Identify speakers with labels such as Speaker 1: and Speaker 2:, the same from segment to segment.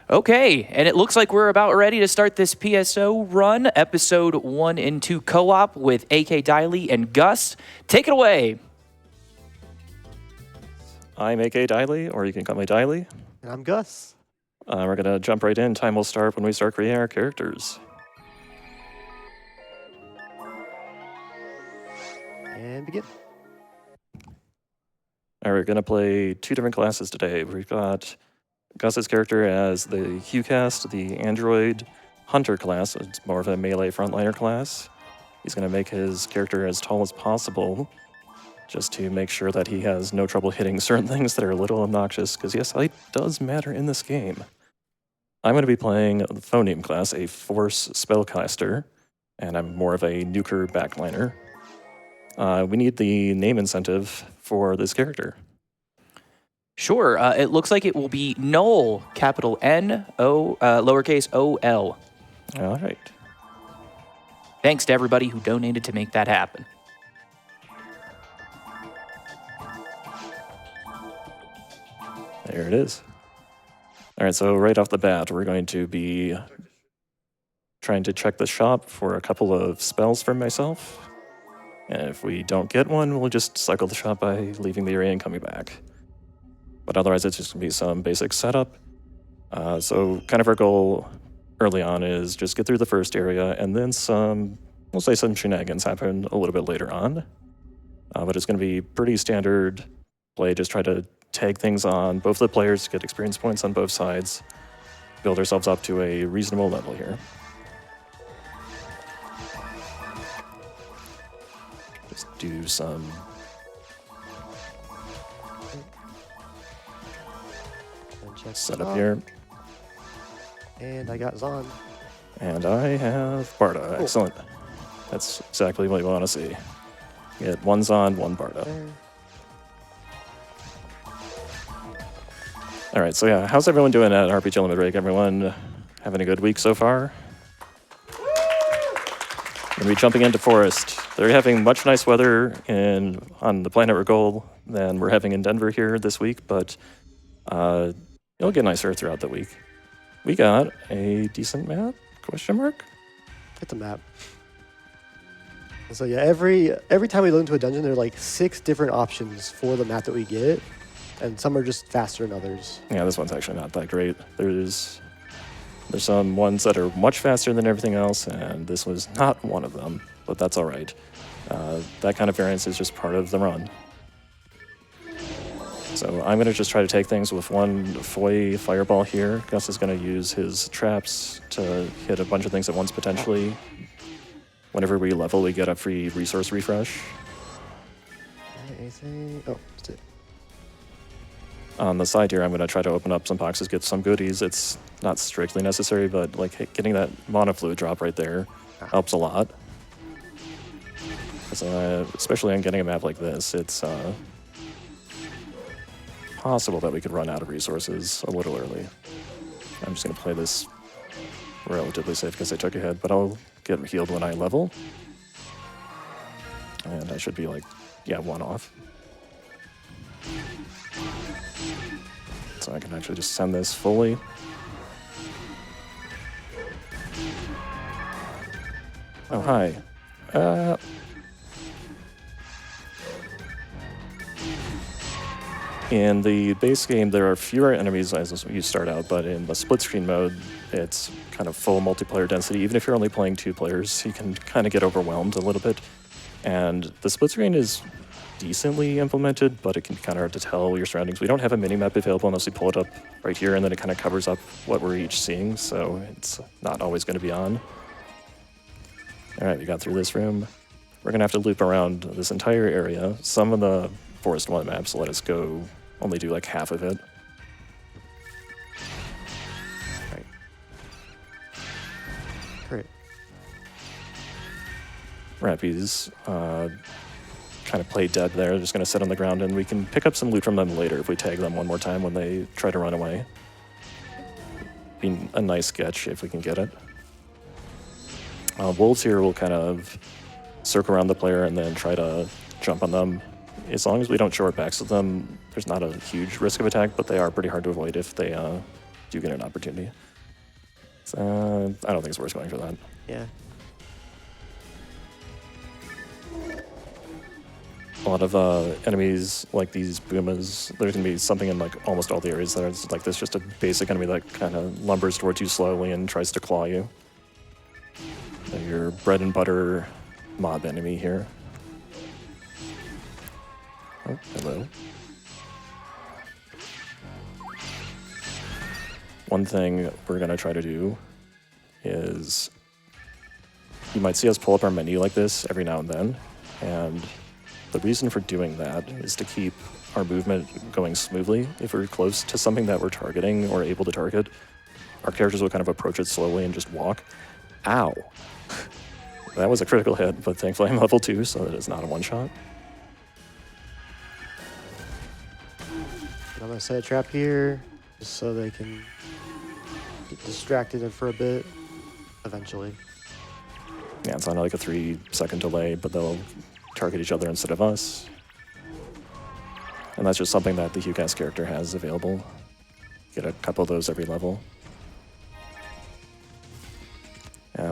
Speaker 1: Okay, and it looks like we're about ready to start this PSO run, episode 1 and 2 co-op with AKDylie and Gus. Take it away.
Speaker 2: I'm AKDylie, or you can call me Dylie.
Speaker 3: And I'm Gus.
Speaker 2: We're going to jump right in. Time will start when we start creating our characters.
Speaker 3: And begin.
Speaker 2: All right, we're going to play two different classes today. We've got Gus's character as the HuCast, the Android Hunter class. It's more of a melee frontliner class. He's going to make his character as tall as possible, just to make sure that he has no trouble hitting certain things that are a little obnoxious, because yes, height does matter in this game. I'm going to be playing the Phoneme class, a Force spellcaster, and I'm more of a nuker backliner. We need the name incentive for this character.
Speaker 1: Sure, it looks like it will be Noel, capital N-O, lowercase O-L.
Speaker 2: All right.
Speaker 1: Thanks to everybody who donated to make that happen.
Speaker 2: There it is. All right, so right off the bat, we're going to be trying to check the shop for a couple of spells for myself. And if we don't get one, we'll just cycle the shop by leaving the area and coming back. But otherwise, it's just going to be some basic setup. So kind of our goal early on is just get through the first area, and then we'll say some shenanigans happen a little bit later on. But it's going to be pretty standard play, just try to tag things on both the players, get experience points on both sides, build ourselves up to a reasonable level here. Just do some setup here.
Speaker 3: And I got Zon.
Speaker 2: And I have Barda.
Speaker 3: Cool.
Speaker 2: Excellent. That's exactly what we want to see. Get one Zon, one Barda.
Speaker 3: There.
Speaker 2: All right, so yeah, how's everyone doing at RPG Limit Break? Everyone having a good week so far? We're going to be jumping into Forest. They're having much nice weather on the planet Rigol than we're having in Denver here this week, but it'll get nicer throughout the week. We got a decent map? Question mark?
Speaker 3: It's a map. So yeah, every time we load into a dungeon, there are like 6 different options for the map that we get, and some are just faster than others.
Speaker 2: Yeah, this one's actually not that great. There's some ones that are much faster than everything else, and this was not one of them, but that's all right. That kind of variance is just part of the run. So I'm going to just try to take things with one Foy fireball here. Gus is going to use his traps to hit a bunch of things at once potentially. Whenever we level, we get a free resource refresh.
Speaker 3: Anything? Oh, that's it.
Speaker 2: On the side here, I'm going to try to open up some boxes, get some goodies. It's not strictly necessary, but like getting that mana fluid drop right there helps a lot. Especially on getting a map like this, it's possible that we could run out of resources a little early. I'm just going to play this relatively safe because I took a hit, but I'll get healed when I level. And I should be like, yeah, 1 off. So I can actually just send this fully. Oh, hi. In the base game, there are fewer enemies as you start out, but in the split screen mode, it's kind of full multiplayer density. Even if you're only playing 2 players, you can kind of get overwhelmed a little bit. And the split screen is decently implemented, but it can be kind of hard to tell your surroundings. We don't have a mini-map available unless we pull it up right here, and then it kind of covers up what we're each seeing, so it's not always going to be on. All right, we got through this room. We're going to have to loop around this entire area. Some of the Forest 1 maps let us go only do like half of it.
Speaker 3: Right. Great.
Speaker 2: Rappies kind of play dead there. They're just going to sit on the ground, and we can pick up some loot from them later if we tag them one more time when they try to run away. Be a nice sketch if we can get it. Wolves here will kind of circle around the player and then try to jump on them. As long as we don't show our backs to them, there's not a huge risk of attack, but they are pretty hard to avoid if they do get an opportunity. So, I don't think it's worth going for that.
Speaker 3: Yeah.
Speaker 2: A lot of enemies like these Boomas, there's going to be something in like almost all the areas that is like this, just a basic enemy that kind of lumbers towards you slowly and tries to claw you. Your bread and butter mob enemy here. Oh, hello. One thing we're going to try to do is you might see us pull up our menu like this every now and then, and the reason for doing that is to keep our movement going smoothly. If we're close to something that we're targeting or able to target, our characters will kind of approach it slowly and just walk. Ow! That was a critical hit, but thankfully I'm level 2, so that it's not a one-shot.
Speaker 3: I'm gonna set a trap here, just so they can get distracted for a bit, eventually.
Speaker 2: Yeah, it's on like a 3-second delay, but they'll target each other instead of us. And that's just something that the HuCast character has available. Get a couple of those every level.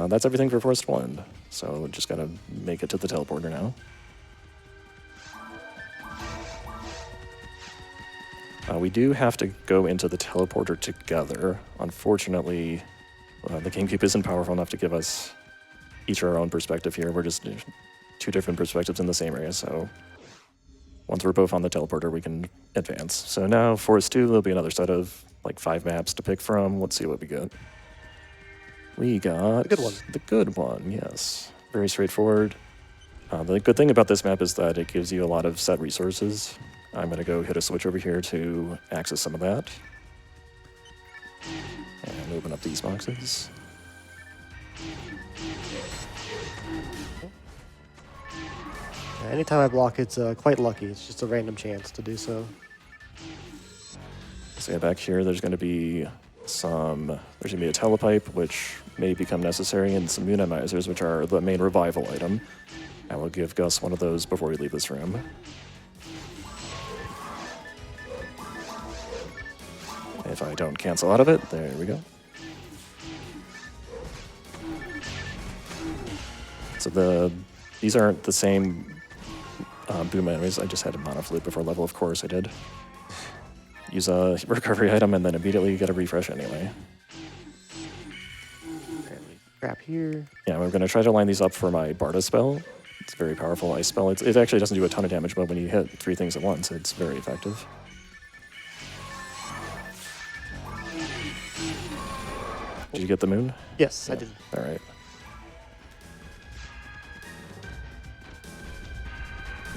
Speaker 2: That's everything for Forest 1. So just gotta make it to the teleporter now. We do have to go into the teleporter together. Unfortunately, the GameCube isn't powerful enough to give us each our own perspective here. We're just 2 different perspectives in the same area, so once we're both on the teleporter, we can advance. So now, Forest 2, there'll be another set of like 5 maps to pick from. Let's see what we get. We got
Speaker 3: The good one.
Speaker 2: The good one, yes. Very straightforward. The good thing about this map is that it gives you a lot of set resources. I'm going to go hit a switch over here to access some of that. And open up these boxes.
Speaker 3: Anytime I block, it's quite lucky. It's just a random chance to do so.
Speaker 2: So yeah, back here, there's going to be there's going to be a telepipe, which may become necessary, and some minimizers, which are the main revival item. I will give Gus one of those before we leave this room. If I don't cancel out of it, there we go. So these aren't the same boom enemies. I just had a mana flute before level, of course I did. Use a recovery item and then immediately get a refresh anyway.
Speaker 3: Trap here.
Speaker 2: Yeah, we're going to try to line these up for my Barda spell. It's a very powerful ice spell. It actually doesn't do a ton of damage, but when you hit 3 things at once, it's very effective. Did you get the moon?
Speaker 3: Yes,
Speaker 2: Yeah.
Speaker 3: I did.
Speaker 2: All right.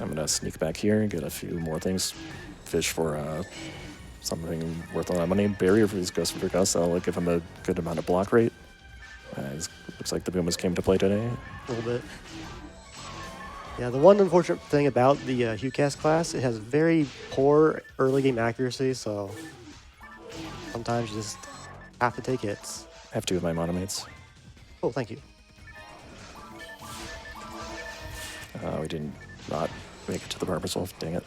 Speaker 2: I'm going to sneak back here and get a few more things. Fish for something worth a lot of money. Barrier for these Gus for Gus. I'll give him a good amount of block rate. Looks like the Boomas came to play today.
Speaker 3: A little bit. Yeah, the one unfortunate thing about the HuCast class, it has very poor early game accuracy, so sometimes you just have to take hits.
Speaker 2: I have 2 of my monomates.
Speaker 3: Oh, thank you.
Speaker 2: We did not make it to the Barber's Wolf. Dang it.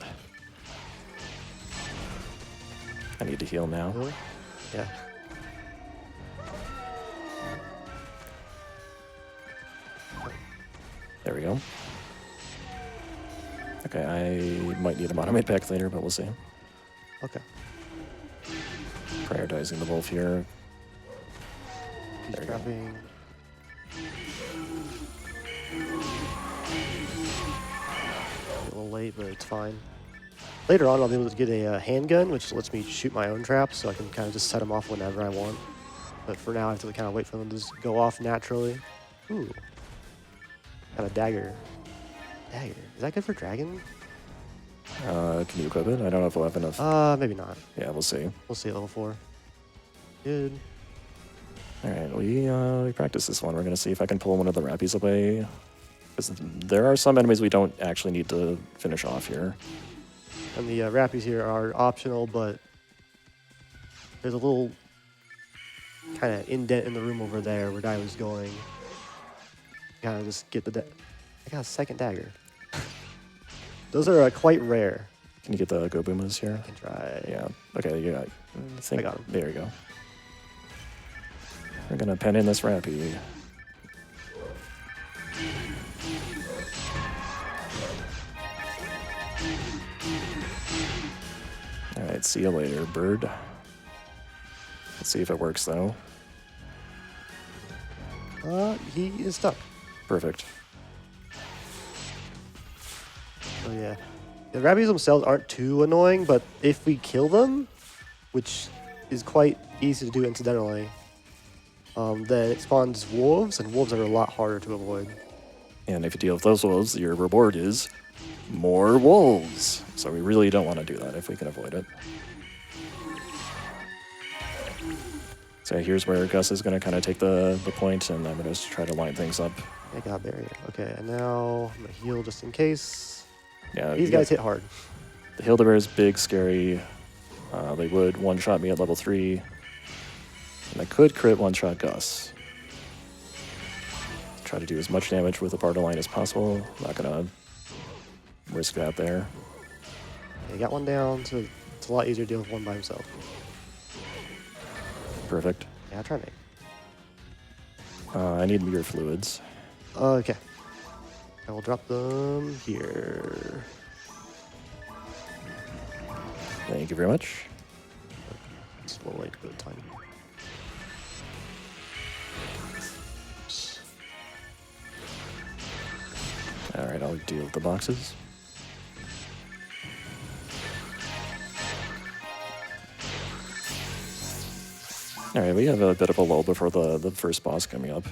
Speaker 2: I need to heal now.
Speaker 3: Really? Yeah.
Speaker 2: There we go. Okay, I might need a monomate back later, but we'll see.
Speaker 3: Okay.
Speaker 2: Prioritizing the wolf here.
Speaker 3: He's
Speaker 2: There you go.
Speaker 3: trapping. A little late, but it's fine. Later on, I'll be able to get a handgun, which lets me shoot my own traps, so I can kind of just set them off whenever I want. But for now, I have to kind of wait for them to just go off naturally. Ooh. Got a dagger. Dagger. Is that good for dragon?
Speaker 2: Can you equip it? I don't know if we'll have enough.
Speaker 3: Maybe not.
Speaker 2: Yeah, we'll see.
Speaker 3: We'll see at level 4. Good.
Speaker 2: All right, we practice this one. We're going to see if I can pull one of the rappies away. Because there are some enemies we don't actually need to finish off here.
Speaker 3: And the rappies here are optional, but there's a little kind of indent in the room over there where I was going. Kind of just get the I got a second dagger. Those are quite rare.
Speaker 2: Can you get the Go Boomas here?
Speaker 3: I can try.
Speaker 2: Yeah. Okay, yeah. I
Speaker 3: I got 'em.
Speaker 2: There you go. We're gonna pen in this Rappy. Alright, see you later, bird. Let's see if it works though.
Speaker 3: He is stuck.
Speaker 2: Perfect.
Speaker 3: Oh yeah. The Rabbies themselves aren't too annoying, but if we kill them, which is quite easy to do incidentally, then it spawns wolves, and wolves are a lot harder to avoid.
Speaker 2: And if you deal with those wolves, your reward is more wolves. So we really don't want to do that if we can avoid it. So here's where Gus is going to kind of take the point, and I'm going to try to line things up.
Speaker 3: I got a barrier. Okay, and now I'm going to heal just in case.
Speaker 2: Yeah,
Speaker 3: These guys hit hard.
Speaker 2: The Hildebeer is big, scary. They would one-shot me at level 3. And I could crit one-shot Gus. Try to do as much damage with the Barter line as possible. Not going to risk that there.
Speaker 3: Okay, got one down, so it's a lot easier to deal with one by himself.
Speaker 2: Perfect.
Speaker 3: Yeah, I'll try to.
Speaker 2: I need meteor fluids.
Speaker 3: Okay. I will drop them here.
Speaker 2: Thank you very much.
Speaker 3: It's a little late for the time.
Speaker 2: Alright, I'll deal with the boxes. Alright, we have a bit of a lull before the first boss coming up.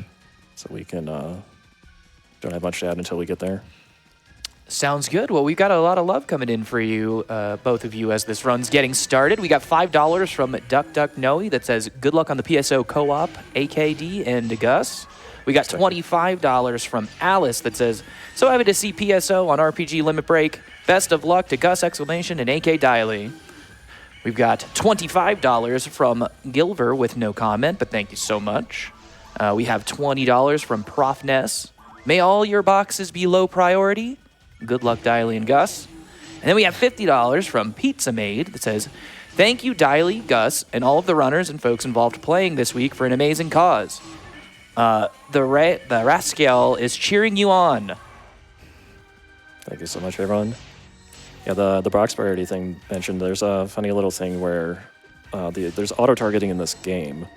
Speaker 2: So we can, don't have much to add until we get there.
Speaker 1: Sounds good. Well, we've got a lot of love coming in for you, both of you, as this run's getting started. We got $5 from Duck Duck Noe that says, good luck on the PSO Co-op, AKD, and Gus. We got $25 from Alice that says, so happy to see PSO on RPG Limit Break. Best of luck to Gus exclamation and AKDylie. We've got $25 from Gilver with no comment, but thank you so much. We have $20 from Prof Ness. May all your boxes be low priority. Good luck, Dylie and Gus. And then we have $50 from Pizza Maid that says, thank you, Dylie, Gus, and all of the runners and folks involved playing this week for an amazing cause. The Rascal is cheering you on.
Speaker 2: Thank you so much, everyone. Yeah, the box priority thing mentioned, there's a funny little thing where there's auto-targeting in this game.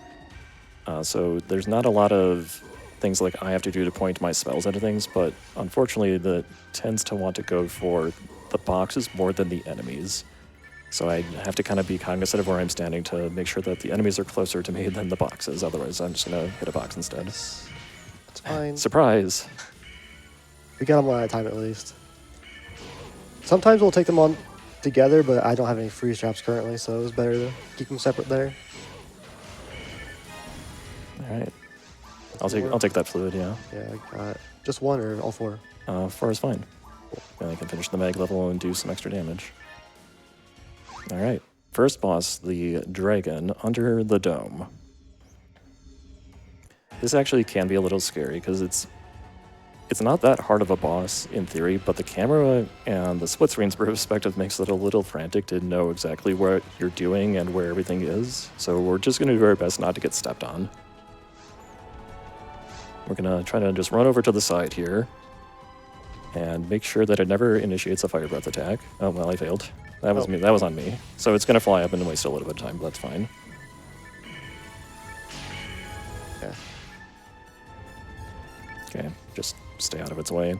Speaker 2: So there's not a lot of things like I have to do to point my spells into things, but unfortunately that tends to want to go for the boxes more than the enemies. So I have to kind of be cognizant of where I'm standing to make sure that the enemies are closer to me than the boxes. Otherwise, I'm just going to hit a box instead.
Speaker 3: That's fine.
Speaker 2: Surprise!
Speaker 3: We got them one at a time at least. Sometimes we'll take them on together, but I don't have any freeze traps currently, so it was better to keep them separate there.
Speaker 2: All right. I'll take that fluid, yeah.
Speaker 3: Yeah, I got just one or all four?
Speaker 2: 4 is fine. Then I can finish the mag level and do some extra damage. All right. First boss, the dragon under the dome. This actually can be a little scary because it's not that hard of a boss in theory, but the camera and the split screen's perspective makes it a little frantic to know exactly what you're doing and where everything is. So we're just going to do our best not to get stepped on. We're going to try to just run over to the side here and make sure that it never initiates a fire breath attack. Oh, well, I failed. That was me. That was on me. So it's going to fly up and waste a little bit of time, but that's fine.
Speaker 3: Yeah.
Speaker 2: Okay, just stay out of its way.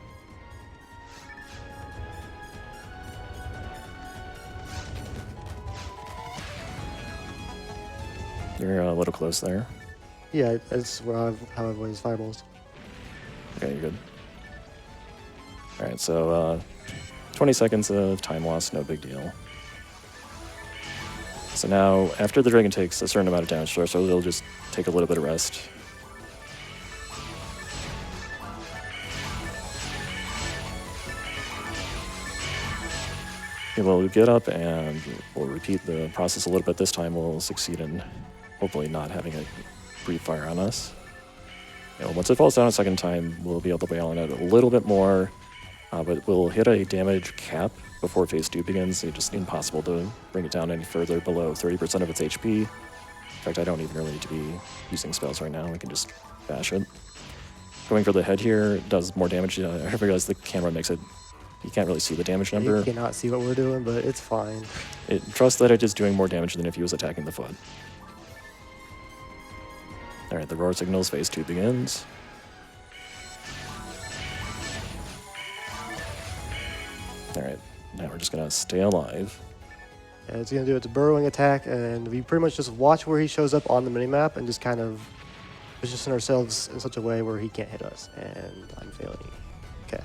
Speaker 2: You're a little close there.
Speaker 3: Yeah, that's how I avoid his fireballs.
Speaker 2: Okay, you're good. Alright, so 20 seconds of time loss, no big deal. So now, after the dragon takes a certain amount of damage, so they'll just take a little bit of rest. We'll get up and we'll repeat the process a little bit. This time we'll succeed in hopefully not having a brief fire on us. Once it falls down a second time, we'll be able to bail on it a little bit more, but we'll hit a damage cap before phase 2 begins. It's just impossible to bring it down any further below 30% of its HP. fact, I don't even really need to be using spells right now. I can just bash it. Going for the head here does more damage. I realize the camera makes it... You can't really see the damage number.
Speaker 3: You cannot see what we're doing, but it's fine.
Speaker 2: It trusts that it is doing more damage than if he was attacking the foot. Alright, the roar signals, phase 2 begins. Alright, now we're just gonna stay alive.
Speaker 3: Yeah, it's going to do its burrowing attack, and we pretty much just watch where he shows up on the minimap and just kind of position ourselves in such a way where he can't hit us. And I'm failing. Okay.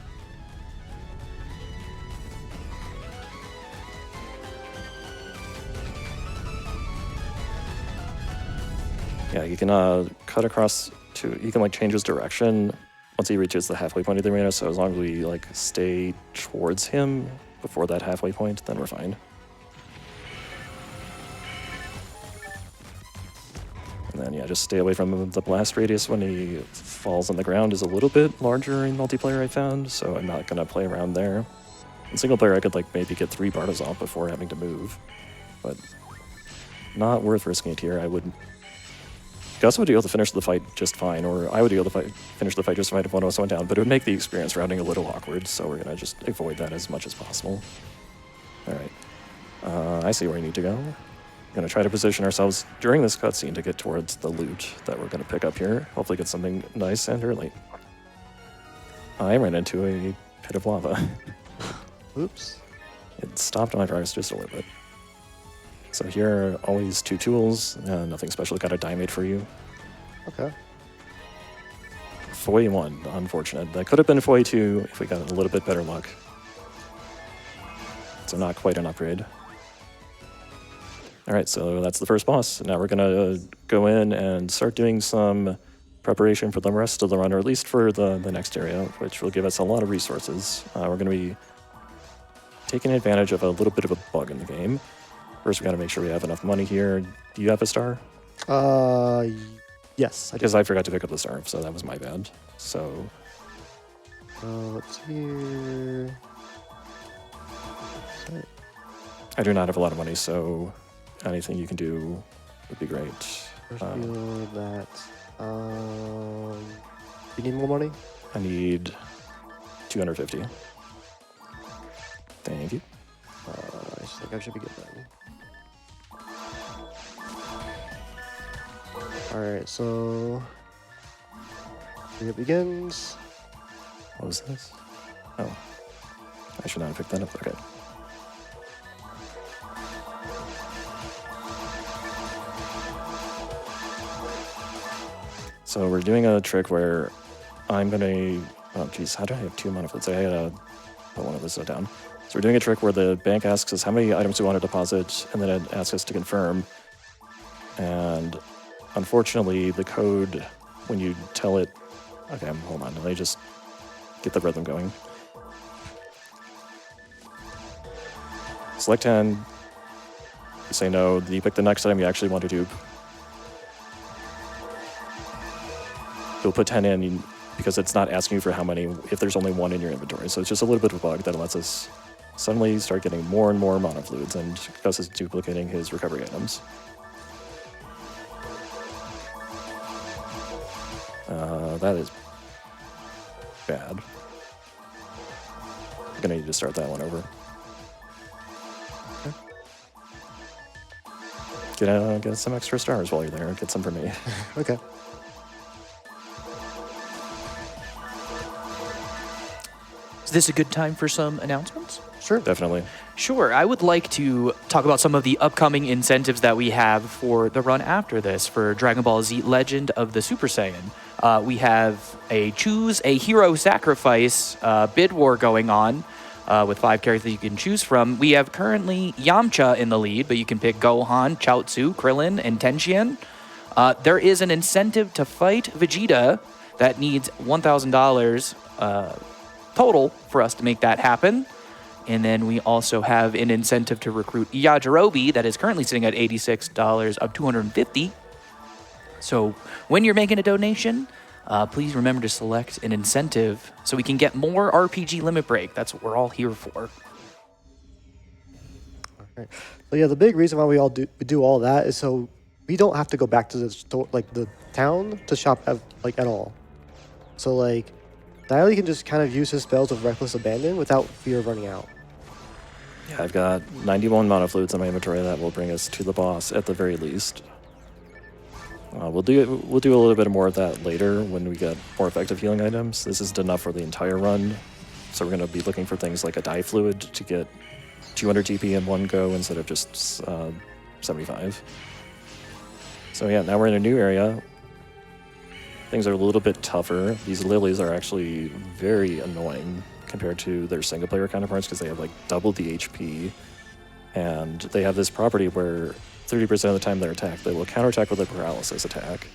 Speaker 2: Yeah, you can cut across to... You can, like, change his direction once he reaches the halfway point of the arena, so as long as we, like, stay towards him before that halfway point, then we're fine. And then, yeah, just stay away from him. The blast radius when he falls on the ground is a little bit larger in multiplayer, I found, so I'm not going to play around there. In single player, I could, like, maybe get 3 Bardas off before having to move, but not worth risking it here. I would... Gus would be able to finish the fight just fine, or I would be able to finish the fight just fine if one of us went down, but it would make the experience rounding a little awkward, so we're going to just avoid that as much as possible. Alright. I see where we need to go. We're going to try to position ourselves during this cutscene to get towards the loot that we're going to pick up here. Hopefully get something nice and early. I ran into a pit of lava.
Speaker 3: Oops.
Speaker 2: It stopped my progress just a little bit. So here are always 2 tools. Nothing special. Got a diamond for you.
Speaker 3: Okay.
Speaker 2: Foy 1, unfortunate. That could have been Foy 2 if we got a little bit better luck. So not quite an upgrade. Alright, so that's the first boss. Now we're going to go in and start doing some preparation for the rest of the run, or at least for the next area, which will give us a lot of resources. We're going to be taking advantage of a little bit of a bug in the game. First, we got to make sure we have enough money here. Do you have a star?
Speaker 3: Yes, I do.
Speaker 2: Because I forgot to pick up the star, so that was my bad. So...
Speaker 3: let's see here. Sorry.
Speaker 2: I do not have a lot of money, so anything you can do would be great.
Speaker 3: First feel that. You need more money?
Speaker 2: I need 250. Thank you.
Speaker 3: I just think I should be good then. Alright, so here it begins.
Speaker 2: What was this? Oh. I should not have picked that up. Okay. So we're doing a trick where I'm gonna... Oh, geez, how do I have 2 mana flips? I gotta put one of those down. So we're doing a trick where the bank asks us how many items we want to deposit, and then it asks us to confirm. And unfortunately, the code, when you tell it... Okay, hold on. Let me just get the rhythm going. Select 10. You say no. Then you pick the next item you actually want to dupe. You'll put 10 in because it's not asking you for how many if there's only 1 in your inventory. So it's just a little bit of a bug that lets us suddenly start getting more and more mana fluids, and Gus is duplicating his recovery items. That is bad. I'm gonna need to start that one over. Okay. Get some extra stars while you're there. Get some for me.
Speaker 3: Okay.
Speaker 1: Is this a good time for some announcements?
Speaker 3: Sure.
Speaker 2: Definitely.
Speaker 1: Sure. I would like to talk about some of the upcoming incentives that we have for the run after this for Dragon Ball Z Legend of the Super Saiyan. We have a Choose a Hero Sacrifice bid war going on with 5 characters you can choose from. We have currently Yamcha in the lead, but you can pick Gohan, Chaozu, Krillin, and Tenshinhan. There is an incentive to fight Vegeta that needs $1,000 total for us to make that happen. And then we also have an incentive to recruit Yajirobe that is currently sitting at $86 of $250. So when you're making a donation, please remember to select an incentive so we can get more RPG Limit Break. That's what we're all here for.
Speaker 3: All right. So yeah, the big reason why we do all that is so we don't have to go back to the store, like the town, to shop like at all. So like, AKDylie can just kind of use his spells with Reckless Abandon without fear of running out.
Speaker 2: Yeah, I've got 91 mana fluids in my inventory that will bring us to the boss at the very least. We'll do a little bit more of that later when we get more effective healing items. This isn't enough for the entire run, so we're going to be looking for things like a dye fluid to get 200 TP in one go instead of just 75. So yeah, now we're in a new area. Things are a little bit tougher. These lilies are actually very annoying compared to their single player counterparts because they have like double the HP, and they have this property where 30% of the time they're attacked, they will counterattack with a paralysis attack.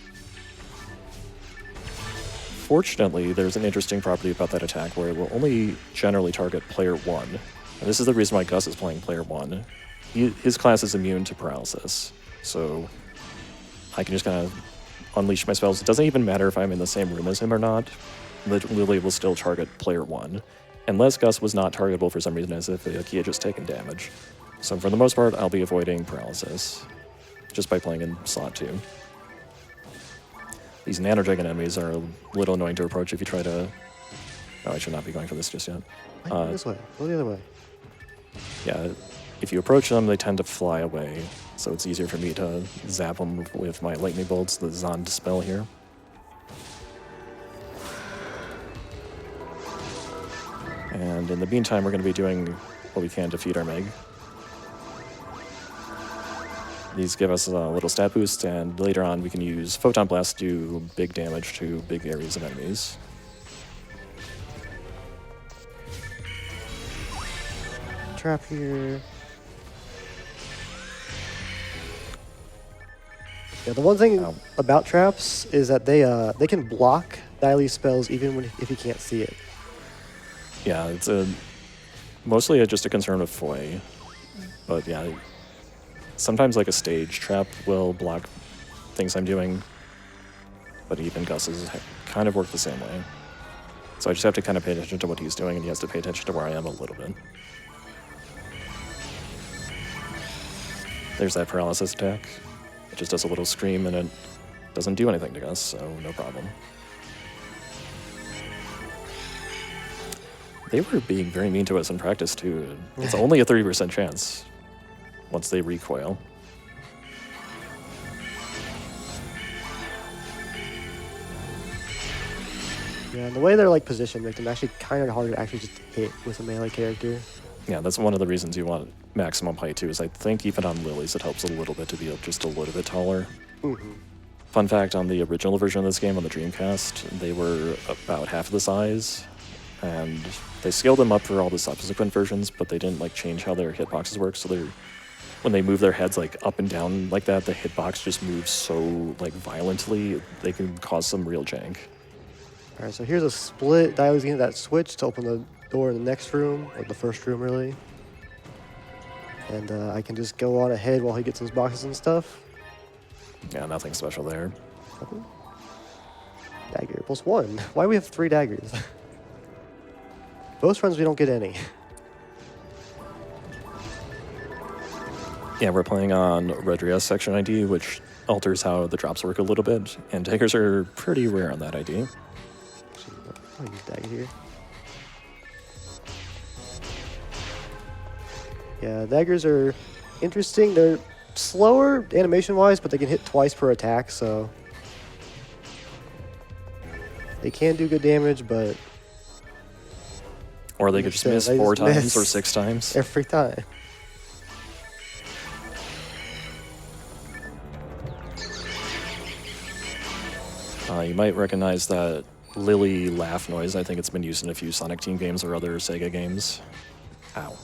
Speaker 2: Fortunately, there's an interesting property about that attack where it will only generally target player 1. And this is the reason why Gus is playing player 1. His class is immune to paralysis, so I can just kind of unleash my spells. It doesn't even matter if I'm in the same room as him or not. Lily will still target player 1, unless Gus was not targetable for some reason, as if he had just taken damage. So for the most part, I'll be avoiding paralysis just by playing in slot 2. These Nano Dragon enemies are a little annoying to approach if you try to... Oh, I should not be going for this just yet.
Speaker 3: This way. Go the other way.
Speaker 2: Yeah, if you approach them, they tend to fly away, so it's easier for me to zap them with my lightning bolts, the Zond spell here. And in the meantime, we're going to be doing what we can to feed our Meg. These give us a little stat boost, and later on we can use Photon Blast to do big damage to big areas of enemies.
Speaker 3: Trap here. Yeah, the one thing about traps is that they can block AKDylie's spells even if he can't see it.
Speaker 2: Yeah, it's mostly just a concern of Foy, but yeah, sometimes like a stage trap will block things I'm doing, but even Gus's kind of work the same way. So I just have to kind of pay attention to what he's doing, and he has to pay attention to where I am a little bit. There's that paralysis attack. It just does a little scream, and it doesn't do anything to Gus, so no problem. They were being very mean to us in practice, too. It's only a 30% chance once they recoil.
Speaker 3: Yeah, and the way they're like positioned makes them actually kind of hard to actually just hit with a melee character.
Speaker 2: Yeah, that's one of the reasons you want maximum height, too, is I think even on lilies it helps a little bit to be just a little bit taller.
Speaker 3: Mm-hmm.
Speaker 2: Fun fact, on the original version of this game, on the Dreamcast, they were about half the size, and they scaled them up for all the subsequent versions, but they didn't like change how their hitboxes work, so when they move their heads like up and down like that, the hitbox just moves so like violently, they can cause some real jank.
Speaker 3: Alright, so here's a split. AKDylie's getting that switch to open the door in the next room, or the first room really. And I can just go on ahead while he gets those boxes and stuff.
Speaker 2: Yeah, nothing special there.
Speaker 3: Dagger, +1. Why do we have 3 daggers? Most runs we don't get any.
Speaker 2: Yeah, we're playing on Redria's section ID, which alters how the drops work a little bit, and daggers are pretty rare on that ID.
Speaker 3: Actually, I'll use dagger here. Yeah, daggers are interesting. They're slower animation-wise, but they can hit twice per attack, so they can do good damage, but
Speaker 2: or they could just miss 4 times or 6 times.
Speaker 3: Every time.
Speaker 2: You might recognize that Lily laugh noise. I think it's been used in a few Sonic Team games or other Sega games. Ow.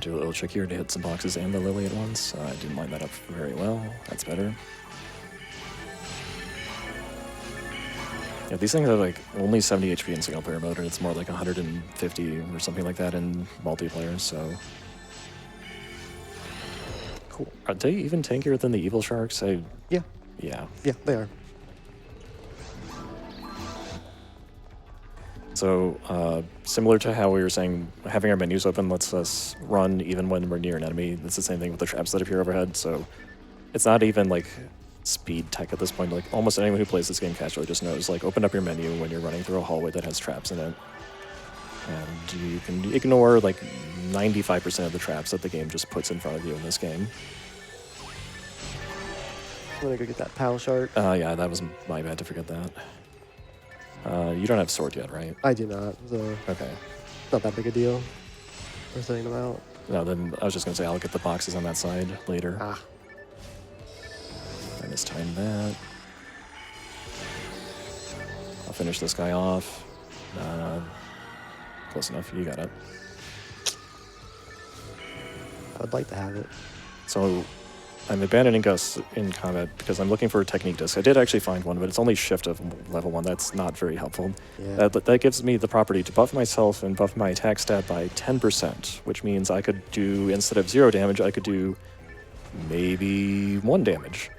Speaker 2: Do a little trick here to hit some boxes and the Lily at once. I didn't line that up very well. That's better. Yeah, these things are like only 70 HP in single player mode, and it's more like 150 or something like that in multiplayer, so. Cool. Are they even tankier than the Evil Sharks?
Speaker 3: Yeah.
Speaker 2: Yeah.
Speaker 3: Yeah, they are.
Speaker 2: So similar to how we were saying, having our menus open lets us run even when we're near an enemy. It's the same thing with the traps that appear overhead. So it's not even like speed tech at this point. Like almost anyone who plays this game casually just knows, like, open up your menu when you're running through a hallway that has traps in it. And you can ignore like 95% of the traps that the game just puts in front of you in this game.
Speaker 3: I'm gonna go get that PAL shark.
Speaker 2: Yeah, that was my bad to forget that. You don't have sword yet, right?
Speaker 3: I do not, so
Speaker 2: Okay.
Speaker 3: not that big a deal for setting them out.
Speaker 2: No, then I was just gonna say I'll get the boxes on that side later.
Speaker 3: Ah,
Speaker 2: I mistimed that. I'll finish this guy off. Close enough, you got it.
Speaker 3: I would like to have it.
Speaker 2: So I'm abandoning Gus in combat because I'm looking for a technique disc. I did actually find one, but it's only shift of level 1. That's not very helpful.
Speaker 3: Yeah.
Speaker 2: That gives me the property to buff myself and buff my attack stat by 10%, which means I could do, instead of 0 damage, I could do maybe 1 damage.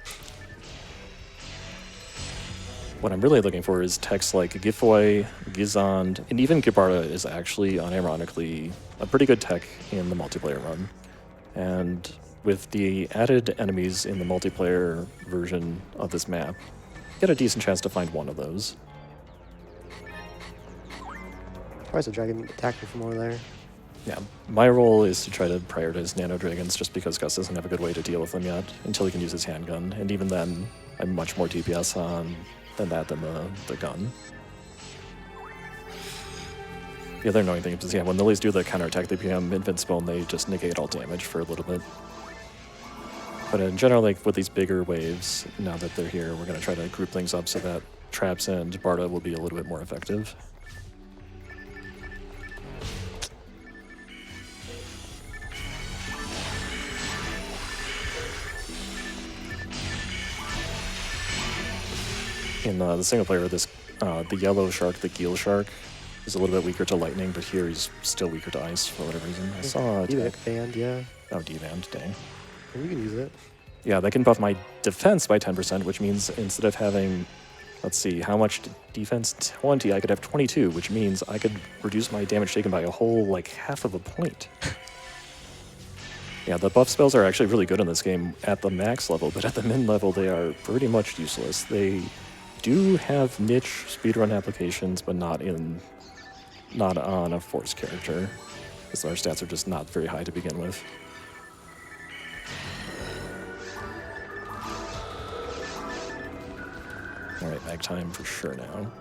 Speaker 2: What I'm really looking for is techs like Giveaway, Gizond, and even Gibarda is actually, unironically, a pretty good tech in the multiplayer run. And with the added enemies in the multiplayer version of this map, you get a decent chance to find one of those.
Speaker 3: Why is the dragon attacking from over there?
Speaker 2: Yeah, my role is to try to prioritize nano dragons just because Gus doesn't have a good way to deal with them yet until he can use his handgun, and even then, I'm much more DPS on than the gun. The other annoying thing is, yeah, when lilies do the counterattack, they become invincible and they just negate all damage for a little bit. But in general, like with these bigger waves, now that they're here, we're going to try to group things up so that traps and Barda will be a little bit more effective. In the single player, this the yellow shark, the Geel shark, is a little bit weaker to lightning, but here he's still weaker to ice for whatever reason. I saw
Speaker 3: band, yeah.
Speaker 2: Oh, D-band, dang.
Speaker 3: And you can use it.
Speaker 2: Yeah, they can buff my defense by 10%, which means instead of having, let's see, how much defense? 20, I could have 22, which means I could reduce my damage taken by a whole, like, half of a point. Yeah, the buff spells are actually really good in this game at the max level, but at the min level, they are pretty much useless. They do have niche speedrun applications, but not on a force character, because our stats are just not very high to begin with. Alright, mag time for sure now.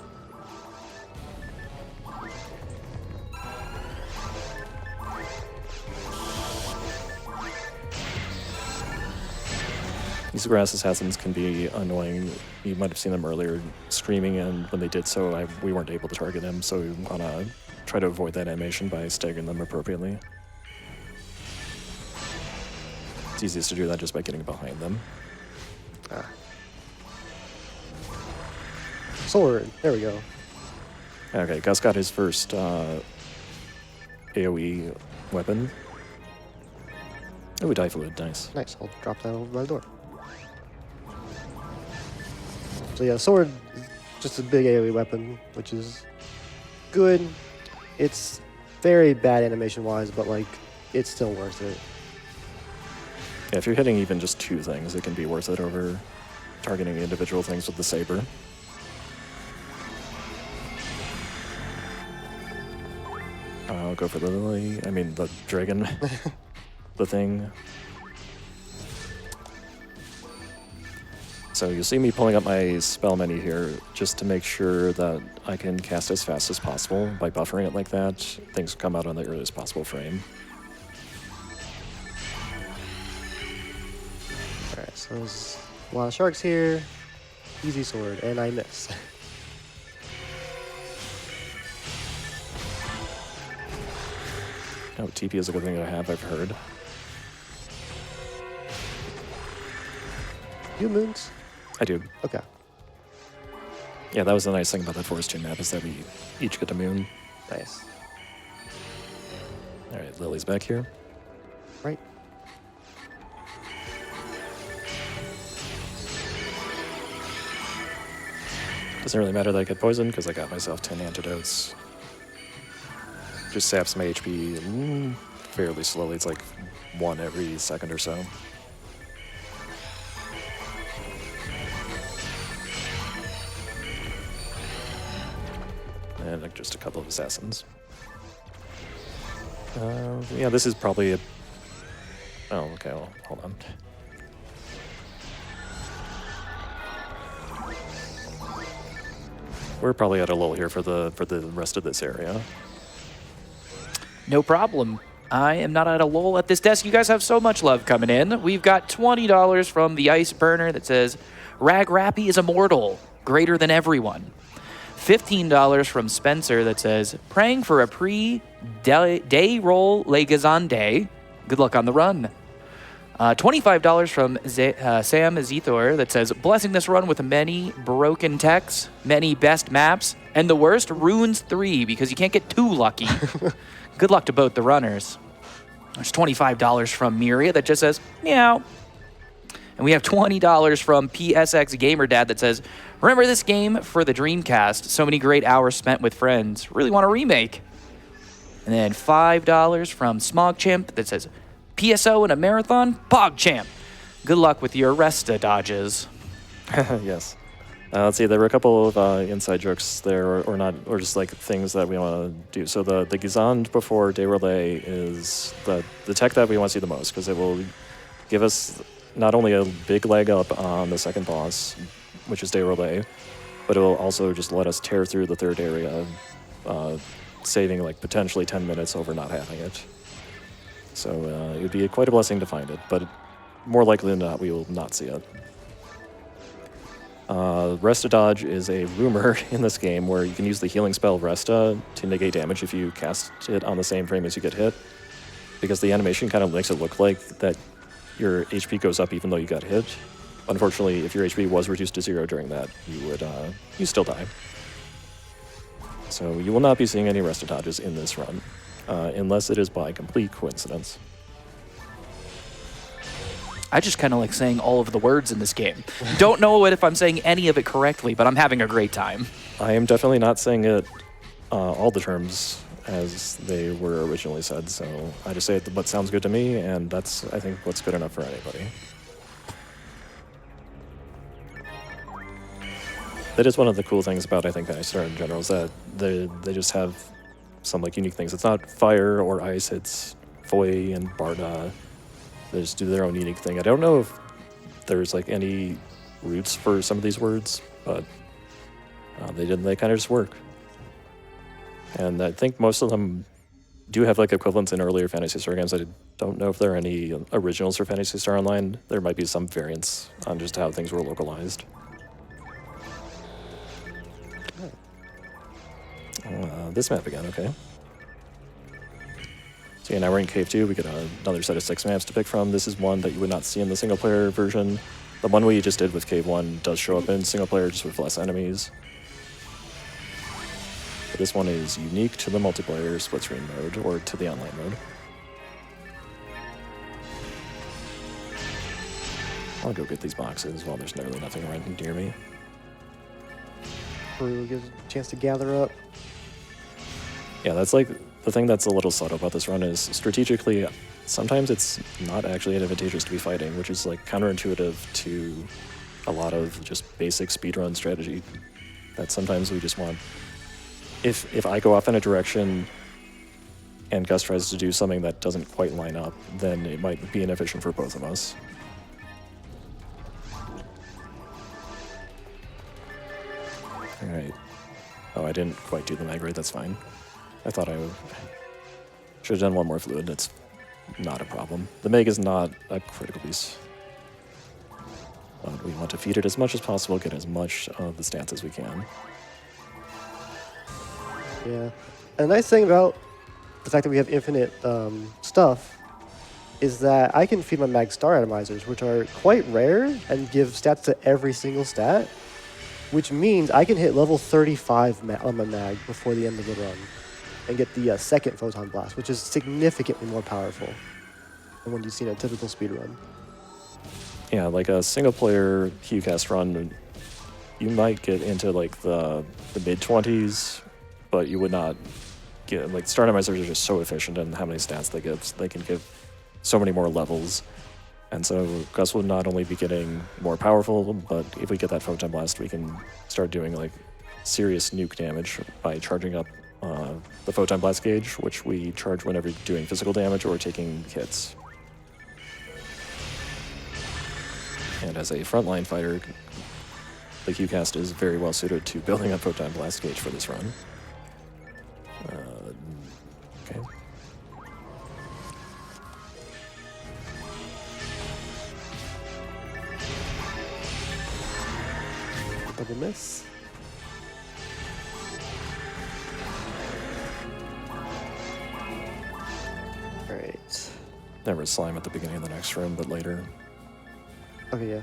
Speaker 2: These grass assassins can be annoying. You might have seen them earlier screaming, and when they did so, we weren't able to target them, so we want to try to avoid that animation by staggering them appropriately. It's easiest to do that just by getting behind them.
Speaker 3: Ah. Sword, there we go.
Speaker 2: Okay, Gus got his first AoE weapon. Oh, die fluid, nice.
Speaker 3: Nice, I'll drop that over by the door. So yeah, sword is just a big AoE weapon, which is good. It's very bad animation-wise, but like, it's still worth it.
Speaker 2: Yeah, if you're hitting even just 2 things, it can be worth it over targeting individual things with the saber. I'll go for the lily. I mean, the dragon. The thing. So you'll see me pulling up my spell menu here just to make sure that I can cast as fast as possible. By buffering it like that, things come out on the earliest possible frame.
Speaker 3: Alright, so there's a lot of sharks here. Easy sword, and I miss.
Speaker 2: Oh, TP is a good thing to have, I've heard.
Speaker 3: You moons?
Speaker 2: I do.
Speaker 3: Okay.
Speaker 2: Yeah, that was the nice thing about that Forest 2 map, is that we each get a moon.
Speaker 3: Nice.
Speaker 2: Alright, Lily's back here.
Speaker 3: Right.
Speaker 2: Doesn't really matter that I get poisoned, because I got myself 10 antidotes. just saps my HP fairly slowly. It's like 1 every second or so. And like just a couple of assassins. Yeah, this is probably a... Oh, okay, well, hold on. We're probably at a lull here for the rest of this area.
Speaker 1: No problem. I am not at a lull at this desk. You guys have so much love coming in. We've got $20 from the Ice Burner that says, Rag Rappy is immortal, greater than everyone. $15 from Spencer that says, praying for a day roll le gazande. Good luck on the run. $25 from Sam Zethor that says, blessing this run with many broken techs, many best maps, and the worst, Runes 3, because you can't get too lucky. Good luck to both the runners. There's $25 from Miria that just says, meow. And we have $20 from PSX Gamer Dad that says, remember this game for the Dreamcast? So many great hours spent with friends. Really want a remake. And then $5 from Smog Chimp that says, PSO in a marathon? PogChamp. Good luck with your Resta dodges.
Speaker 2: Yes. Let's see, there were a couple of inside jokes there, or not, or just like things that we want to do. So the Gizand before Day Relay is the tech that we want to see the most, because it will give us not only a big leg up on the second boss, which is Day Relay, but it will also just let us tear through the third area, saving like potentially 10 minutes over not having it. So it would be quite a blessing to find it, but more likely than not, we will not see it. Resta Dodge is a rumor in this game where you can use the healing spell Resta to negate damage if you cast it on the same frame as you get hit, because the animation kind of makes it look like that your HP goes up even though you got hit. Unfortunately, if your HP was reduced to 0 during that, you still die. So you will not be seeing any Resta Dodges in this run, unless it is by complete coincidence.
Speaker 1: I just kind of like saying all of the words in this game. Don't know if I'm saying any of it correctly, but I'm having a great time.
Speaker 2: I am definitely not saying it all the terms as they were originally said, so I just say it what sounds good to me, and that's, I think, what's good enough for anybody. That is one of the cool things about, I think, Phantasy Star in general, is that they just have some like unique things. It's not fire or ice, it's Foy and Barda. They just do their own unique thing. I don't know if there's like any roots for some of these words, but they kind of just work. And I think most of them do have like equivalents in earlier Phantasy Star games. I don't know if there are any originals for Phantasy Star Online. There might be some variants on just how things were localized. This map again, okay. So yeah, now we're in Cave 2. We get another set of 6 maps to pick from. This is one that you would not see in the single-player version. The one we just did with Cave 1 does show up in single-player, just with less enemies. But this one is unique to the multiplayer split-screen mode, or to the online mode. I'll go get these boxes while there's nearly nothing around near me.
Speaker 3: Crew gives a chance to gather up.
Speaker 2: Yeah, that's like the thing that's a little subtle about this run is strategically, sometimes it's not actually advantageous to be fighting, which is like counterintuitive to a lot of just basic speedrun strategy. That sometimes we just want, if I go off in a direction and Gus tries to do something that doesn't quite line up, then it might be inefficient for both of us. Alright. Oh, I didn't quite do the mag rate, that's fine. I thought I should have done one more fluid. It's not a problem. The Meg is not a critical piece. But we want to feed it as much as possible, get as much of the stats as we can.
Speaker 3: Yeah. And the nice thing about the fact that we have infinite stuff is that I can feed my mag star atomizers, which are quite rare and give stats to every single stat, which means I can hit level 35 on my mag before the end of the run and get the second Photon Blast, which is significantly more powerful than what you see in a typical speedrun.
Speaker 2: Yeah, like a single-player QCast run, you might get into like the mid-20s, but you would not get, like, Stardomizers are just so efficient in how many stats they give. They can give so many more levels. And so Gus will not only be getting more powerful, but if we get that Photon Blast, we can start doing like serious nuke damage by charging up the Photon Blast gauge, which we charge whenever doing physical damage or taking hits. And as a frontline fighter, the Q-Cast is very well suited to building up Photon Blast gauge for this run. Okay.
Speaker 3: Double miss. Alright.
Speaker 2: Never slime at the beginning of the next room, but later.
Speaker 3: Okay, yeah.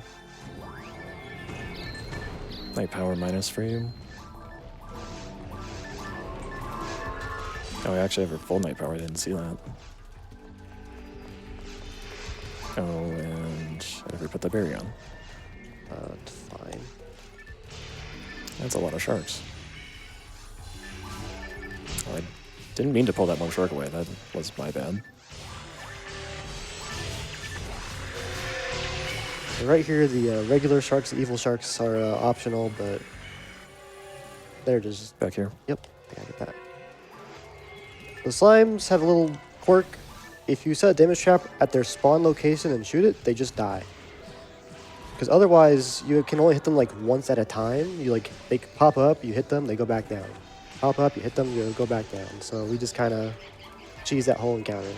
Speaker 2: Night power minus for you. Oh, I actually have a full night power. I didn't see that. Oh, and I never put the berry on.
Speaker 3: It's fine.
Speaker 2: That's a lot of sharks. Oh, I didn't mean to pull that one shark away. That was my bad.
Speaker 3: And right here, the regular sharks, the evil sharks are optional, but they're just...
Speaker 2: Back here.
Speaker 3: Yep, I gotta get that. The slimes have a little quirk. If you set a damage trap at their spawn location and shoot it, they just die. Because otherwise, you can only hit them like once at a time. They pop up, you hit them, they go back down. Pop up, you hit them, you go back down. So we just kind of cheese that whole encounter.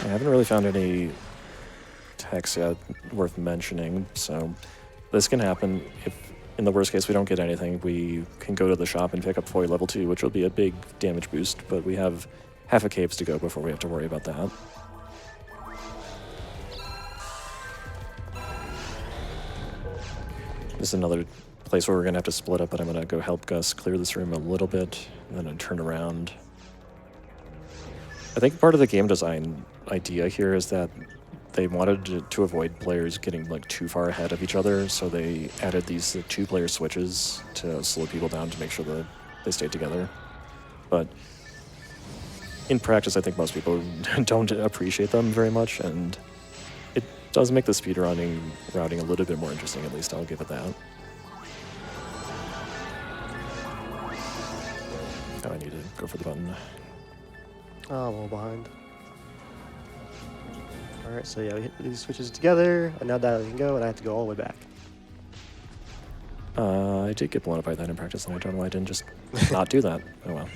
Speaker 2: I haven't really found any techs yet worth mentioning, so this can happen. If in the worst case we don't get anything, we can go to the shop and pick up Foy level 2, which will be a big damage boost, but we have half a caves to go before we have to worry about that. This is another place where we're going to have to split up, but I'm going to go help Gus clear this room a little bit, and then turn around. I think part of the game design idea here is that they wanted to avoid players getting like too far ahead of each other, so they added these two-player switches to slow people down to make sure that they stay together. But in practice, I think most people don't appreciate them very much, and it does make the speedrunning routing a little bit more interesting, at least I'll give it that. Oh, I need to go for the button.
Speaker 3: Oh, I'm a little behind. Alright, so yeah, we hit these switches together, and now that I can go, and I have to go all the way back.
Speaker 2: I did get blown up by that in practice, and I don't know why I didn't just not do that. Oh well.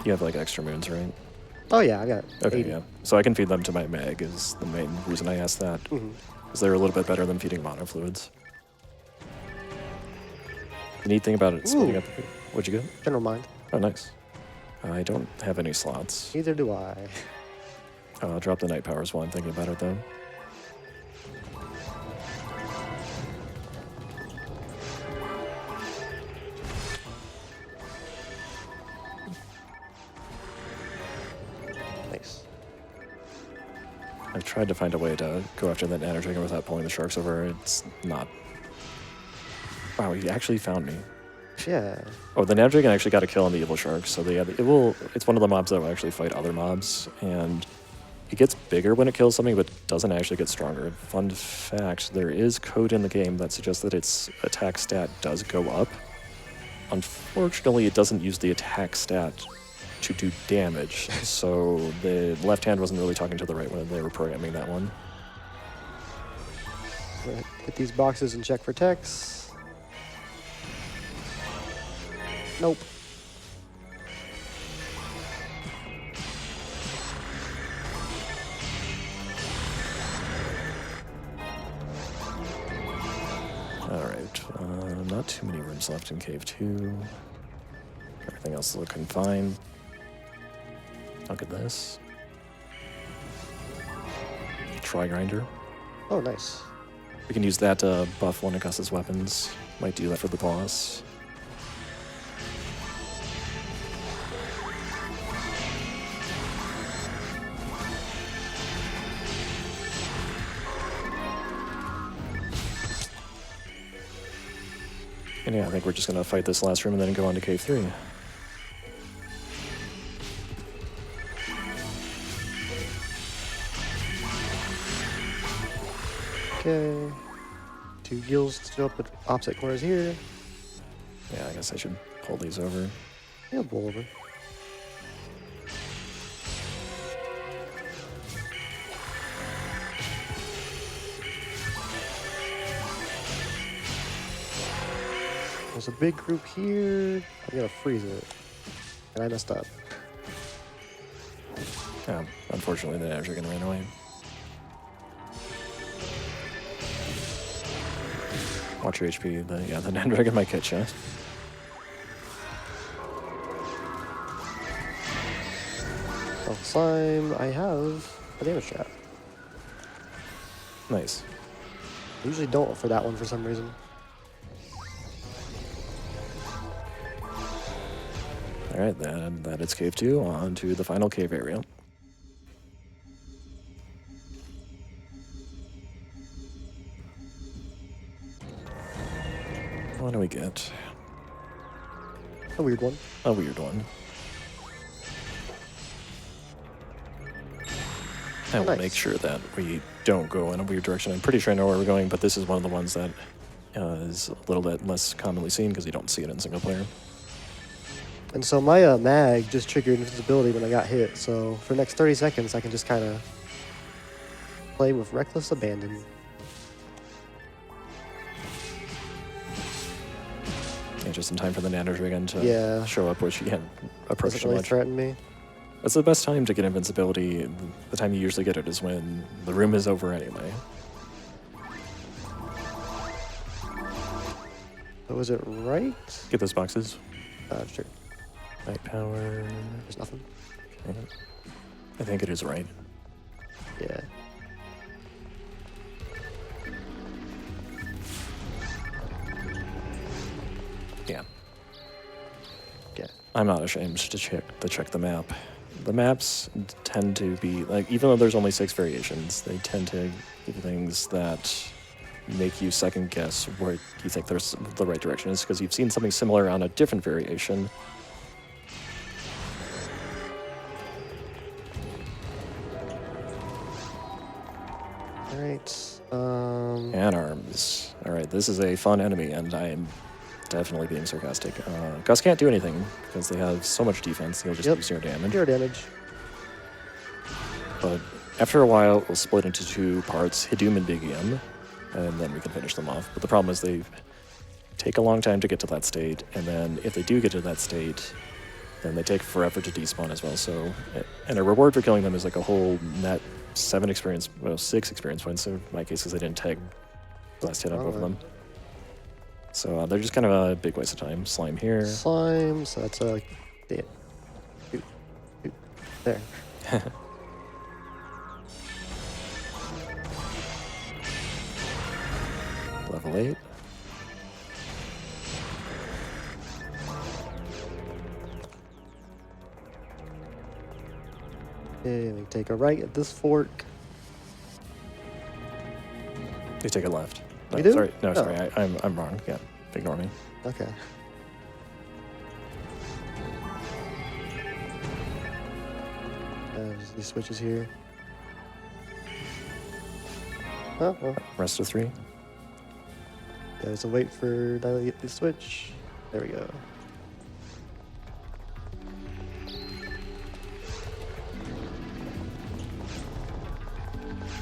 Speaker 2: You have like extra moons, right?
Speaker 3: Oh yeah, I got
Speaker 2: Okay,
Speaker 3: 80.
Speaker 2: yeah. So I can feed them to my Meg is the main reason I asked that. Because they're a little bit better than feeding monofluids. The neat thing about it, splitting up... What'd you get?
Speaker 3: General mind.
Speaker 2: Oh, nice. I don't have any slots.
Speaker 3: Neither do I.
Speaker 2: I'll drop the night powers while I'm thinking about it, though.
Speaker 3: Nice.
Speaker 2: I've tried to find a way to go after that Nano Dragon without pulling the sharks over. It's not... Wow, he actually found me.
Speaker 3: Yeah.
Speaker 2: Oh, the Nano Dragon actually got a kill on the evil shark, so it's one of the mobs that will actually fight other mobs, and it gets bigger when it kills something, but doesn't actually get stronger. Fun fact, there is code in the game that suggests that its attack stat does go up. Unfortunately, it doesn't use the attack stat to do damage, so the left hand wasn't really talking to the right when they were programming that one.
Speaker 3: Hit these boxes and check for techs. Nope.
Speaker 2: Alright, not too many rooms left in Cave 2. Everything else is looking fine. Look at this. Try Grinder.
Speaker 3: Oh, nice.
Speaker 2: We can use that to buff one of Gus's weapons. Might do that for the boss. And yeah, I think we're just gonna fight this last room and then go on to cave 3.
Speaker 3: Okay. 2 gills to up at opposite corners here.
Speaker 2: Yeah, I guess I should pull these over.
Speaker 3: Yeah, pull over. There's a big group here. I'm gonna freeze it. And I messed up.
Speaker 2: Yeah, unfortunately the Nano Dragon ran away. Watch your HP. The Nano Dragon might catch you.
Speaker 3: Oh, slime. I have a damage trap.
Speaker 2: Nice.
Speaker 3: I usually don't for that one for some reason.
Speaker 2: Alright, then that is cave 2, on to the final cave area. What do we get?
Speaker 3: A weird one.
Speaker 2: A weird one. I will
Speaker 3: Nice.
Speaker 2: make sure that we don't go in a weird direction. I'm pretty sure I know where we're going, but this is one of the ones that is a little bit less commonly seen because you don't see it in single player.
Speaker 3: And so my mag just triggered invisibility when I got hit. So for the next 30 seconds, I can just kind of play with reckless abandon.
Speaker 2: Yeah, just in time for the Nano Dragon to show up where she can't approach
Speaker 3: Doesn't
Speaker 2: too
Speaker 3: really
Speaker 2: much.
Speaker 3: threaten me.
Speaker 2: That's the best time to get invincibility. The time you usually get it is when the room is over anyway.
Speaker 3: So was it right?
Speaker 2: Get those boxes.
Speaker 3: Sure.
Speaker 2: Light power.
Speaker 3: There's nothing.
Speaker 2: Okay. I think it is right.
Speaker 3: Yeah.
Speaker 2: Yeah.
Speaker 3: Okay.
Speaker 2: I'm not ashamed to check the map. The maps tend to be like, even though there's only 6 variations, they tend to give you things that make you second guess where you think there's the right direction is because you've seen something similar on a different variation.
Speaker 3: All right.
Speaker 2: And arms. All right, this is a fun enemy, and I am definitely being sarcastic. Gus can't do anything because they have so much defense. He'll just do 0 damage.
Speaker 3: 0 damage.
Speaker 2: But after a while, we'll split into 2 parts, Hidum and Big Yim, and then we can finish them off. But the problem is they take a long time to get to that state, and then if they do get to that state, then they take forever to despawn as well. So, and a reward for killing them is like a whole net 6 experience points in my case because I didn't tag last hit on both of them. So they're just kind of a big waste of time. Slime here.
Speaker 3: Slime, so that's a... There.
Speaker 2: Level 8.
Speaker 3: Okay, we take a right at this fork.
Speaker 2: You take a left. No,
Speaker 3: We do?
Speaker 2: Sorry, no,
Speaker 3: Oh.
Speaker 2: sorry, I'm wrong. Yeah, ignore me.
Speaker 3: Okay. There's these switches here. Oh, well.
Speaker 2: Rest of 3.
Speaker 3: Yeah, there's a wait for Dylie to get the switch. There we go.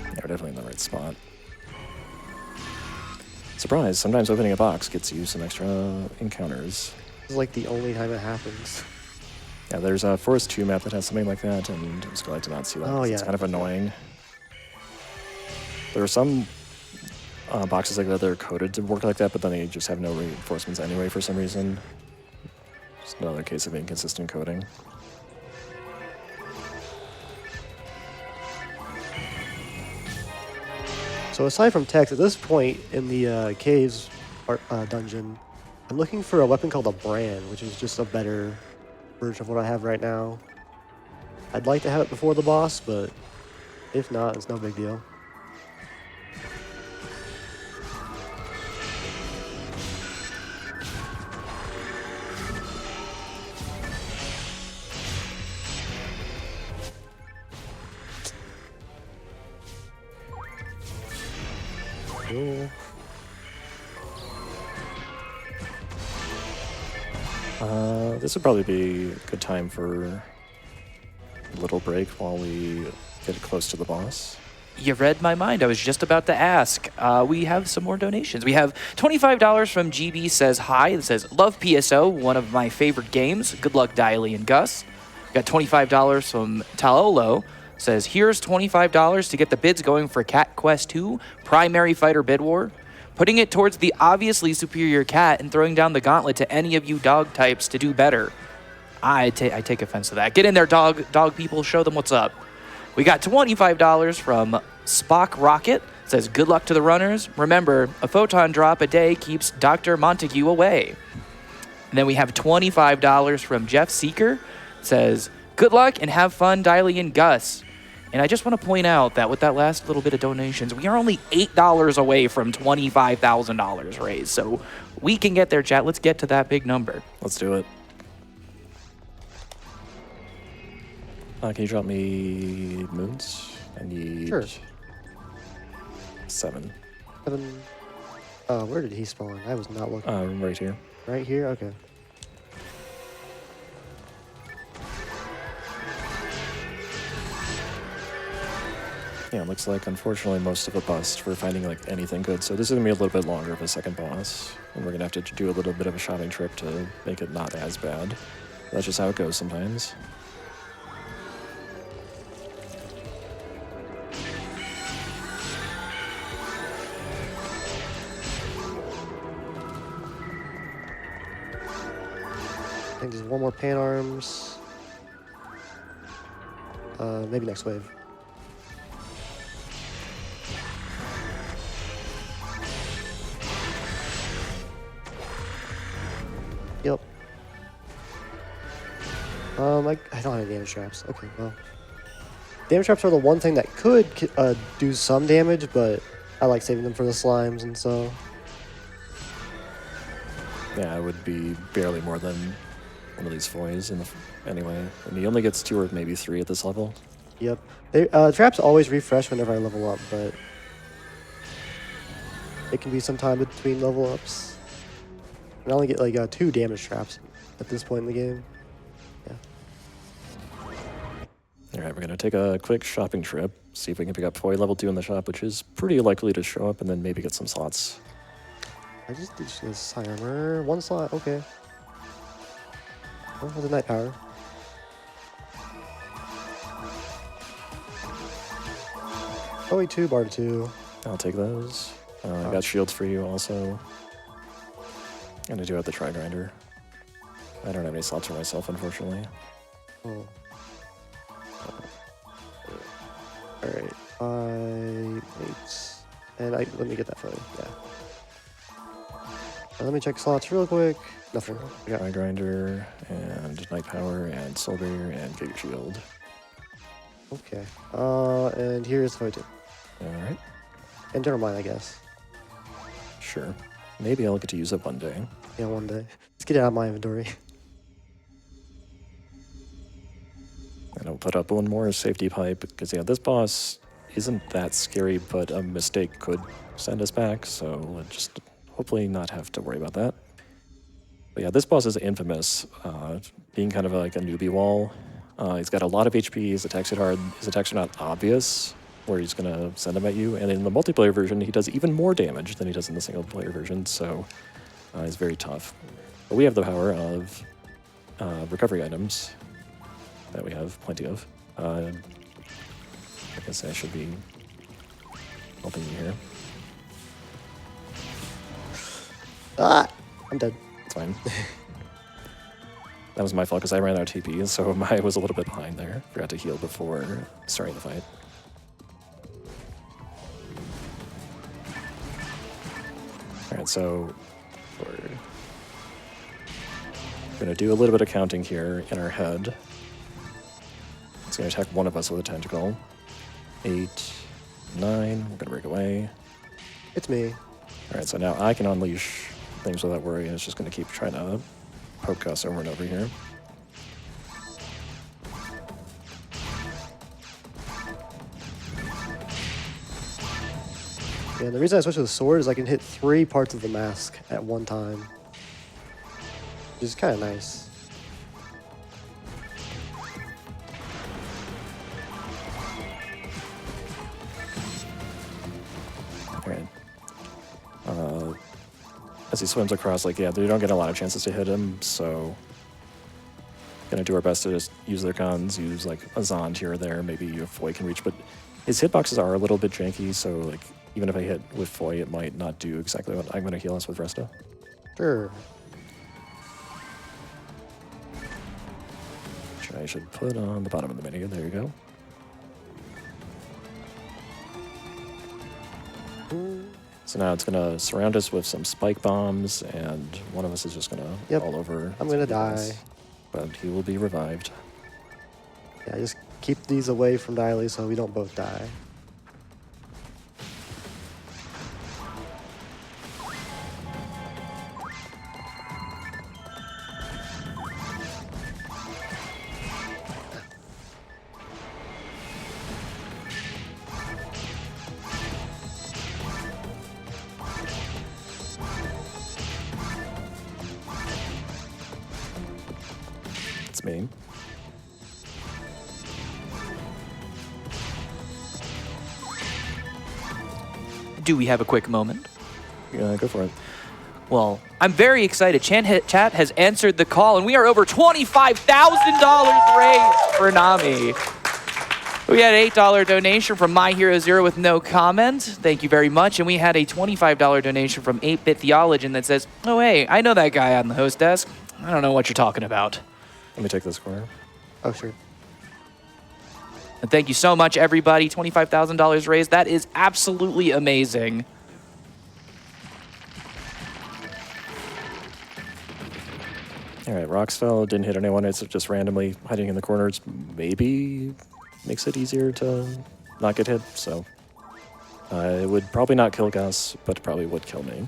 Speaker 2: Yeah, we're definitely in the right spot. Surprise, sometimes opening a box gets you some extra encounters.
Speaker 3: This is like the only time it happens.
Speaker 2: Yeah, there's a Forest 2 map that has something like that, and I was glad to not see that.
Speaker 3: Oh,
Speaker 2: It's
Speaker 3: yeah.
Speaker 2: kind of annoying. There are some boxes like that that are coded to work like that, but then they just have no reinforcements anyway for some reason. Just another case of inconsistent coding.
Speaker 3: So aside from text, at this point in the caves dungeon, I'm looking for a weapon called a brand, which is just a better version of what I have right now. I'd like to have it before the boss, but if not, it's no big deal. Cool.
Speaker 2: This would probably be a good time for a little break while we get close to the boss.
Speaker 1: You read my mind. I was just about to ask. We have some more donations. We have $25 from GB says hi. It says, love PSO, one of my favorite games. Good luck, Dylie and Gus. We got $25 from Taolo. Says, here's $25 to get the bids going for Cat Quest 2 Primary Fighter Bid War. Putting it towards the obviously superior cat and throwing down the gauntlet to any of you dog types to do better. I take offense to that. Get in there, dog people. Show them what's up. We got $25 from Spock Rocket. It says, good luck to the runners. Remember, a photon drop a day keeps Dr. Montague away. And then we have $25 from Jeff Seeker. It says, good luck and have fun, Dylie and Gus. And I just want to point out that with that last little bit of donations, we are only $8 away from $25,000 raised. So we can get there, chat. Let's get to that big number.
Speaker 2: Let's do it. Can you drop me moons? I need
Speaker 3: Sure.
Speaker 2: 7.
Speaker 3: 7. Where did he spawn? I was not looking.
Speaker 2: Right here.
Speaker 3: Right here? Okay.
Speaker 2: Yeah, it looks like, unfortunately, most of a bust for finding like anything good. So this is going to be a little bit longer of a second boss. And we're going to have to do a little bit of a shopping trip to make it not as bad. That's just how it goes sometimes.
Speaker 3: I think there's one more pan arms. Maybe next wave. Yep. I don't have any damage traps. Okay, well. Damage traps are the one thing that could do some damage, but I like saving them for the slimes, and so.
Speaker 2: Yeah, it would be barely more than one of these foils anyway. And he only gets 2 or maybe 3 at this level.
Speaker 3: Yep. Traps always refresh whenever I level up, but it can be some time between level ups. And I only get like 2 damage traps at this point in the game. Yeah.
Speaker 2: Alright, we're going to take a quick shopping trip, see if we can pick up foil level 2 in the shop, which is pretty likely to show up, and then maybe get some slots.
Speaker 3: I just did this high armor. 1 slot, okay. Oh, the night power. Oh, wait, 2, bar 2.
Speaker 2: I'll take those. I got shields for you also. And I do have the tri-grinder. I don't have any slots for myself, unfortunately.
Speaker 3: Oh. Alright, 5, 8. And let me get that for you, yeah. Let me check slots real quick. Nothing. I got
Speaker 2: Tri-grinder, and night power, and soul barrier, and get your shield.
Speaker 3: Okay. And here's the photo.
Speaker 2: Alright.
Speaker 3: And general mine, I guess.
Speaker 2: Sure. Maybe I'll get to use it one day.
Speaker 3: Yeah, one day. Let's get it out of my inventory.
Speaker 2: And I'll put up one more safety pipe, because yeah, this boss isn't that scary, but a mistake could send us back, so we'll just hopefully not have to worry about that. But yeah, this boss is infamous, being kind of like a newbie wall. He's got a lot of HP, his attacks hit hard, his attacks are not obvious, where he's going to send them at you, and in the multiplayer version, he does even more damage than he does in the single player version, so it's very tough. But we have the power of recovery items that we have plenty of. I guess I should be helping you here.
Speaker 3: Ah! I'm dead.
Speaker 2: It's fine. That was my fault because I ran out of TP, so I was a little bit behind there. Forgot to heal before starting the fight. Alright, so we're going to do a little bit of counting here in our head. It's going to attack one of us with a tentacle. 8, 9, we're going to break away.
Speaker 3: It's me.
Speaker 2: Alright, so now I can unleash things without worry, and it's just going to keep trying to poke us over and over here.
Speaker 3: Yeah, and the reason I switched to the sword is I can hit 3 parts of the mask at one time. Which is kind of nice.
Speaker 2: Alright. As he swims across, like, yeah, they don't get a lot of chances to hit him, so gonna do our best to just use their guns, use like a Zond here or there, maybe a Foy can reach, but his hitboxes are a little bit janky, so like even if I hit with Foy, it might not do exactly what I'm gonna heal us with Resta.
Speaker 3: Sure.
Speaker 2: Which I should put on the bottom of the menu. There you go. So now it's gonna surround us with some spike bombs, and one of us is just gonna fall over.
Speaker 3: I'm gonna die.
Speaker 2: But he will be revived.
Speaker 3: Yeah, just keep these away from AKDylie so we don't both die.
Speaker 2: It's me.
Speaker 1: Do we have a quick moment?
Speaker 2: Yeah, go for it.
Speaker 1: Well, I'm very excited. Chat has answered the call, and we are over $25,000 raised for Nami. We had an $8 donation from My Hero Zero with no comment. Thank you very much. And we had a $25 donation from 8-Bit Theologian that says, oh, hey, I know that guy on the host desk. I don't know what you're talking about.
Speaker 2: Let me take this corner.
Speaker 3: Oh, sure.
Speaker 1: And thank you so much, everybody. $25,000 raised. That is absolutely amazing.
Speaker 2: All right, rocks fell, didn't hit anyone. It's just randomly hiding in the corners. Maybe makes it easier to not get hit, so it would probably not kill Gus, but probably would kill me.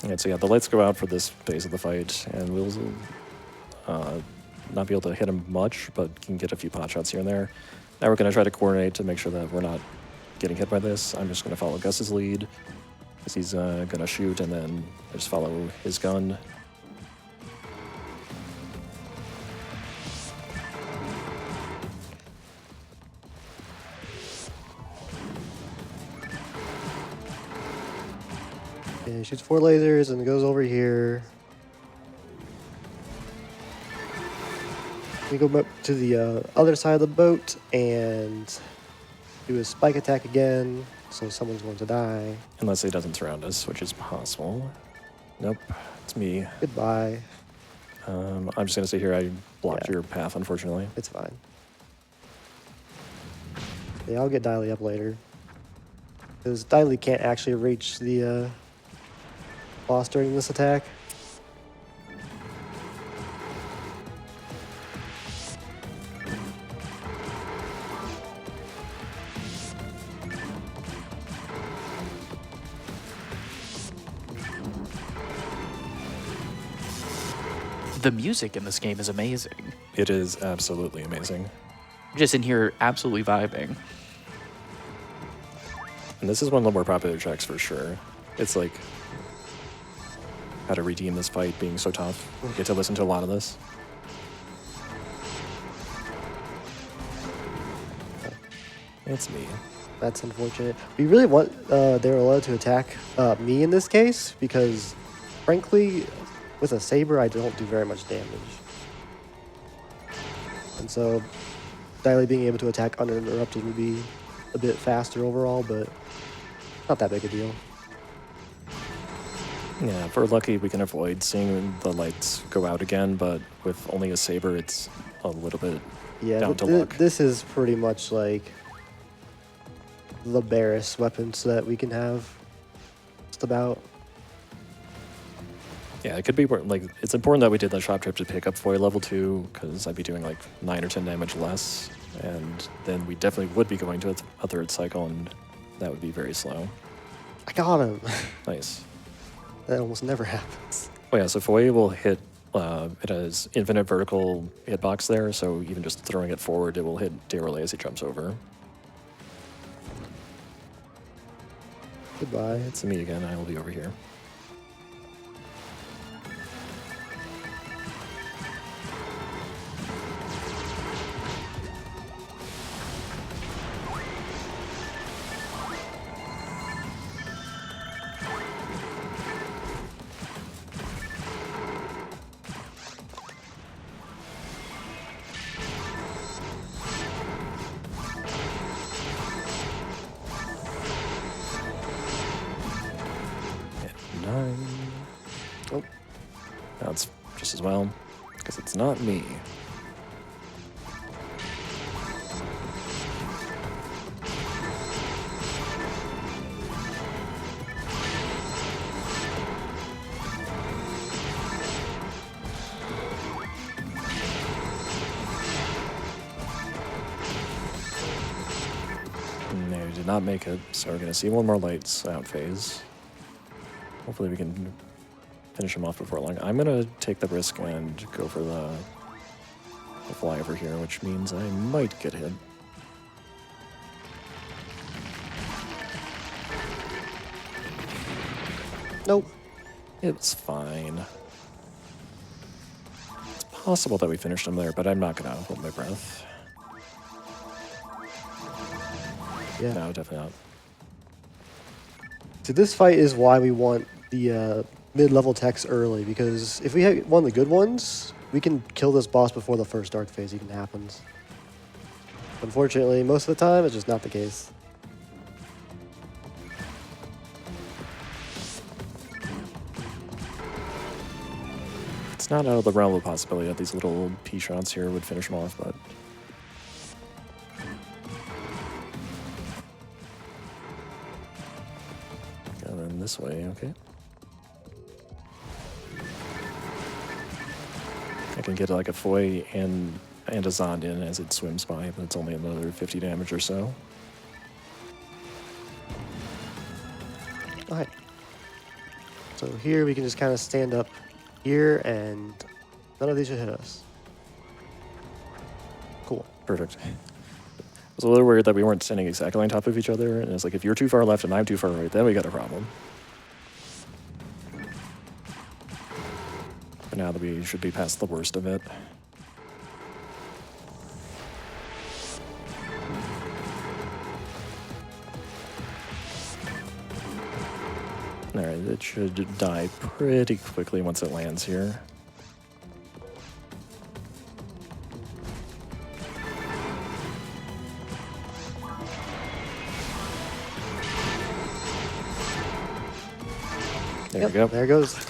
Speaker 2: And so yeah, the lights go out for this phase of the fight, and we'll not be able to hit him much, but can get a few pot shots here and there. Now we're going to try to coordinate to make sure that we're not getting hit by this. I'm just going to follow Gus's lead, because he's going to shoot, and then I just follow his gun.
Speaker 3: Okay, shoots 4 lasers and goes over here. We go up to the other side of the boat and do a spike attack again, so someone's going to die.
Speaker 2: Unless he doesn't surround us, which is possible. Nope, it's me.
Speaker 3: Goodbye.
Speaker 2: I'm just going to stay here. I blocked your path, unfortunately.
Speaker 3: It's fine. Yeah, I'll get AKDylie up later. Because AKDylie can't actually reach the boss during this attack.
Speaker 1: The music in this game is amazing.
Speaker 2: It is absolutely amazing.
Speaker 1: Just in here, absolutely vibing.
Speaker 2: And this is one of the more popular tracks for sure. It's like how to redeem this fight being so tough. You get to listen to a lot of this. It's me.
Speaker 3: That's unfortunate. We really want they're allowed to attack me in this case, because frankly, with a saber, I don't do very much damage. And so, AKDylie being able to attack uninterrupted would be a bit faster overall, but not that big a deal.
Speaker 2: Yeah, if we're lucky, we can avoid seeing the lights go out again, but with only a saber, it's a little bit down to luck.
Speaker 3: This is pretty much like the barest weapons that we can have, just about.
Speaker 2: Yeah, it could be like it's important that we did the shop trip to pick up Foy level 2, because I'd be doing like 9 or 10 damage less, and then we definitely would be going to a third cycle, and that would be very slow.
Speaker 3: I got him.
Speaker 2: Nice.
Speaker 3: That almost never happens.
Speaker 2: Oh yeah, so Foy will hit. It has infinite vertical hitbox there, so even just throwing it forward, it will hit Dayrelay as he jumps over.
Speaker 3: Goodbye.
Speaker 2: It's me again. I will be over here.
Speaker 3: Oh,
Speaker 2: That's just as well, because it's not me. No, we did not make it, so we're going to see one more lights out phase. Hopefully we can finish him off before long. I'm going to take the risk and go for the flyover here, which means I might get hit.
Speaker 3: nope.
Speaker 2: It's fine. It's possible that we finished him there, but I'm not going to hold my breath.
Speaker 3: Yeah.
Speaker 2: No, definitely not.
Speaker 3: So this fight is why we want the mid-level techs early, because if we had one of the good ones, we can kill this boss before the first dark phase even happens. Unfortunately, most of the time, it's just not the case.
Speaker 2: It's not out of the realm of possibility that these little pea shots here would finish him off, but and then this way, okay. I can get like a Foy and a Zond in as it swims by, but it's only another 50 damage or so.
Speaker 3: Alright. So here we can just kind of stand up here, and none of these should hit us. Cool.
Speaker 2: Perfect. I was a little worried that we weren't standing exactly on top of each other, and it's like if you're too far left and I'm too far right, then we got a problem. But now that we should be past the worst of it. Alright, it should die pretty quickly once it lands here. There we go.
Speaker 3: There it goes.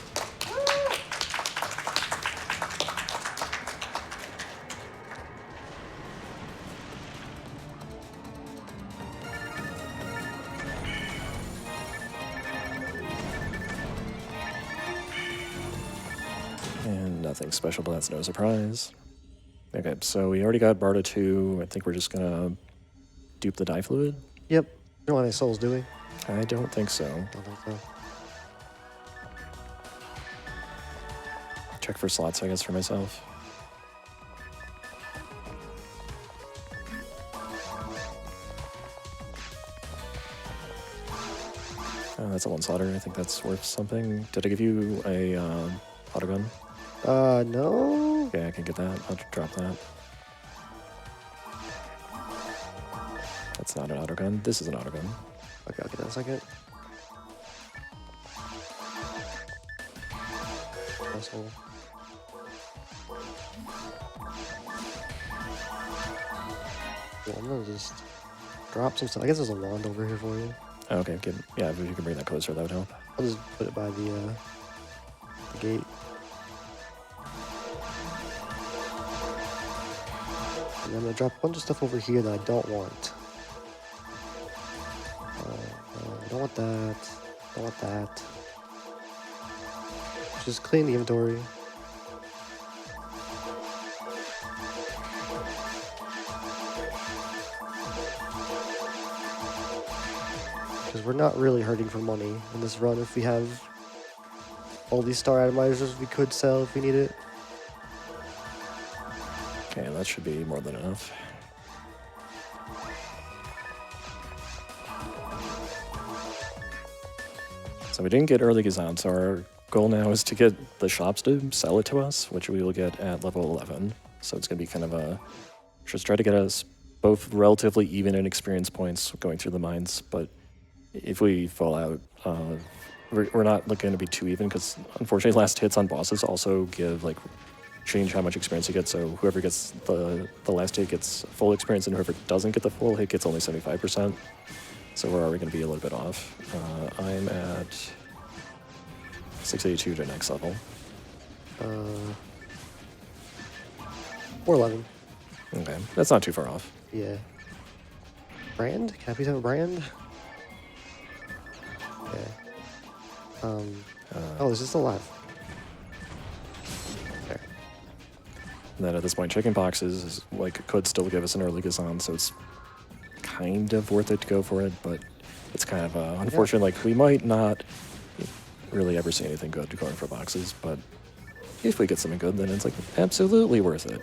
Speaker 2: And nothing special, but that's no surprise. Okay, so we already got Barda 2. I think we're just gonna dupe the dye fluid.
Speaker 3: Yep. We don't have any souls, do we?
Speaker 2: I don't think so.
Speaker 3: Don't think so.
Speaker 2: Check for slots, I guess, for myself. That's a one slaughter. I think that's worth something. Did I give you a autogun?
Speaker 3: No.
Speaker 2: Okay, I can get that. I'll drop that. That's not an autogun. This is an autogun.
Speaker 3: Okay, I'll get that in a second. Asshole. Well, I'm gonna just drop some stuff. I guess there's a wand over here for you.
Speaker 2: Okay, good. Yeah, if you can bring that closer, that would help.
Speaker 3: I'll just put it by the gate. And I'm gonna drop a bunch of stuff over here that I don't want. I don't want that. Don't want that. Just clean the inventory. Because we're not really hurting for money in this run. If we have all these star atomizers we could sell if we need it.
Speaker 2: Okay, that should be more than enough. So we didn't get early Gazan, so our goal now is to get the shops to sell it to us, which we will get at level 11. So it's going to be kind of a... Just try to get us both relatively even in experience points going through the mines, but if we fall out, we're not going to be too even, because unfortunately last hits on bosses also give, like, change how much experience you get, so whoever gets the last hit gets full experience, and whoever doesn't get the full hit gets only 75%. So we're already going to be a little bit off. I'm at 682 to next level.
Speaker 3: 411.
Speaker 2: Okay, that's not too far off.
Speaker 3: Yeah. Brand? Can I please have a brand? Okay. Oh, is this alive? There.
Speaker 2: And then at this point, checking boxes is, like, could still give us an early Gazan, so it's kind of worth it to go for it, but it's kind of unfortunate. Like, we might not really ever see anything good going for boxes, but if we get something good, then it's, like, absolutely worth it.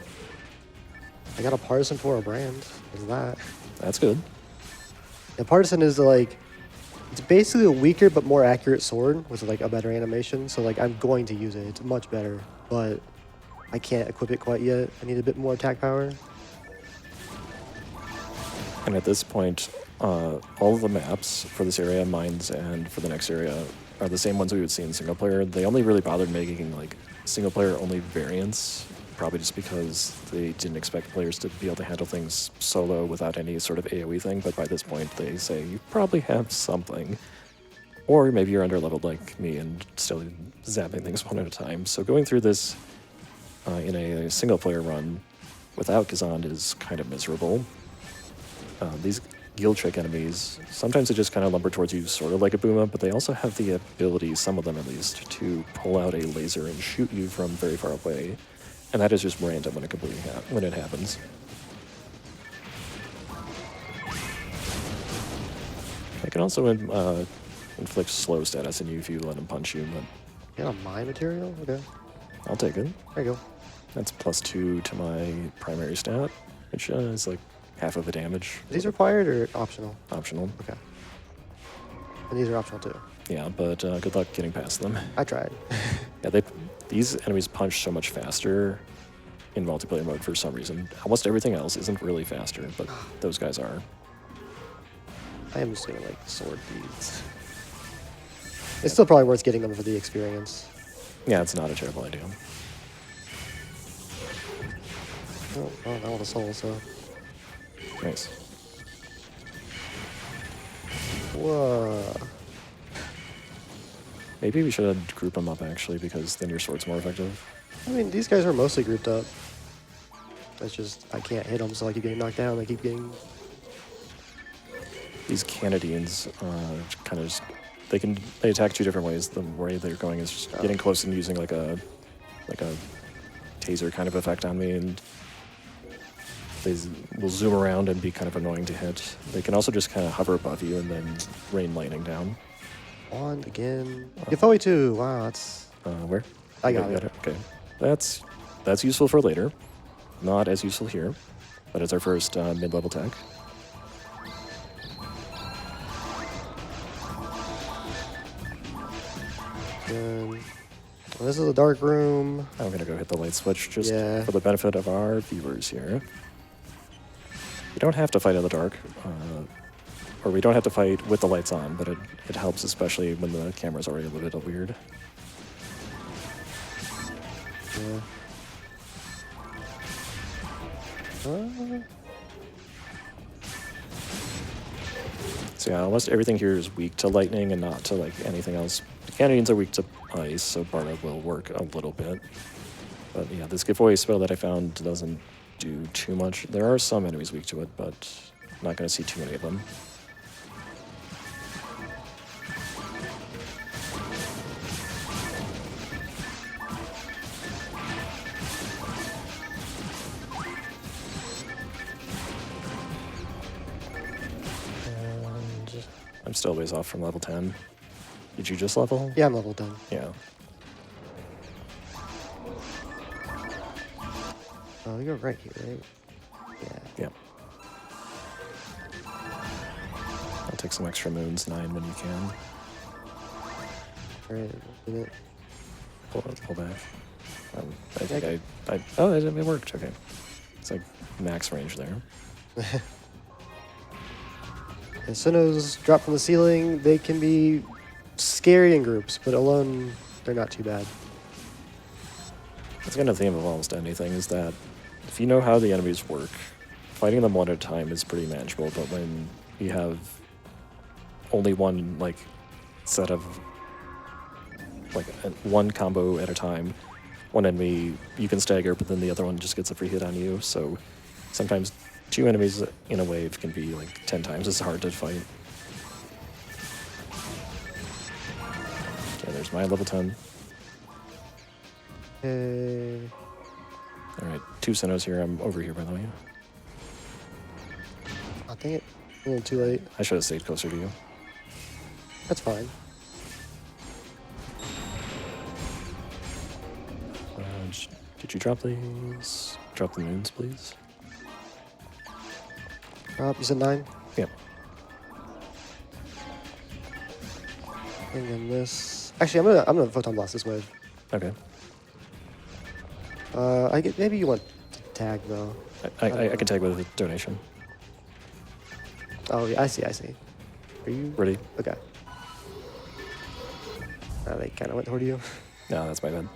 Speaker 3: I got a partisan for a brand. Is that?
Speaker 2: That's good.
Speaker 3: The partisan is like, it's basically a weaker but more accurate sword with like a better animation. So like I'm going to use it. It's much better, but I can't equip it quite yet. I need a bit more attack power.
Speaker 2: And at this point, all of the maps for this area, mines, and for the next area are the same ones we would see in single player. They only really bothered making like single player only variants, probably just because they didn't expect players to be able to handle things solo without any sort of AoE thing, but by this point they say you probably have something. Or maybe you're under-leveled like me and still zapping things one at a time. So going through this in a single-player run without Gazan is kind of miserable. These guild trick enemies, sometimes they just kind of lumber towards you sort of like a Booma, but they also have the ability, some of them at least, to pull out a laser and shoot you from very far away. And that is just random when it happens. They can also inflict slow status on you if you let them punch you, but...
Speaker 3: Yeah, mine material? Okay.
Speaker 2: I'll take it.
Speaker 3: There you go.
Speaker 2: That's +2 to my primary stat, which is like half of the damage.
Speaker 3: Are these required or optional?
Speaker 2: Optional.
Speaker 3: Okay. And these are optional too.
Speaker 2: Yeah, but good luck getting past them.
Speaker 3: I tried.
Speaker 2: Yeah, these enemies punch so much faster in multiplayer mode for some reason. Almost everything else isn't really faster, but those guys are.
Speaker 3: I am just doing like sword beads. It's still probably worth getting them for the experience.
Speaker 2: Yeah, it's not a terrible idea.
Speaker 3: Oh, well, that was a soul, so.
Speaker 2: Nice.
Speaker 3: Whoa.
Speaker 2: Maybe we should group them up actually, because then your sword's more effective.
Speaker 3: I mean, these guys are mostly grouped up. That's just, I can't hit them, so I keep getting knocked down. I keep getting...
Speaker 2: These Canadians kind of just, they attack two different ways. The way they're going is just getting close and using like a taser kind of effect on me, and they will zoom around and be kind of annoying to hit. They can also just kind of hover above you and then rain lightning down.
Speaker 3: Wand again. Give away 2. Wow, that's...
Speaker 2: Where?
Speaker 3: I got it.
Speaker 2: Okay. That's useful for later. Not as useful here, but it's our first mid-level tech.
Speaker 3: Well, this is a dark room.
Speaker 2: I'm gonna go hit the light switch just
Speaker 3: Yeah.
Speaker 2: for the benefit of our viewers here. You don't have to fight in the dark, or we don't have to fight with the lights on, but it helps, especially when the camera's already a little bit weird.
Speaker 3: Yeah.
Speaker 2: So yeah, almost everything here is weak to lightning and not to like anything else. The Canadians are weak to ice, so Barda will work a little bit. But yeah, this giveaway spell that I found doesn't do too much. There are some enemies weak to it, but I'm not going to see too many of them. I'm still a ways off from level 10. Did you just level?
Speaker 3: Yeah, I'm level 10.
Speaker 2: Yeah.
Speaker 3: Oh, you're right here, right? Yeah.
Speaker 2: Yeah. I'll take some extra moons, 9 when you can.
Speaker 3: All right, a minute.
Speaker 2: Pull back. I think oh, it worked. Okay. It's like max range there.
Speaker 3: The Sinnohs drop from the ceiling. They can be scary in groups, but alone, they're not too bad.
Speaker 2: That's kind of the theme of almost anything, is that if you know how the enemies work, fighting them one at a time is pretty manageable, but when you have only one, like, set of, like, one combo at a time, one enemy you can stagger, but then the other one just gets a free hit on you, so sometimes 2 enemies in a wave can be, like, 10 times as hard to fight. Okay, there's my level 10.
Speaker 3: Okay.
Speaker 2: Alright, 2 Sinnohs here. I'm over here, by the way.
Speaker 3: I think a little too late.
Speaker 2: I should have stayed closer to you.
Speaker 3: That's fine.
Speaker 2: Did you drop these? Drop the moons, please.
Speaker 3: You said 9?
Speaker 2: Yep.
Speaker 3: And then this. Actually, I'm gonna photon blast this wave.
Speaker 2: Okay.
Speaker 3: Maybe you want to tag though.
Speaker 2: I can tag with a donation.
Speaker 3: Oh yeah, I see. Are you
Speaker 2: Ready?
Speaker 3: Okay. They kind of went toward you.
Speaker 2: No, that's my bad.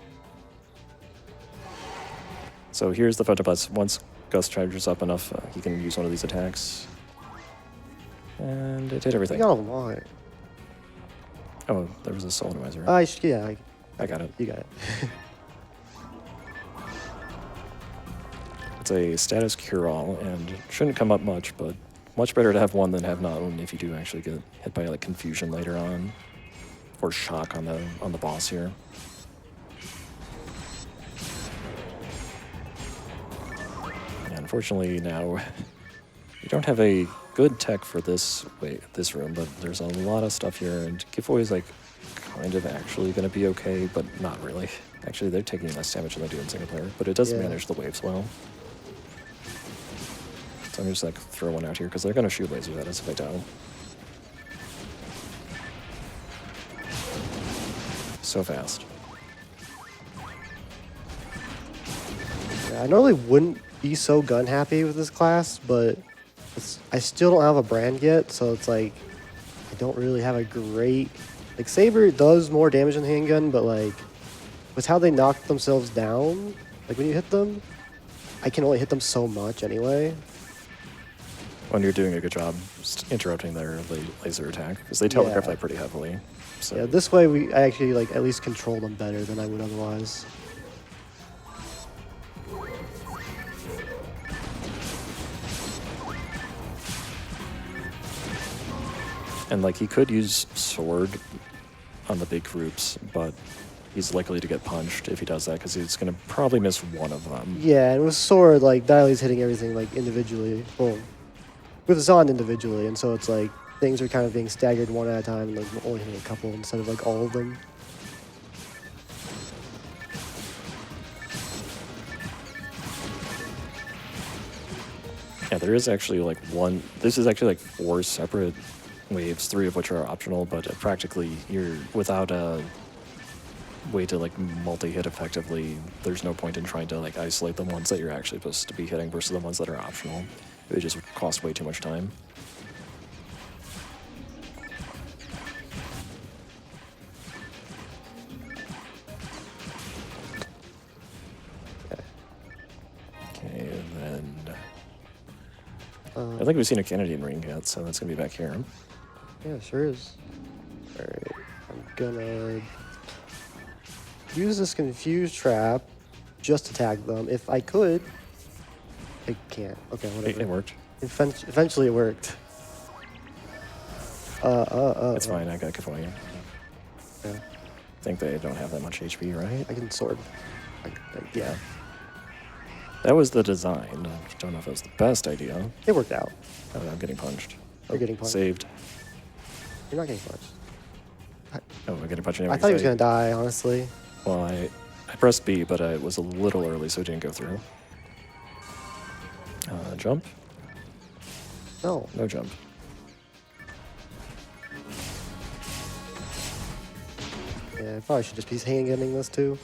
Speaker 2: So here's the photon blast. Once Gus charges up enough, he can use one of these attacks. And it did
Speaker 3: You
Speaker 2: everything.
Speaker 3: got a lot.
Speaker 2: Oh, there was a soul atomizer.
Speaker 3: Yeah,
Speaker 2: I got it.
Speaker 3: you got it.
Speaker 2: It's a status cure-all, and shouldn't come up much, but much better to have one than have none if you do actually get hit by like confusion later on, or shock on the boss here. And unfortunately now, you don't have a good tech for this room, but there's a lot of stuff here, and giveaway is like kind of actually going to be okay, but not really. Actually, they're taking less damage than they do in single player, but it does manage the waves well. So I'm just like throw one out here because they're going to shoot lasers at us if I don't. So fast.
Speaker 3: Yeah, I normally wouldn't be so gun happy with this class, but I still don't have a brand yet, so it's like I don't really have a great. Like Saber does more damage than handgun, but like with how they knock themselves down, like when you hit them, I can only hit them so much anyway.
Speaker 2: When you're doing a good job interrupting their laser attack, because they telegraph that pretty heavily. So.
Speaker 3: Yeah, this way I actually like at least control them better than I would otherwise.
Speaker 2: And like he could use sword on the big groups, but he's likely to get punched if he does that because he's going to probably miss one of them.
Speaker 3: Yeah, and with sword, like Dylee's hitting everything like individually. Well, with Zond individually, and so it's like things are kind of being staggered one at a time, and like only hitting a couple instead of like all of them.
Speaker 2: Yeah, there is actually like one. This is actually like 4 separate waves, 3 of which are optional, but practically you're without a way to like multi-hit effectively. There's no point in trying to like isolate the ones that you're actually supposed to be hitting versus the ones that are optional. It would just cost way too much time. Okay, and then I don't think we've seen a Canadian ring yet, so that's gonna be back here.
Speaker 3: Yeah, it sure is. Alright, I'm gonna use this confused trap just to tag them. If I could, I can't. Okay, whatever.
Speaker 2: It worked.
Speaker 3: Eventually it worked.
Speaker 2: It's fine, I got Kafoi.
Speaker 3: Yeah.
Speaker 2: I think they don't have that much HP, right?
Speaker 3: I can sword. Yeah.
Speaker 2: That was the design. I don't know if it was the best idea.
Speaker 3: It worked out.
Speaker 2: Oh, I'm getting punched.
Speaker 3: You're getting punched.
Speaker 2: Saved.
Speaker 3: You're not getting punched.
Speaker 2: Oh, I'm getting punched anyway.
Speaker 3: I thought he was gonna die, honestly.
Speaker 2: Well, I pressed B, but it was a little early, so it didn't go through. Jump?
Speaker 3: No.
Speaker 2: No jump.
Speaker 3: Yeah, I probably should just be handgunning this too.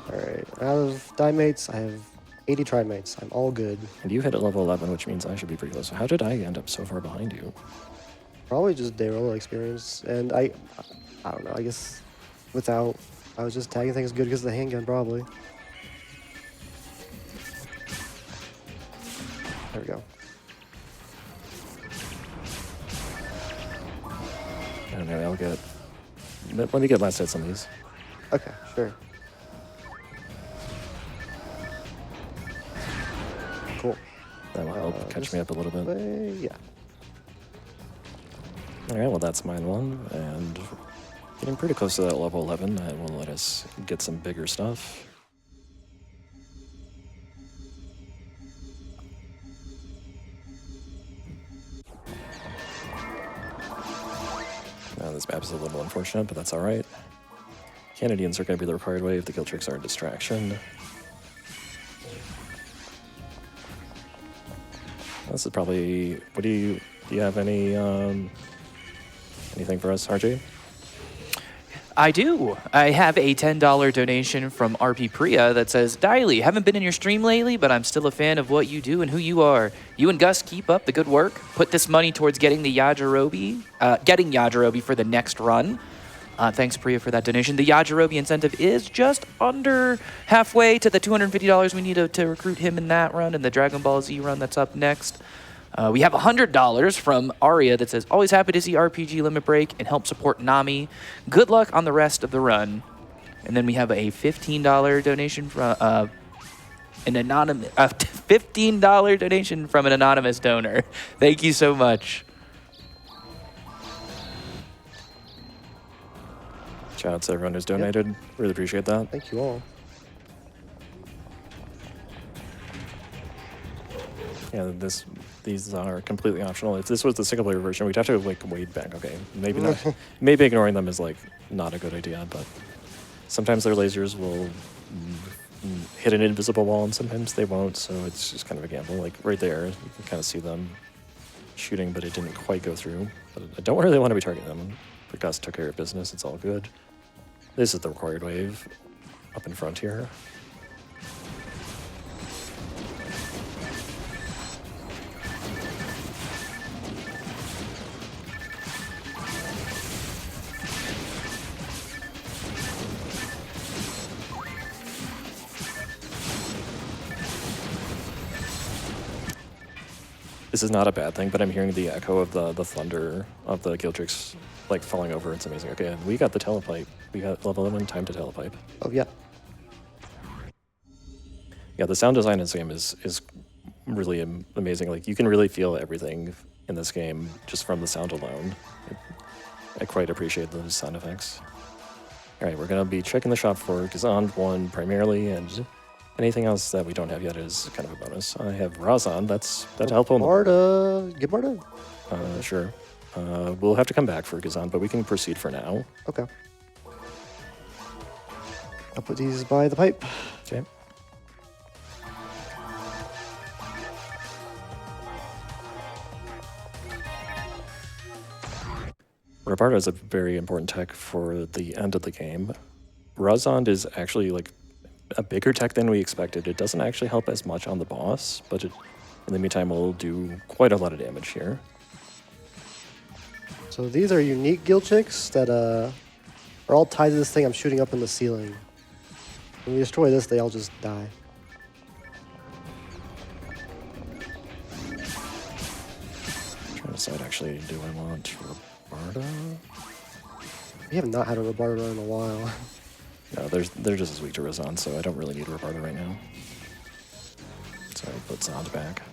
Speaker 3: Alright, out of die mates, I have 80 tri mates. I'm all good.
Speaker 2: And you hit at level 11, which means I should be pretty close. So how did I end up so far behind you?
Speaker 3: Probably just Darola experience. And I don't know, I guess without, I was just tagging things good because of the handgun, probably. There we go.
Speaker 2: I don't know, I'll get... Let me get last hits on these.
Speaker 3: Okay, sure. Cool.
Speaker 2: That will help catch me up a little bit.
Speaker 3: Yeah.
Speaker 2: Alright, well that's mine one, and getting pretty close to that level 11. That will let us get some bigger stuff. Now this map is a little unfortunate, but that's alright. Canadians are going to be the required wave, the guild tricks are a distraction. This is probably... What do you have any... anything for us, RJ?
Speaker 1: I do. I have a $10 donation from RP Priya that says, "Dylie, haven't been in your stream lately, but I'm still a fan of what you do and who you are. You and Gus keep up the good work. Put this money towards getting the Yajirobe for the next run." Thanks, Priya, for that donation. The Yajirobe incentive is just under halfway to the $250 we need to recruit him in that run and the Dragon Ball Z run that's up next. We have $100 from Aria that says, "Always happy to see RPG Limit Break and help support Nami. Good luck on the rest of the run." And then we have a $15 donation from an anonymous $15 donation from an anonymous donor. Thank you so much.
Speaker 2: Shout out to everyone who's donated. Yep. Really appreciate that.
Speaker 3: Thank you all.
Speaker 2: Yeah, these are completely optional. If this was the single player version, we'd have to like wade back. Okay, maybe not. Maybe ignoring them is like not a good idea, but sometimes their lasers will hit an invisible wall and sometimes they won't, so it's just kind of a gamble. Like right there, you can kind of see them shooting, but it didn't quite go through. But I don't really want to be targeting them. But Gus took care of business, it's all good. This is the required wave up in front here. This is not a bad thing, but I'm hearing the echo of the thunder of the Gildrix like falling over. It's amazing. Okay, we got the telepipe. We got level 11 time to telepipe.
Speaker 3: Oh yeah.
Speaker 2: Yeah, the sound design in this game is really amazing. Like you can really feel everything in this game just from the sound alone. I quite appreciate those sound effects. All right, we're gonna be checking the shop for Gazand 1 primarily, and anything else that we don't have yet is kind of a bonus. I have Razan. That's helpful.
Speaker 3: Marta, get Marta.
Speaker 2: Sure. We'll have to come back for Gazan, but we can proceed for now.
Speaker 3: Okay. I'll put these by the pipe.
Speaker 2: Okay. Rabarda is a very important tech for the end of the game. Razand is actually like a bigger tech than we expected. It doesn't actually help as much on the boss, but in the meantime will do quite a lot of damage here.
Speaker 3: So these are unique guild chicks that are all tied to this thing I'm shooting up in the ceiling. When we destroy this, they all just die.
Speaker 2: Trying to decide actually, do I want Rabarda?
Speaker 3: We have not had a Rabarda run in a while.
Speaker 2: No, they're just as weak to Razan, so I don't really need Rabarda right now. So I put Zand back.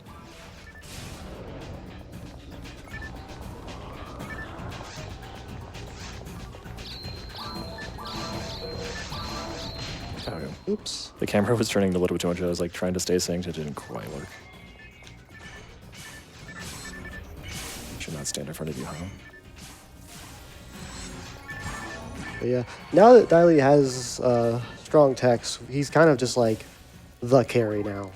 Speaker 2: Okay.
Speaker 3: Oops.
Speaker 2: The camera was turning a little bit too much. I was like trying to stay synced. It didn't quite work. Should not stand in front of you, huh?
Speaker 3: But yeah, now that Dylie has strong techs, he's kind of just like the carry now.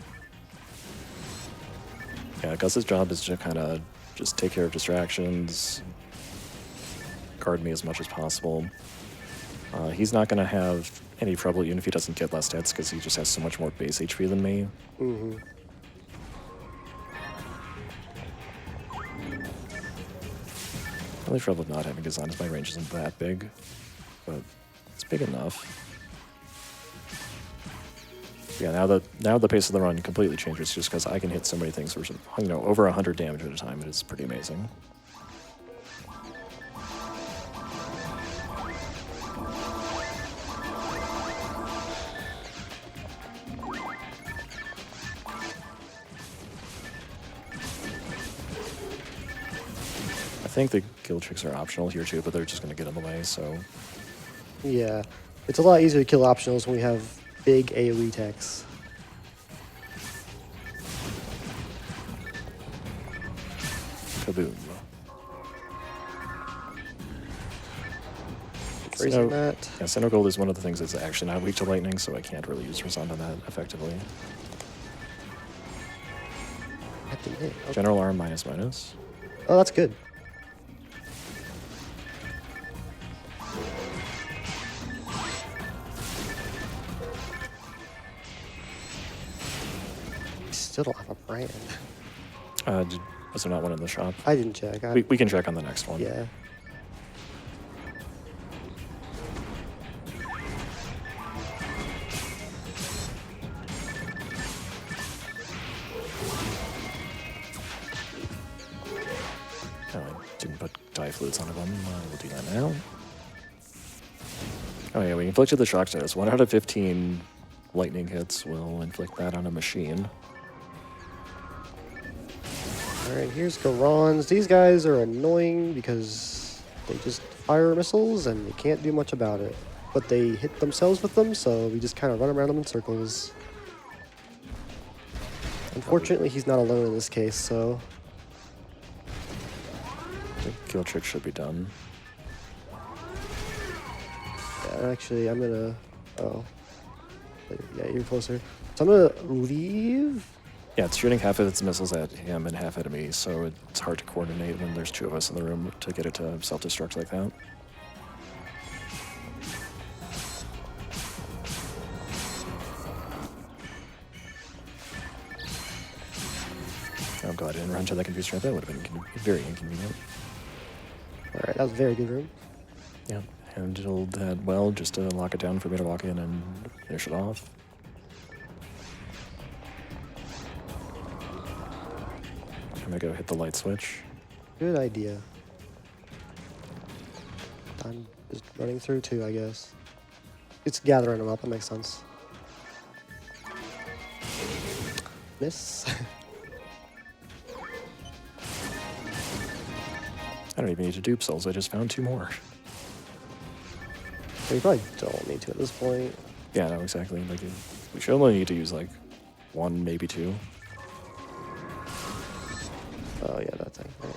Speaker 2: Yeah, Gus's job is to kind of just take care of distractions, guard me as much as possible. He's not going to have any trouble even if he doesn't get less stats because he just has so much more base HP than me.
Speaker 3: Mm-hmm.
Speaker 2: Only trouble with not having design is my range isn't that big, but it's big enough. Yeah, now the pace of the run completely changes just because I can hit so many things for, you know, over 100 damage at a time. It is pretty amazing. I think the kill tricks are optional here too, but they're just going to get in the way, so...
Speaker 3: Yeah, it's a lot easier to kill optionals when we have big AoE techs.
Speaker 2: Kaboom.
Speaker 3: Raising that.
Speaker 2: Yeah, Center Gold is one of the things that's actually not weak to lightning, so I can't really use Resent on that effectively.
Speaker 3: That didn't hit. Okay.
Speaker 2: General arm minus.
Speaker 3: Oh, that's good. Still don't have a brand.
Speaker 2: Was there not one in the shop?
Speaker 3: I didn't check.
Speaker 2: We can check on the next one.
Speaker 3: Yeah.
Speaker 2: Oh, I didn't put die fluids on them. We'll do that now. Oh yeah, we inflicted the shock status. 1 out of 15 lightning hits will inflict that on a machine.
Speaker 3: Alright, here's Garons. These guys are annoying because they just fire missiles and you can't do much about it. But they hit themselves with them, so we just kind of run around them in circles. Unfortunately, he's not alone in this case, so...
Speaker 2: The kill trick should be done.
Speaker 3: Yeah, actually, I'm gonna... Oh. Yeah, you're closer. So I'm gonna leave.
Speaker 2: Yeah, it's shooting half of its missiles at him and half at me, so it's hard to coordinate when there's 2 of us in the room to get it to self-destruct like that. I'm glad I didn't run to that confused trap. That would have been very inconvenient.
Speaker 3: Alright, that was a very good room.
Speaker 2: Yeah, handled that well just to lock it down for me to walk in and finish it off. I'm gonna go hit the light switch.
Speaker 3: Good idea. I'm just running through too, I guess. It's gathering them up, that makes sense. Miss.
Speaker 2: I don't even need to dupe souls, I just found 2 more.
Speaker 3: We probably don't need to at this point.
Speaker 2: Yeah, no, exactly. Like, we should only need to use like 1, maybe 2.
Speaker 3: Oh yeah, that thing. Right.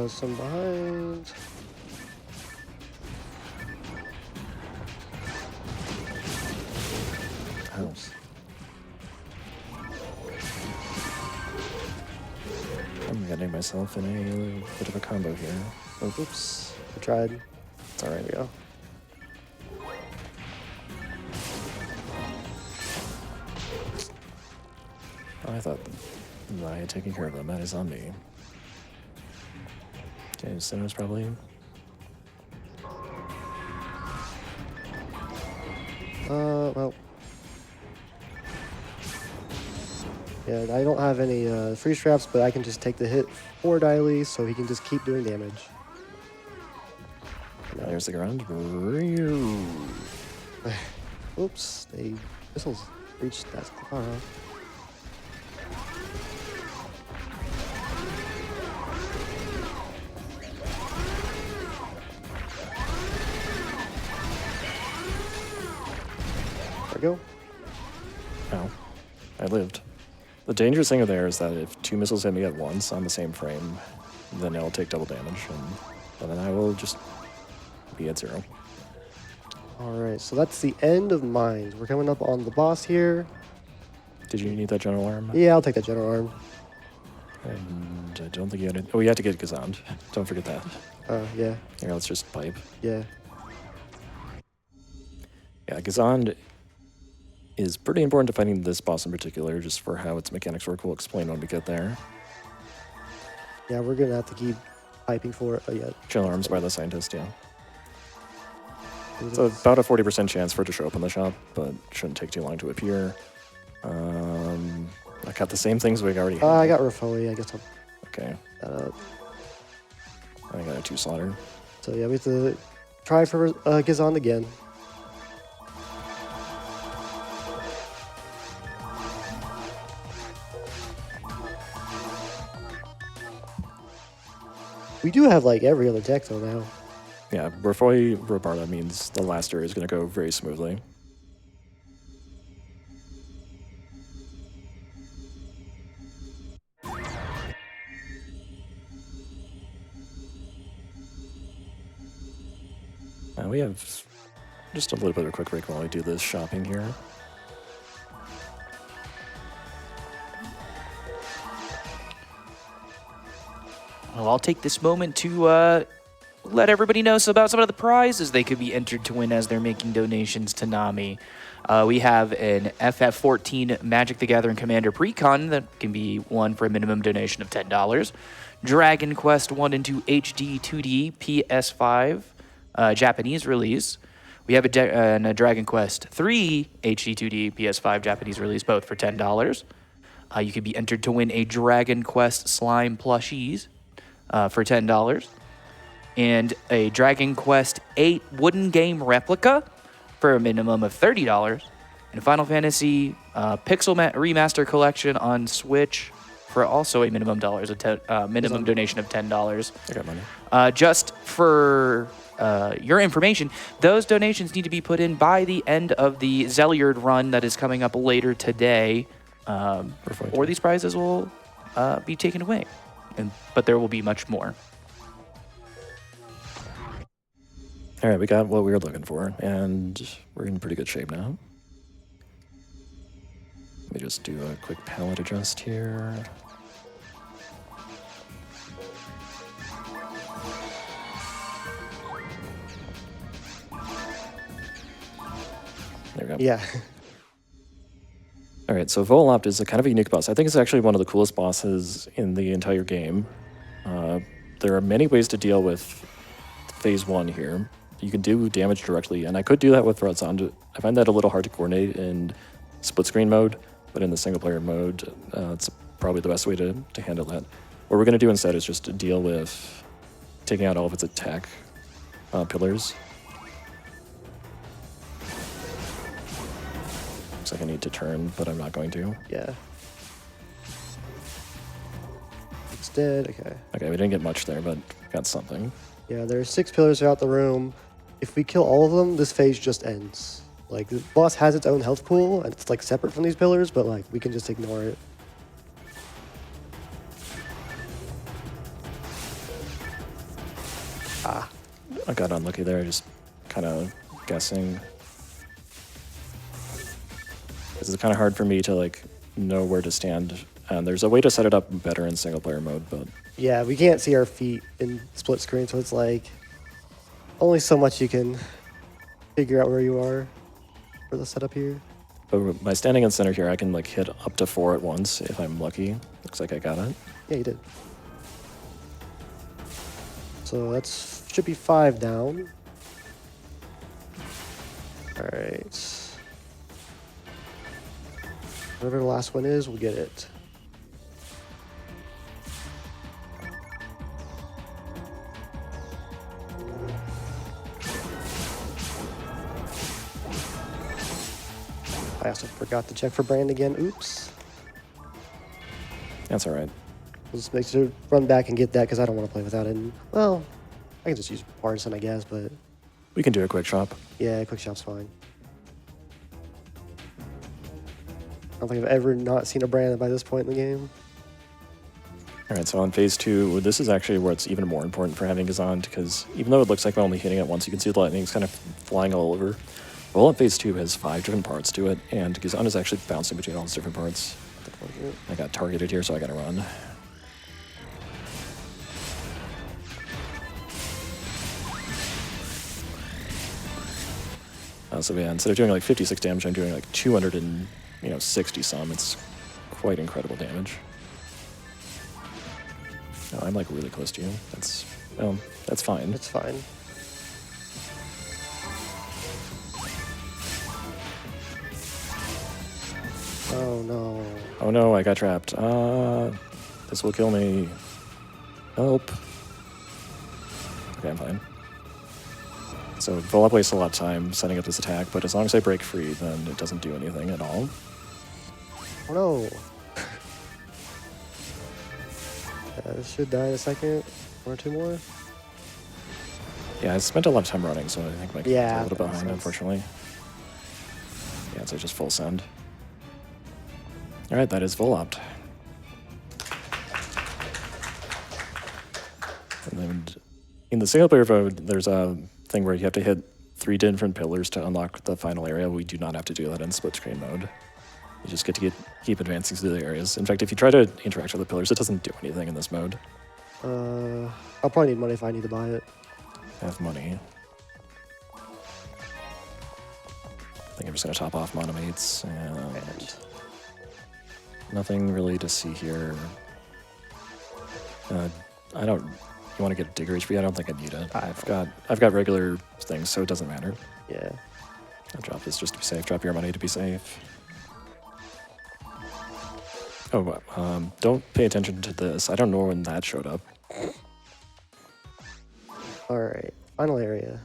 Speaker 3: Some behind. Oops.
Speaker 2: I'm getting myself in a bit of a combo here.
Speaker 3: Oh, oops. I tried.
Speaker 2: It's alright.
Speaker 3: There we go.
Speaker 2: Oh, I thought I had taken care of them. That is on me. Okay, Sinner's probably...
Speaker 3: Well. Yeah, I don't have any freeze traps, but I can just take the hit for AKDylie, so he can just keep doing damage.
Speaker 2: There's the ground.
Speaker 3: Oops, they missiles reached that far, huh? There we go.
Speaker 2: Ow. I lived. The dangerous thing there is that if 2 missiles hit me at once on the same frame, then I'll take double damage, and then I will just be at 0.
Speaker 3: All right, so that's the end of mines. We're coming up on the boss here.
Speaker 2: Did you need that general arm?
Speaker 3: Yeah, I'll take that general arm.
Speaker 2: And I don't think you had it. Oh, you had to get Gazand. Don't forget that.
Speaker 3: Yeah,
Speaker 2: Here, let's just pipe.
Speaker 3: yeah.
Speaker 2: Yeah, Gazand is pretty important to fighting this boss in particular, just for how its mechanics work. We'll explain when we get there.
Speaker 3: Yeah, we're gonna have to keep piping for it. Oh, yeah.
Speaker 2: General arms by the scientist, yeah. So about a 40% chance for it to show up in the shop, but shouldn't take too long to appear. I got the same things we already had.
Speaker 3: I got Rafoli. I guess I'll
Speaker 2: Okay.
Speaker 3: that up.
Speaker 2: I got a 2 slaughter.
Speaker 3: So yeah, we have to try for Gazand again. We do have like every other deck though now.
Speaker 2: Yeah, Rafoi Robarda means the last area is going to go very smoothly. We have just a little bit of a quick break while we do this shopping here.
Speaker 1: Well, I'll take this moment to let everybody know about some of the prizes they could be entered to win as they're making donations to NAMI. We have an FF14 Magic the Gathering Commander Precon that can be won for a minimum donation of $10. Dragon Quest 1 and 2 HD 2D PS5 Japanese release. We have a Dragon Quest 3 HD 2D PS5 Japanese release, both for $10. You could be entered to win a Dragon Quest Slime plushies for $10. And a Dragon Quest 8 wooden game replica for a minimum of $30. And Final Fantasy Pixel Remaster Collection on Switch for also a minimum minimum donation of $10.
Speaker 2: I got money.
Speaker 1: Just for your information, those donations need to be put in by the end of the Zeliard run that is coming up later today, or these prizes will be taken away. But there will be much more.
Speaker 2: All right, we got what we were looking for, and we're in pretty good shape now. Let me just do a quick palette adjust here. There we go.
Speaker 3: Yeah.
Speaker 2: All right, so Volopt is a kind of a unique boss. I think it's actually one of the coolest bosses in the entire game. There are many ways to deal with phase 1 here. You can do damage directly, and I could do that with Rodzand. I find that a little hard to coordinate in split screen mode, but in the single player mode, it's probably the best way to handle that. What we're going to do instead is just to deal with taking out all of its attack pillars. Looks like I need to turn, but I'm not going to.
Speaker 3: Yeah. It's dead. Okay.
Speaker 2: Okay, we didn't get much there, but got something.
Speaker 3: Yeah, there are 6 pillars throughout the room. If we kill all of them, this phase just ends. Like, the boss has its own health pool, and it's, like, separate from these pillars, but, like, we can just ignore it. Ah.
Speaker 2: I got unlucky there, just kind of guessing. This is kind of hard for me to, like, know where to stand. And there's a way to set it up better in single player mode, but...
Speaker 3: Yeah, we can't see our feet in split screen, so it's, like, only so much you can figure out where you are for the setup here.
Speaker 2: But by standing in center here, I can, like, hit up to 4 at once if I'm lucky. Looks like I got it.
Speaker 3: Yeah, you did. So that's should be 5 down. Alright. Whatever the last one is, we'll get it. I also forgot to check for brand again. Oops.
Speaker 2: That's all right.
Speaker 3: We'll just make sure to run back and get that because I don't want to play without it. And, well, I can just use Partisan, I guess, but
Speaker 2: We can do a quick shop.
Speaker 3: yeah, quick shop's fine. I don't think I've ever not seen a brand by this point in the game.
Speaker 2: All right, so on phase 2, this is actually where it's even more important for having Gazand, because even though it looks like we're only hitting it once, you can see the lightning's kind of flying all over. Roll on phase 2 has 5 different parts to it, and Gazand is actually bouncing between all these different parts. I got targeted here, so I gotta run. So yeah, instead of doing like 56 damage, I'm doing like 260 some. It's quite incredible damage. Oh, I'm like really close to you. That's fine.
Speaker 3: It's fine. Oh no.
Speaker 2: Oh no, I got trapped. This will kill me. Help. Okay, I'm fine. So Volop wastes a lot of time setting up this attack, but as long as I break free, then it doesn't do anything at all.
Speaker 3: Oh no. Yeah, this should die in a second. 1 or 2 more.
Speaker 2: Yeah, I spent a lot of time running, so I think my game's
Speaker 3: Yeah,
Speaker 2: a little
Speaker 3: that
Speaker 2: bit
Speaker 3: makes
Speaker 2: behind,
Speaker 3: sense.
Speaker 2: unfortunately. Yeah, so just full send. Alright, that is Volopt. And then in the single player mode, there's a thing where you have to hit 3 different pillars to unlock the final area. We do not have to do that in split screen mode. You just get to keep advancing through the areas. In fact, if you try to interact with the pillars, it doesn't do anything in this mode.
Speaker 3: I'll probably need money if I need to buy it.
Speaker 2: I have money. I think I'm just going to top off monomates, and nothing really to see here. I don't... You want to get digger HP? I don't think I need it. I've got regular things, so it doesn't matter.
Speaker 3: Yeah.
Speaker 2: I'll drop this just to be safe. Drop your money to be safe. Oh, don't pay attention to this. I don't know when that showed up.
Speaker 3: Alright. Final area.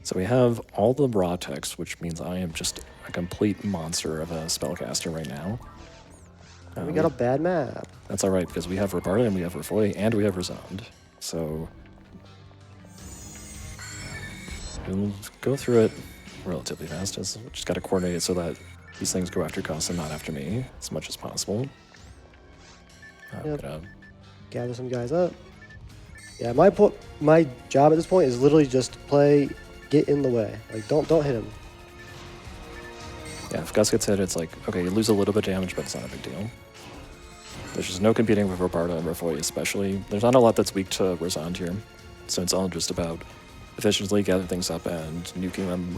Speaker 2: So we have all the raw text, which means I am just a complete monster of a spellcaster right now.
Speaker 3: We got a bad map.
Speaker 2: That's alright, because we have Rabarda, and we have Refoy, and we have Razond. So we'll go through it relatively fast. Just got to coordinate it so that these things go after Cost and not after me as much as possible. I'm gonna...
Speaker 3: Gather some guys up. Yeah, my job at this point is literally just play, get in the way. Like, don't hit him.
Speaker 2: Yeah, if Gus gets hit, it's like, okay, you lose a little bit of damage, but it's not a big deal. There's just no competing with Rabarda and Refoy, especially. There's not a lot that's weak to Razond here, so it's all just about efficiently gathering things up and nuking them.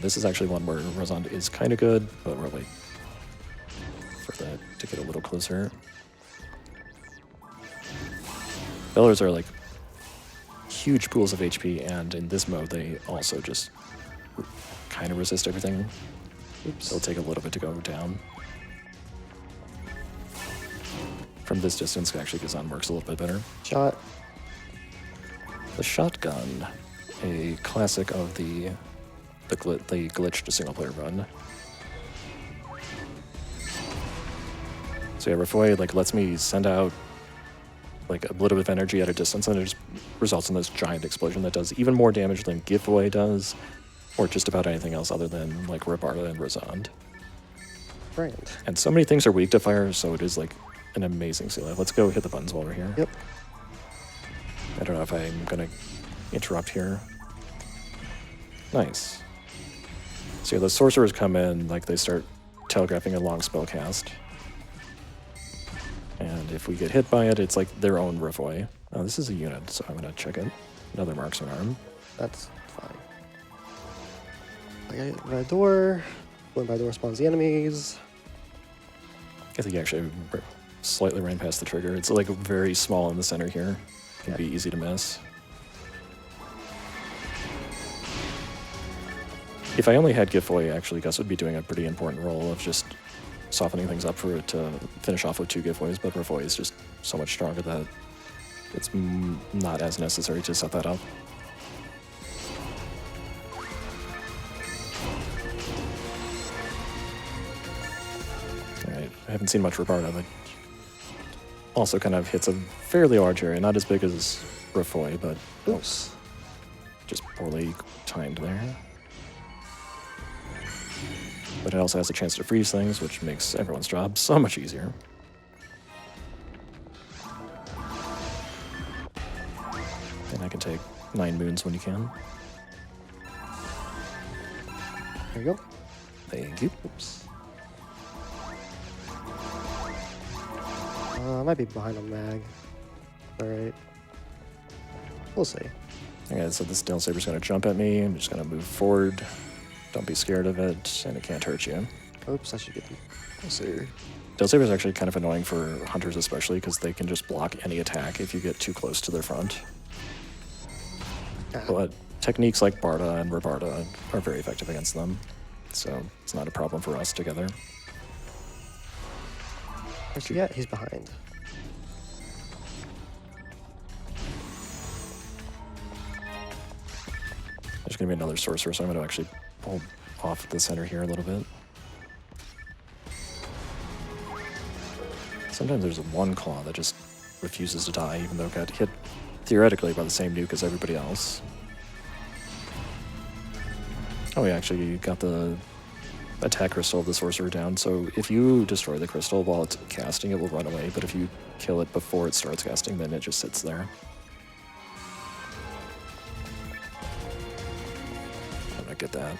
Speaker 2: This is actually one where Razond is kind of good, but we'll wait for that to get a little closer. Bellers are like huge pools of HP, and in this mode, they also just kind of resist everything. Oops. It'll take a little bit to go down. From this distance, actually, Gazan works a little bit better.
Speaker 3: Shot.
Speaker 2: The shotgun, a classic of the glitched single-player run. So yeah, Refoy like lets me send out like a little bit of energy at a distance, and it just results in this giant explosion that does even more damage than Giveaway does, or just about anything else other than like Rabarda and Razond.
Speaker 3: Right.
Speaker 2: And so many things are weak to fire, so it is like an amazing seal. Let's go hit the buttons while we're here.
Speaker 3: Yep.
Speaker 2: I don't know if I'm gonna interrupt here. Nice. So yeah, the sorcerers come in, like they start telegraphing a long spell cast. And if we get hit by it, it's like their own Refoy. Oh, this is a unit, so I'm gonna check it. Another marksman arm.
Speaker 3: That's fine. I got it by the door. Going by the door spawns the enemies.
Speaker 2: I think you actually slightly ran past the trigger. It's like very small in the center here. Can be easy to miss. If I only had Giveaway, actually, Gus would be doing a pretty important role of just softening things up for it to finish off with 2 Giveaways, but Refoy is just so much stronger that it's not as necessary to set that up. Alright, I haven't seen much Rabarda, but also kind of hits a fairly large area, not as big as Refoy, but
Speaker 3: Oops.
Speaker 2: Just poorly timed there. but it also has a chance to freeze things, which makes everyone's job so much easier. And I can take 9 moons when you can.
Speaker 3: There you go.
Speaker 2: Thank you. Oops.
Speaker 3: I might be behind on mag. Alright. We'll see.
Speaker 2: Okay, so this Dale Saber's going to jump at me. I'm just going to move forward. Don't be scared of it, and it can't hurt you.
Speaker 3: Oops, I should get the... Let's see.
Speaker 2: Dale Saber is actually kind of annoying for hunters especially, because they can just block any attack if you get too close to their front.
Speaker 3: Ah.
Speaker 2: But techniques like Barda and Rabarda are very effective against them, so it's not a problem for us together.
Speaker 3: Where's he at? He's behind.
Speaker 2: There's going to be another sorcerer, so I'm going to actually pull off the center here a little bit. Sometimes there's one claw that just refuses to die, even though it got hit theoretically by the same nuke as everybody else. Oh, we actually got the attack crystal of the sorcerer down, so if you destroy the crystal while it's casting, it will run away, but if you kill it before it starts casting, then it just sits there. I'm gonna get that.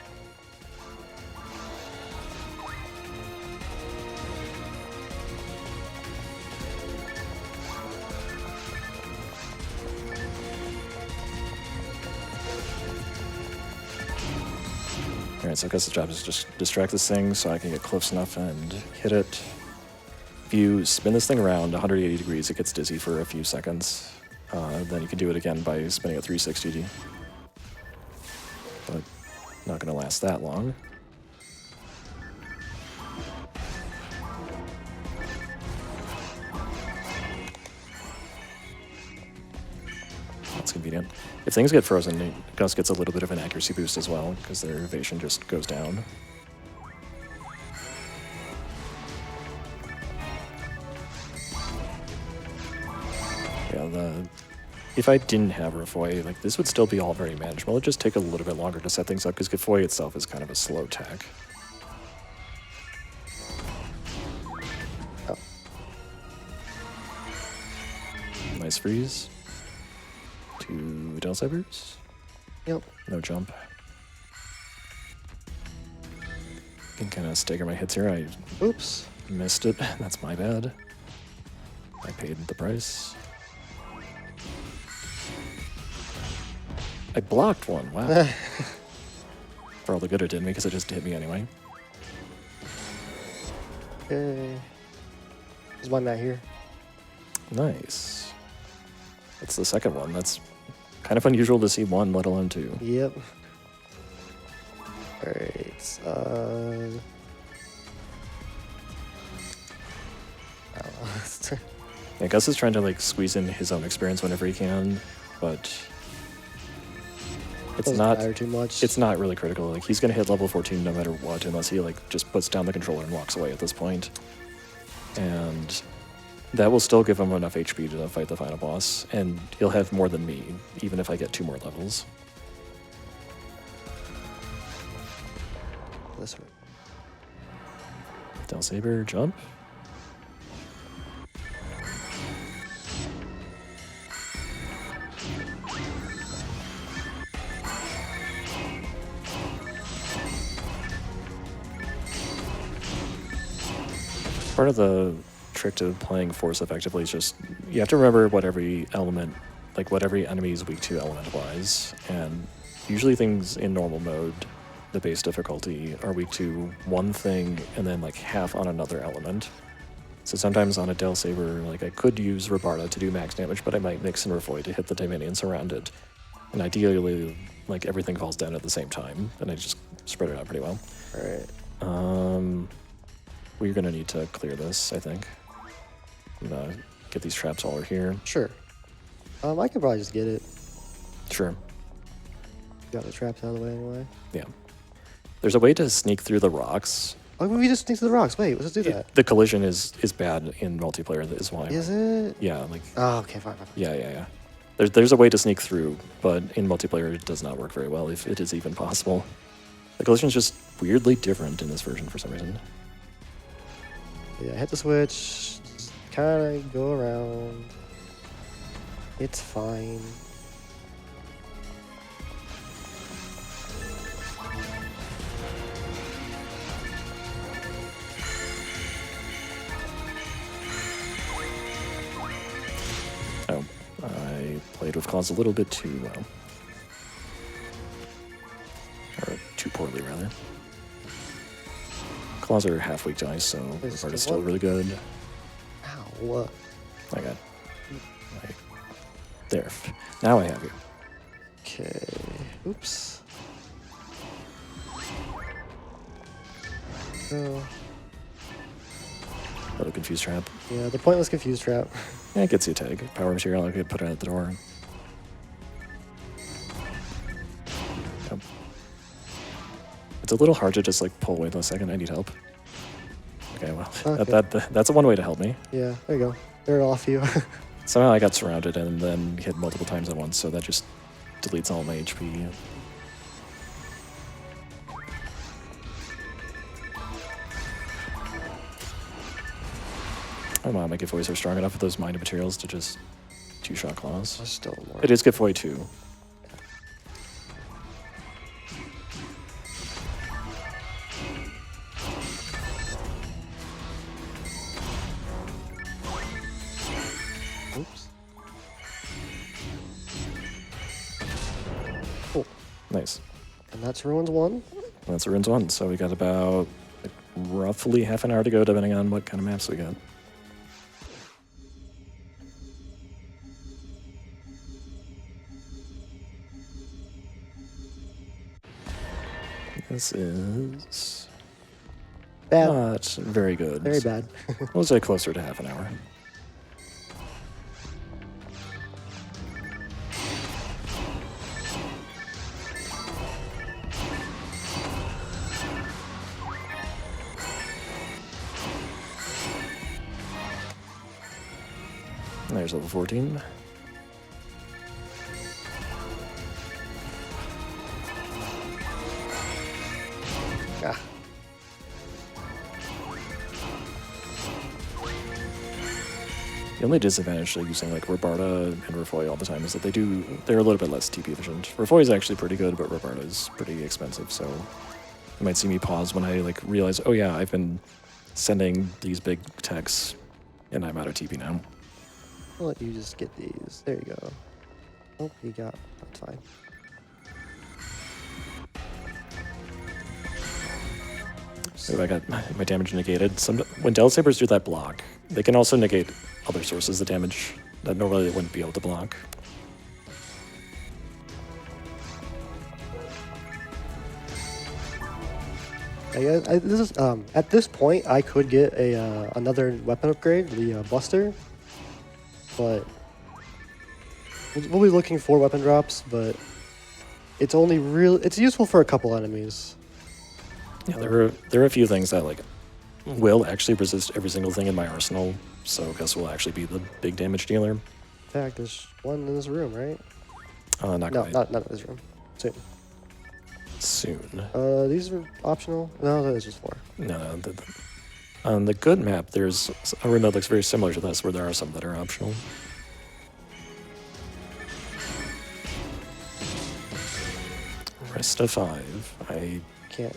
Speaker 2: Alright, so I guess the job is just distract this thing so I can get close enough and hit it. If you spin this thing around 180 degrees, it gets dizzy for a few seconds. Then you can do it again by spinning it 360. But not going to last that long. That's convenient. If things get frozen, Gus gets a little bit of an accuracy boost as well, because their evasion just goes down. Yeah, if I didn't have Refoy, like, this would still be all very manageable. It'd just take a little bit longer to set things up, because Refoy itself is kind of a slow tech.
Speaker 3: Oh.
Speaker 2: Nice freeze. 2 Dale Sabers.
Speaker 3: Yep.
Speaker 2: No jump. Can kind of stagger my hits here. I
Speaker 3: Oops.
Speaker 2: missed it. That's my bad. I paid the price. I blocked one. Wow. For all the good it did me, because it just hit me anyway.
Speaker 3: Okay. There's one mat here.
Speaker 2: Nice. That's the second one. That's kind of unusual to see one, let alone 2.
Speaker 3: Yep. Alright. I don't know.
Speaker 2: Yeah, Gus is trying to like squeeze in his own experience whenever he can, but it's
Speaker 3: Doesn't
Speaker 2: not
Speaker 3: matter too much.
Speaker 2: It's not really critical. Like, he's gonna hit level 14 no matter what, unless he like just puts down the controller and walks away at this point. And that will still give him enough HP to fight the final boss, and he'll have more than me, even if I get 2 more levels.
Speaker 3: This way.
Speaker 2: Dale Saber, jump. Part of the trick to playing Force effectively is just, you have to remember what every element, like what every enemy is weak to element-wise, and usually things in normal mode, the base difficulty, are weak to one thing and then like half on another element. So sometimes on a Dale Saber, like I could use Rabarda to do max damage, but I might mix in Refoy to hit the minions around it. And ideally, like everything falls down at the same time, and I just spread it out pretty well.
Speaker 3: Alright.
Speaker 2: We're gonna need to clear this, I think. I'm gonna get these traps while we're here.
Speaker 3: Sure. I can probably just get it.
Speaker 2: Sure.
Speaker 3: Got the traps out of the way anyway.
Speaker 2: Yeah. There's a way to sneak through the rocks.
Speaker 3: Oh, we just sneak to the rocks. Wait, let's do that.
Speaker 2: The collision is bad in multiplayer, that is why.
Speaker 3: Is it?
Speaker 2: Yeah, like...
Speaker 3: Oh, okay, fine.
Speaker 2: Yeah. There's a way to sneak through, but in multiplayer it does not work very well, if it is even possible. The collision's just weirdly different in this version for some reason.
Speaker 3: Yeah, hit the switch. Kind of go around. It's fine.
Speaker 2: Oh, I played with claws a little bit too well. Or too poorly, rather. Claws are half-weak dice, so the part is still really good.
Speaker 3: Ow.
Speaker 2: I got... There. Now I have you.
Speaker 3: Okay. Oops. Oh.
Speaker 2: Little confused trap.
Speaker 3: Yeah, the pointless confuse trap.
Speaker 2: Yeah, it gets you a tag. Power material, I could put it at the door. Yep. It's a little hard to just like pull away the second. I need help. Okay, well,
Speaker 3: Okay.
Speaker 2: that's one way to help me.
Speaker 3: Yeah, there you go. They're off you.
Speaker 2: Somehow I got surrounded and then hit multiple times at once, so that just deletes all my HP. Oh wow, my giveaways are strong enough with those minded materials to just two-shot claws.
Speaker 3: Still more.
Speaker 2: It is giveaway 2.
Speaker 3: Oops. Cool.
Speaker 2: Nice.
Speaker 3: And that's ruins 1.
Speaker 2: That's ruins 1, so we got about like, roughly half an hour to go, depending on what kind of maps we got. This is
Speaker 3: Bad.
Speaker 2: not very good.
Speaker 3: Very bad.
Speaker 2: We'll say closer to half an hour. There's level 14.
Speaker 3: Ah.
Speaker 2: The only disadvantage to using like Robarda and Refoy all the time is that they're a little bit less TP efficient. Refoy is actually pretty good, but Robarda is pretty expensive, so you might see me pause when I like realize, oh yeah, I've been sending these big techs and I'm out of TP now.
Speaker 3: I'll let you just get these. There you go. Oh, you got. That's fine.
Speaker 2: So I got my damage negated. When Delta Sabers do that block, they can also negate other sources of damage that normally they wouldn't be able to block.
Speaker 3: This is at this point I could get a another weapon upgrade, the Buster, but we'll be looking for weapon drops. But it's only it's useful for a couple enemies.
Speaker 2: Yeah, there are a few things that like will actually resist every single thing in my arsenal, so Gus will actually be the big damage dealer.
Speaker 3: In fact, there's one in this room, right?
Speaker 2: Not
Speaker 3: No,
Speaker 2: quite.
Speaker 3: not in this room.
Speaker 2: Soon.
Speaker 3: These are optional. No, that is just 4.
Speaker 2: No. On the good map, there's a room that looks very similar to this, where there are some that are optional. Rest of 5. I
Speaker 3: Can't.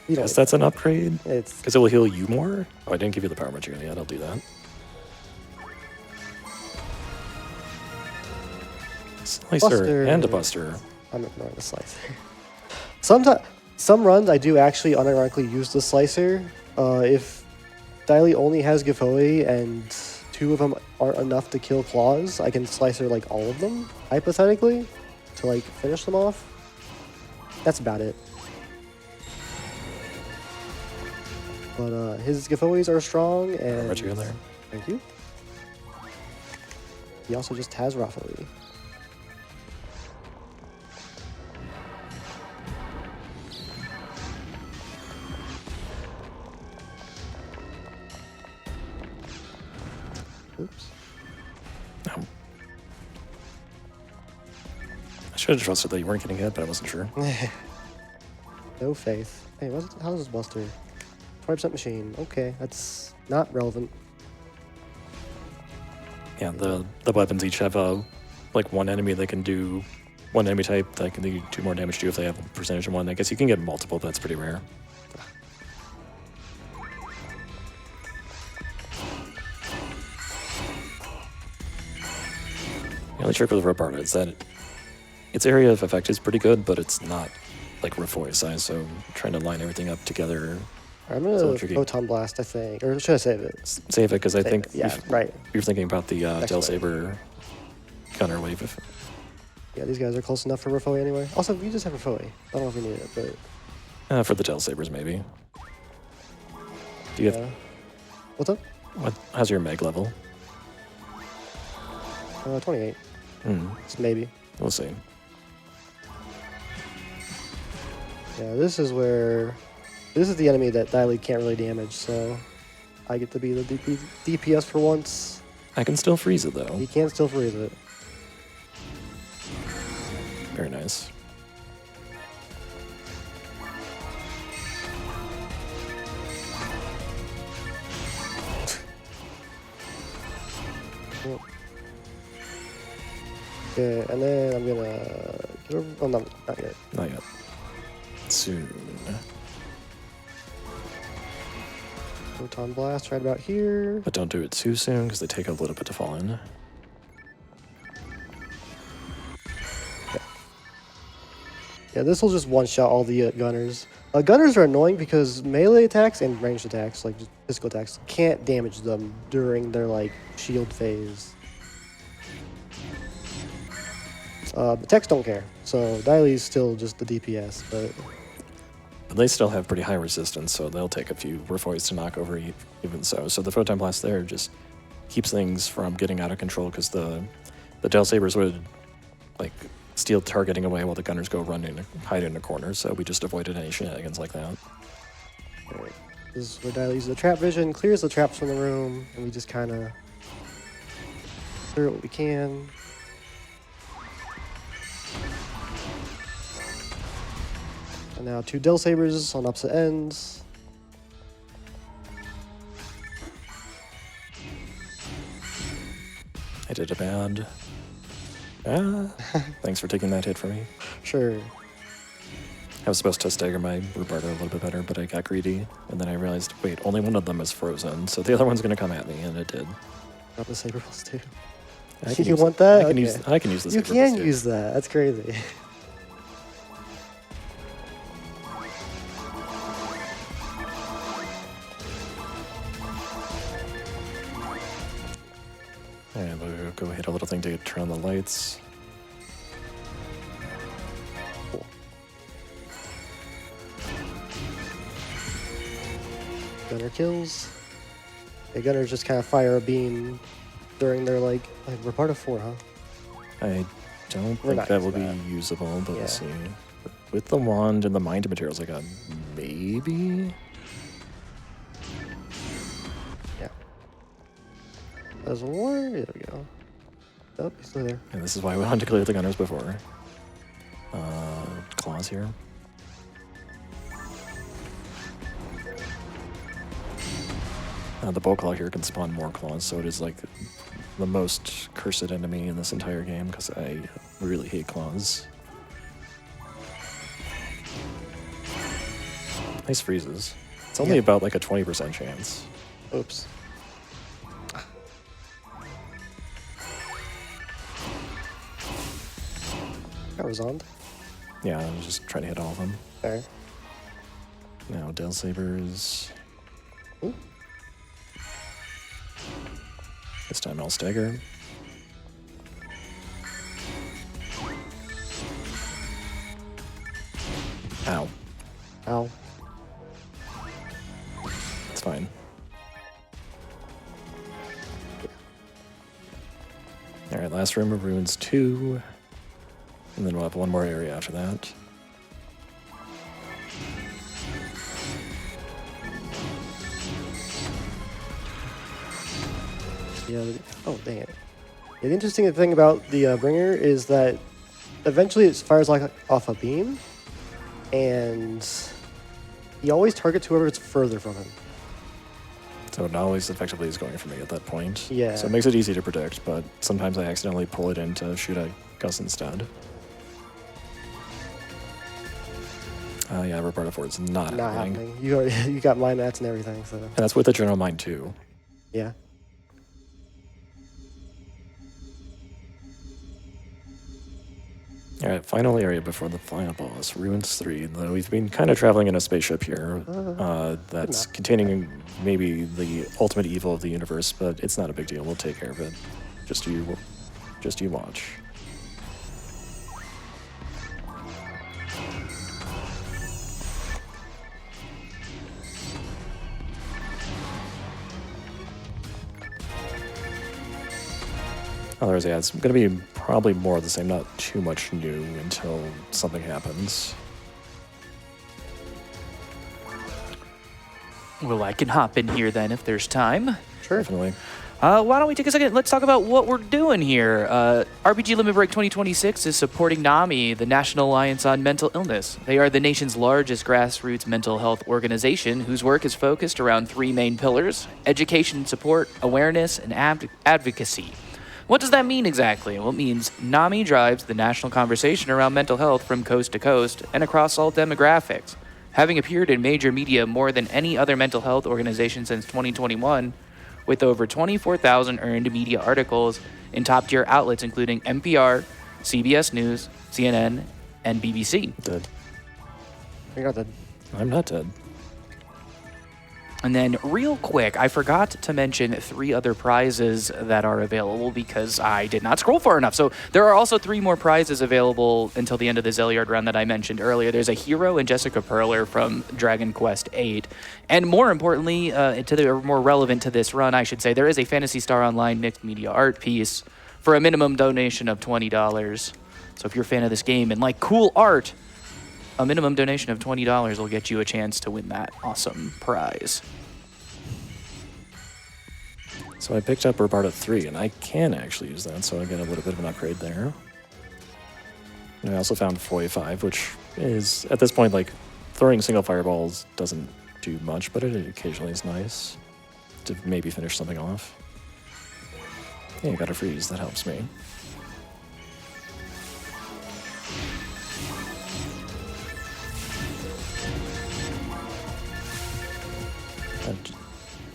Speaker 2: guess that's an upgrade?
Speaker 3: It's
Speaker 2: Because it will heal you more? Oh, I didn't give you the power material yet. I'll do that. Slicer
Speaker 3: Buster.
Speaker 2: and a Buster.
Speaker 3: I'm ignoring the slicer. Some runs I do actually unironically use the slicer. If AKDylie only has Giveaway and 2 of them aren't enough to kill claws, I can slicer like all of them, hypothetically, to like finish them off. That's about it. But his giveaways are strong and...
Speaker 2: Power material there.
Speaker 3: Thank you. He also just has Rafali. Oops.
Speaker 2: I should have trusted that you weren't getting hit, but I wasn't sure.
Speaker 3: No faith. Hey, how's this Buster? 20% machine. Okay, that's not relevant.
Speaker 2: Yeah, the weapons each have like one enemy that can do one enemy type that can do 2 more damage to if they have a percentage of one. I guess you can get multiple, but that's pretty rare. The only trick with Robarta is that its area of effect is pretty good, but it's not like Refoy size, so trying to line everything up together.
Speaker 3: I'm gonna Photon Blast, I think. Or should I save it?
Speaker 2: Save it, because I think
Speaker 3: yeah, right.
Speaker 2: You're thinking about the Del Saber counter wave.
Speaker 3: Yeah, these guys are close enough for Refoy anyway. Also, we just have Refoy. I don't know if we need it, but...
Speaker 2: for the Del Sabers, maybe. Do you have...
Speaker 3: What's up?
Speaker 2: How's your Meg level?
Speaker 3: 28. It's maybe.
Speaker 2: We'll see.
Speaker 3: Yeah, this is where... This is the enemy that AKDylie can't really damage, so... I get to be the DPS for once.
Speaker 2: I can still freeze it, though.
Speaker 3: He can still freeze it.
Speaker 2: Very nice.
Speaker 3: Okay, and then I'm gonna... Oh, no, not yet.
Speaker 2: Not yet. Soon.
Speaker 3: Photon Blast right about here.
Speaker 2: But don't do it too soon, because they take a little bit to fall in.
Speaker 3: Yeah, this will just one-shot all the gunners. Gunners are annoying because melee attacks and ranged attacks, like just physical attacks, can't damage them during their like shield phase. But techs don't care, so AKDylie's still just the DPS, but
Speaker 2: they still have pretty high resistance, so they'll take a few Refoys to knock over even so. So the Photon Blast there just keeps things from getting out of control, because the Del Sabers would like steal targeting away while the gunners go hide in a corner, so we just avoided any shenanigans like that.
Speaker 3: Right. This is where AKDyllie uses the trap vision, clears the traps from the room, and we just kind of clear what we can. And now 2 Del Sabers on opposite ends.
Speaker 2: I did a bad. Thanks for taking that hit for me.
Speaker 3: Sure.
Speaker 2: I was supposed to stagger my Robarta a little bit better, but I got greedy, and then I realized, wait, only one of them is frozen, so the other one's going to come at me, and it did.
Speaker 3: Got the Saber Plus 2.
Speaker 2: You
Speaker 3: want that?
Speaker 2: I can use this.
Speaker 3: You can use that. That's crazy.
Speaker 2: And we'll go hit a little thing to turn on the lights.
Speaker 3: Cool. Gunner kills. The gunners just kind of fire a beam during their like Robarta 4, huh?
Speaker 2: I don't think that will be usable, but we'll see. With the wand and the mind materials I got, maybe?
Speaker 3: There's one. There we go. Oh, he's still there.
Speaker 2: And this is why we wanted to clear the gunners before. Claws here. The bow claw here can spawn more claws, so it is like the most cursed enemy in this entire game, because I really hate claws. Nice freezes. It's only about like a 20% chance.
Speaker 3: Oops. Got Razond.
Speaker 2: Yeah, I was just trying to hit all of them.
Speaker 3: There.
Speaker 2: Now Del Sabers.
Speaker 3: Ooh.
Speaker 2: This time I'll stagger. Ow.
Speaker 3: Ow.
Speaker 2: It's fine. Alright, last room of runes 2. And then we'll have one more area after that.
Speaker 3: Yeah. Oh, dang it. Yeah, the interesting thing about the Bringer is that eventually it fires like off a beam, and he always targets whoever's further from him.
Speaker 2: So it always effectively is going for me at that point.
Speaker 3: Yeah.
Speaker 2: So it makes it easy to predict, but sometimes I accidentally pull it in to shoot at Gus instead. Yeah, Roberta Ford's not happening.
Speaker 3: You got my mats and everything, so.
Speaker 2: And that's with the general mind too.
Speaker 3: Yeah.
Speaker 2: All right, final area before the final boss, Ruins 3. Though we've been kind of traveling in a spaceship here that's containing maybe the ultimate evil of the universe, but it's not a big deal. We'll take care of it. Just you watch. Yeah, it's going to be probably more of the same, not too much new until something happens.
Speaker 1: Well, I can hop in here then if there's time.
Speaker 3: Sure.
Speaker 2: Definitely.
Speaker 1: Why don't we take a second? Let's talk about what we're doing here. RPG Limit Break 2026 is supporting NAMI, the National Alliance on Mental Illness. They are the nation's largest grassroots mental health organization whose work is focused around three main pillars: education, support, awareness, and advocacy. What does that mean exactly? Well, it means NAMI drives the national conversation around mental health from coast to coast and across all demographics. Having appeared in major media more than any other mental health organization since 2021, with over 24,000 earned media articles in top-tier outlets including NPR, CBS News, CNN, and BBC.
Speaker 2: Dead.
Speaker 3: You're not dead.
Speaker 2: I'm not dead.
Speaker 1: And then real quick, I forgot to mention 3 other prizes that are available because I did not scroll far enough. So there are also 3 more prizes available until the end of the Zilliard round that I mentioned earlier. There's a Hero and Jessica Perler from Dragon Quest VIII. And more importantly, more relevant to this run, I should say, there is a Phantasy Star Online mixed media art piece for a minimum donation of $20. So if you're a fan of this game and like cool art, a minimum donation of $20 will get you a chance to win that awesome prize.
Speaker 2: So I picked up Roberta 3, and I can actually use that, so I get a little bit of an upgrade there. And I also found Foy 5, which is, at this point, like, throwing single fireballs doesn't do much, but it occasionally is nice to maybe finish something off. Yeah, you got a freeze, that helps me.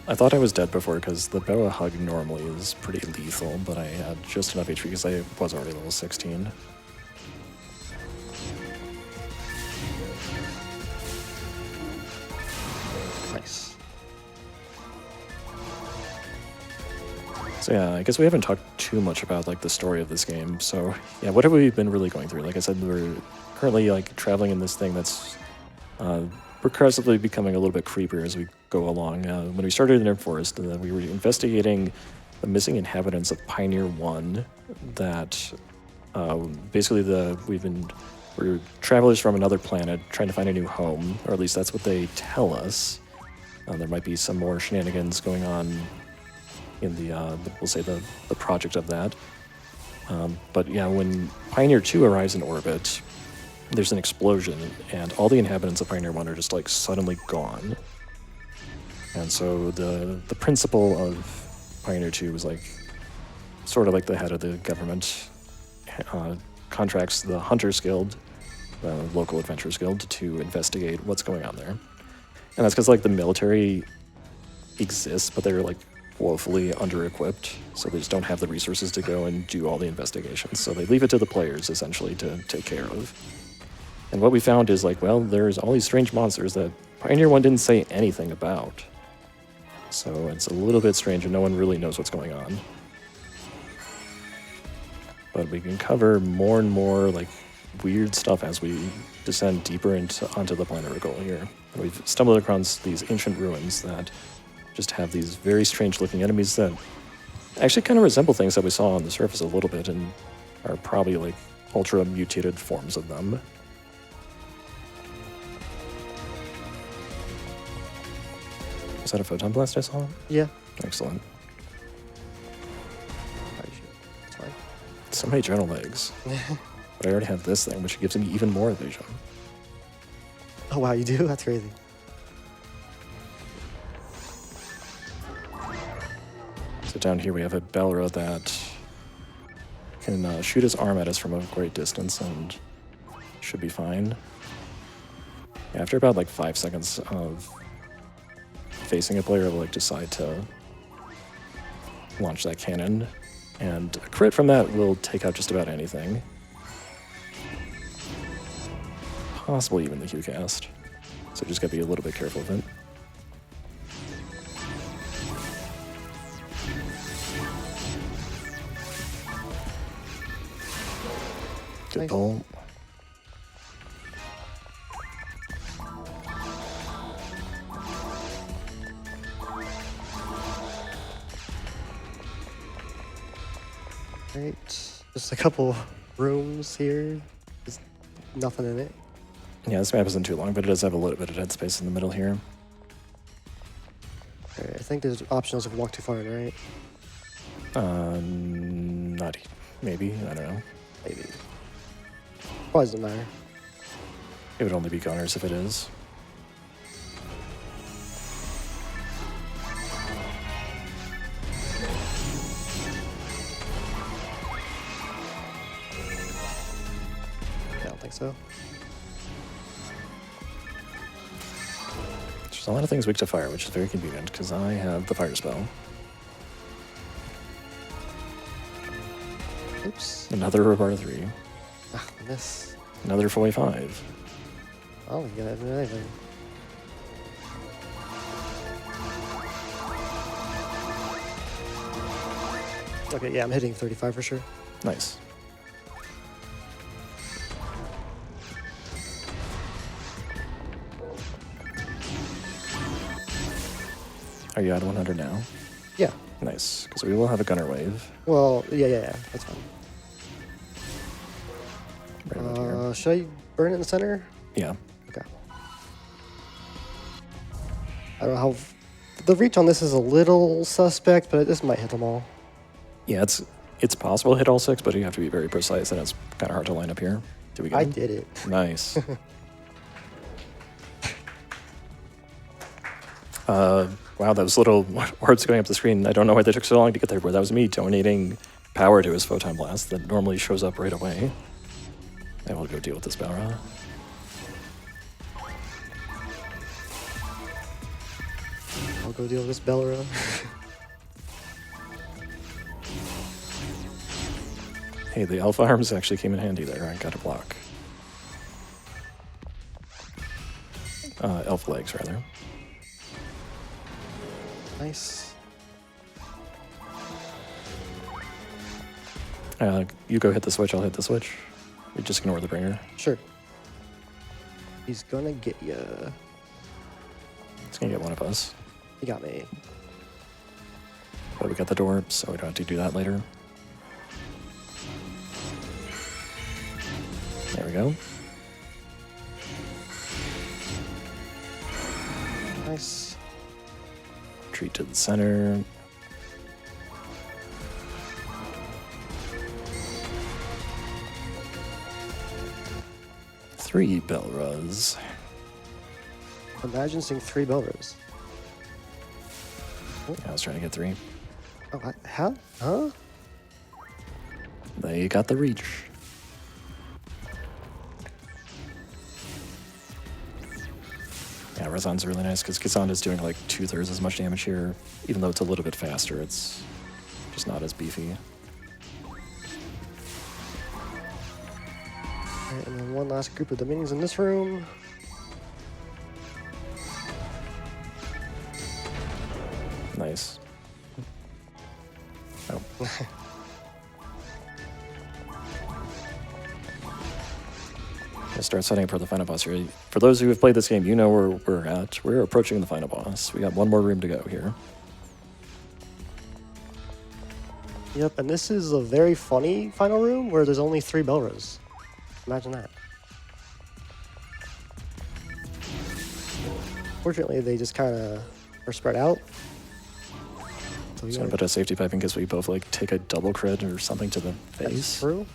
Speaker 2: I thought I was dead before because the Boa Hug normally is pretty lethal, but I had just enough HP because I was already level 16.
Speaker 3: Nice.
Speaker 2: So yeah, I guess we haven't talked too much about like the story of this game. So yeah, what have we been really going through? Like I said, we're currently like traveling in this thing that's progressively becoming a little bit creepier as we go along. When we started in Air Forest, we were investigating the missing inhabitants of Pioneer 1 that basically we're travelers from another planet trying to find a new home, or at least that's what they tell us. There might be some more shenanigans going on in we'll say the project of that. But yeah, when Pioneer 2 arrives in orbit, there's an explosion, and all the inhabitants of Pioneer 1 are just like suddenly gone. And so the principal of Pioneer 2 was like sort of like the head of the government, contracts the Hunters Guild, the local Adventurers Guild, to investigate what's going on there. And that's because like the military exists, but they're like woefully under-equipped, so they just don't have the resources to go and do all the investigations. So they leave it to the players essentially to take care of. And what we found is like, well, there's all these strange monsters that Pioneer 1 didn't say anything about. So it's a little bit strange and no one really knows what's going on. But we can cover more and more like weird stuff as we descend deeper onto the planet Rigol here. And we've stumbled across these ancient ruins that just have these very strange looking enemies that actually kind of resemble things that we saw on the surface a little bit and are probably like ultra mutated forms of them. Is that a photon blast I saw?
Speaker 3: Yeah.
Speaker 2: Excellent.
Speaker 3: It's fine.
Speaker 2: So many journal legs. But I already have this thing, which gives me even more vision.
Speaker 3: Oh wow, you do? That's crazy.
Speaker 2: So down here we have a Belra that can shoot his arm at us from a great distance and should be fine. After about like 5 seconds of facing a player, will like decide to launch that cannon, and a crit from that will take out just about anything. Possibly even the Q-cast. So just gotta be a little bit careful of it. Good
Speaker 3: Nice.
Speaker 2: pull.
Speaker 3: Right. Just a couple rooms here. There's nothing in it.
Speaker 2: Yeah, this map isn't too long, but it does have a little bit of dead space in the middle here.
Speaker 3: Alright, I think there's options if we walk too far in, right?
Speaker 2: Not maybe, I don't know.
Speaker 3: Maybe. Probably doesn't matter.
Speaker 2: It would only be gunners if it is.
Speaker 3: I don't think so.
Speaker 2: There's a lot of things weak to fire, which is very convenient because I have the fire spell.
Speaker 3: Oops.
Speaker 2: Another Robar 3.
Speaker 3: Ah, miss.
Speaker 2: Another 45.
Speaker 3: Oh, you got anything. Okay, yeah, I'm hitting 35 for sure.
Speaker 2: Nice. Are you at 100 now?
Speaker 3: Yeah.
Speaker 2: Nice, because we will have a gunner wave.
Speaker 3: Well, yeah, that's fine.
Speaker 2: Right about here.
Speaker 3: Should I burn it in the center?
Speaker 2: Yeah.
Speaker 3: Okay. I don't know how... The reach on this is a little suspect, but this might hit them all.
Speaker 2: Yeah, it's possible to hit all 6, but you have to be very precise, and it's kind of hard to line up here. Did we get
Speaker 3: I
Speaker 2: him?
Speaker 3: did it.
Speaker 2: Nice. Wow, those little words going up the screen, I don't know why they took so long to get there, but that was me donating power to his Photon Blast that normally shows up right away. And we'll go deal with this Balra.
Speaker 3: I'll go deal with this Belra.
Speaker 2: Hey, the Alpha Arms actually came in handy there. I got a block. Elf Legs, rather.
Speaker 3: Nice.
Speaker 2: You go hit the switch, I'll hit the switch. You just ignore the bringer.
Speaker 3: Sure. He's gonna get ya.
Speaker 2: It's gonna get one of us.
Speaker 3: He got me.
Speaker 2: But we got the door, so we don't have to do that later. There we go.
Speaker 3: Nice.
Speaker 2: Retreat to the center. Three Belras.
Speaker 3: Imagine seeing 3 Belras.
Speaker 2: Yeah, I was trying to get 3.
Speaker 3: Oh, how? Huh?
Speaker 2: They got the reach. Yeah, Razan's really nice because Kazan is doing like 2/3 as much damage here, even though it's a little bit faster. It's just not as beefy.
Speaker 3: Alright, and then one last group of Dominions in this room.
Speaker 2: Nice. Oh. Let's start setting up for the final boss here. For those who have played this game, you know where we're at. We're approaching the final boss. We got one more room to go here.
Speaker 3: Yep, and this is a very funny final room where there's only 3 Belras. Imagine that. Fortunately, they just kind of are spread out. So
Speaker 2: Just gonna put a safety pipe in case we both like take a double crit or something to the
Speaker 3: That's
Speaker 2: face.
Speaker 3: true.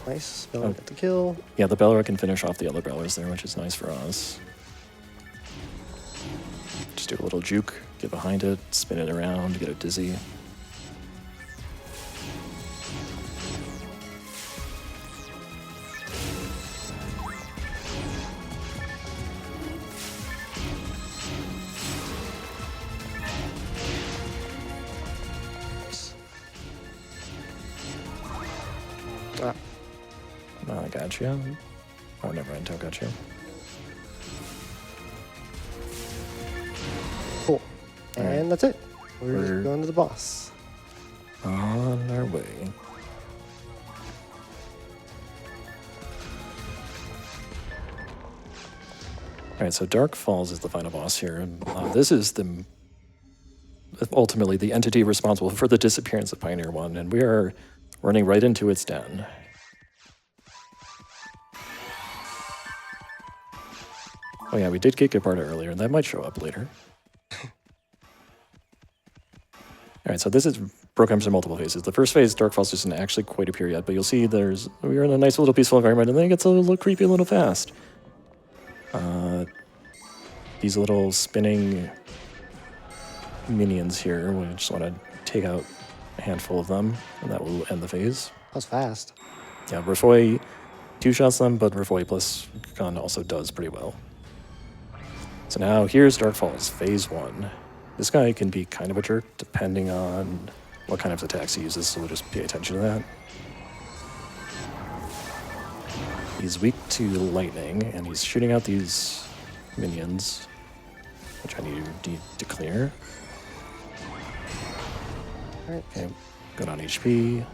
Speaker 3: Nice. Bell got the kill.
Speaker 2: Yeah, the Bellower can finish off the other Bellers there, which is nice for us. Just do a little juke, get behind it, spin it around, get it dizzy. I got you. Oh, never mind. I got you.
Speaker 3: Cool. And
Speaker 2: Alright.
Speaker 3: that's it. We're going to the boss.
Speaker 2: On our way. Alright, so Dark Falls is the final boss here. And this is ultimately the entity responsible for the disappearance of Pioneer 1, and we are running right into its den. Oh yeah, we did get Gepard earlier, and that might show up later. Alright, so this is broken into multiple phases. The first phase, Dark Falls, doesn't actually quite appear yet, but you'll see we're in a nice little peaceful environment, and then it gets a little creepy a little fast. These little spinning minions here, we just want to take out a handful of them, and that will end the phase.
Speaker 3: That was fast.
Speaker 2: Yeah, Refoy two-shots them, but Refoy plus gun also does pretty well. So now here's Dark Falls, phase 1. This guy can be kind of a jerk depending on what kind of attacks he uses, so we'll just pay attention to that. He's weak to lightning, and he's shooting out these minions, which I need to clear.
Speaker 3: Alright.
Speaker 2: Okay, good on HP.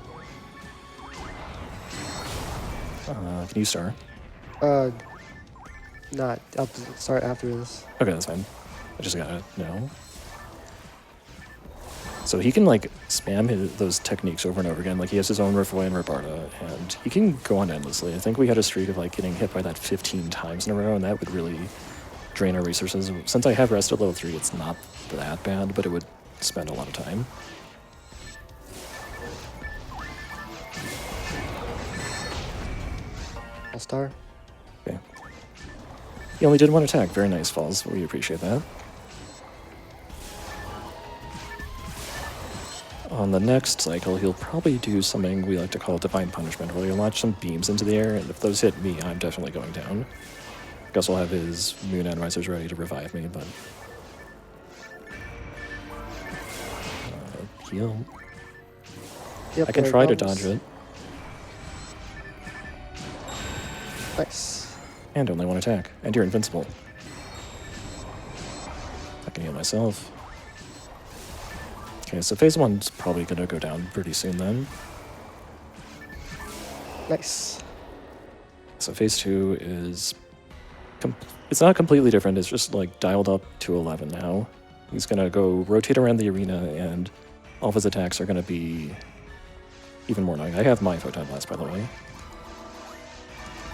Speaker 2: Can you star?
Speaker 3: Not. I'll start after this.
Speaker 2: Okay, that's fine. I just gotta know. So he can like spam those techniques over and over again. Like he has his own Riftway and Rabarda, and he can go on endlessly. I think we had a streak of like getting hit by that 15 times in a row, and that would really drain our resources. Since I have rest at level 3, it's not that bad, but it would spend a lot of time.
Speaker 3: I'll star.
Speaker 2: Okay. He only did one attack. Very nice, Falls. We appreciate that. On the next cycle, he'll probably do something we like to call Divine Punishment, where he'll launch some beams into the air, and if those hit me, I'm definitely going down. Gus will have his Moon Analyzers ready to revive me, but... heal.
Speaker 3: Yep,
Speaker 2: I can
Speaker 3: there
Speaker 2: try to
Speaker 3: comes.
Speaker 2: dodge it,
Speaker 3: Nice.
Speaker 2: and only one attack, and you're invincible. I can heal myself. Okay, so phase 1's probably going to go down pretty soon then.
Speaker 3: Nice.
Speaker 2: So phase 2 is... it's not completely different, it's just like dialed up to 11 now. He's going to go rotate around the arena, and all of his attacks are going to be even more annoying. I have my Photon Blast, by the way.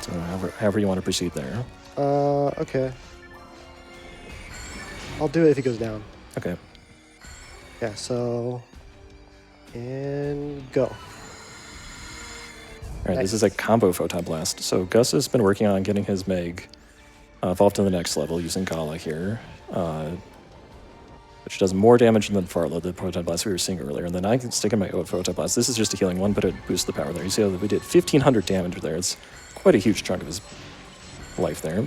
Speaker 2: So however you want to proceed there.
Speaker 3: Okay. I'll do it if he goes down.
Speaker 2: Okay.
Speaker 3: Yeah, so... and go.
Speaker 2: Alright, This is a combo Photon Blast. So Gus has been working on getting his Meg evolved to the next level using Gala here, which does more damage than Fartload, the Photon Blast we were seeing earlier. And then I can stick in my Photon Blast. This is just a healing one, but it boosts the power there. You see how we did 1,500 damage there. It's quite a huge chunk of his life there.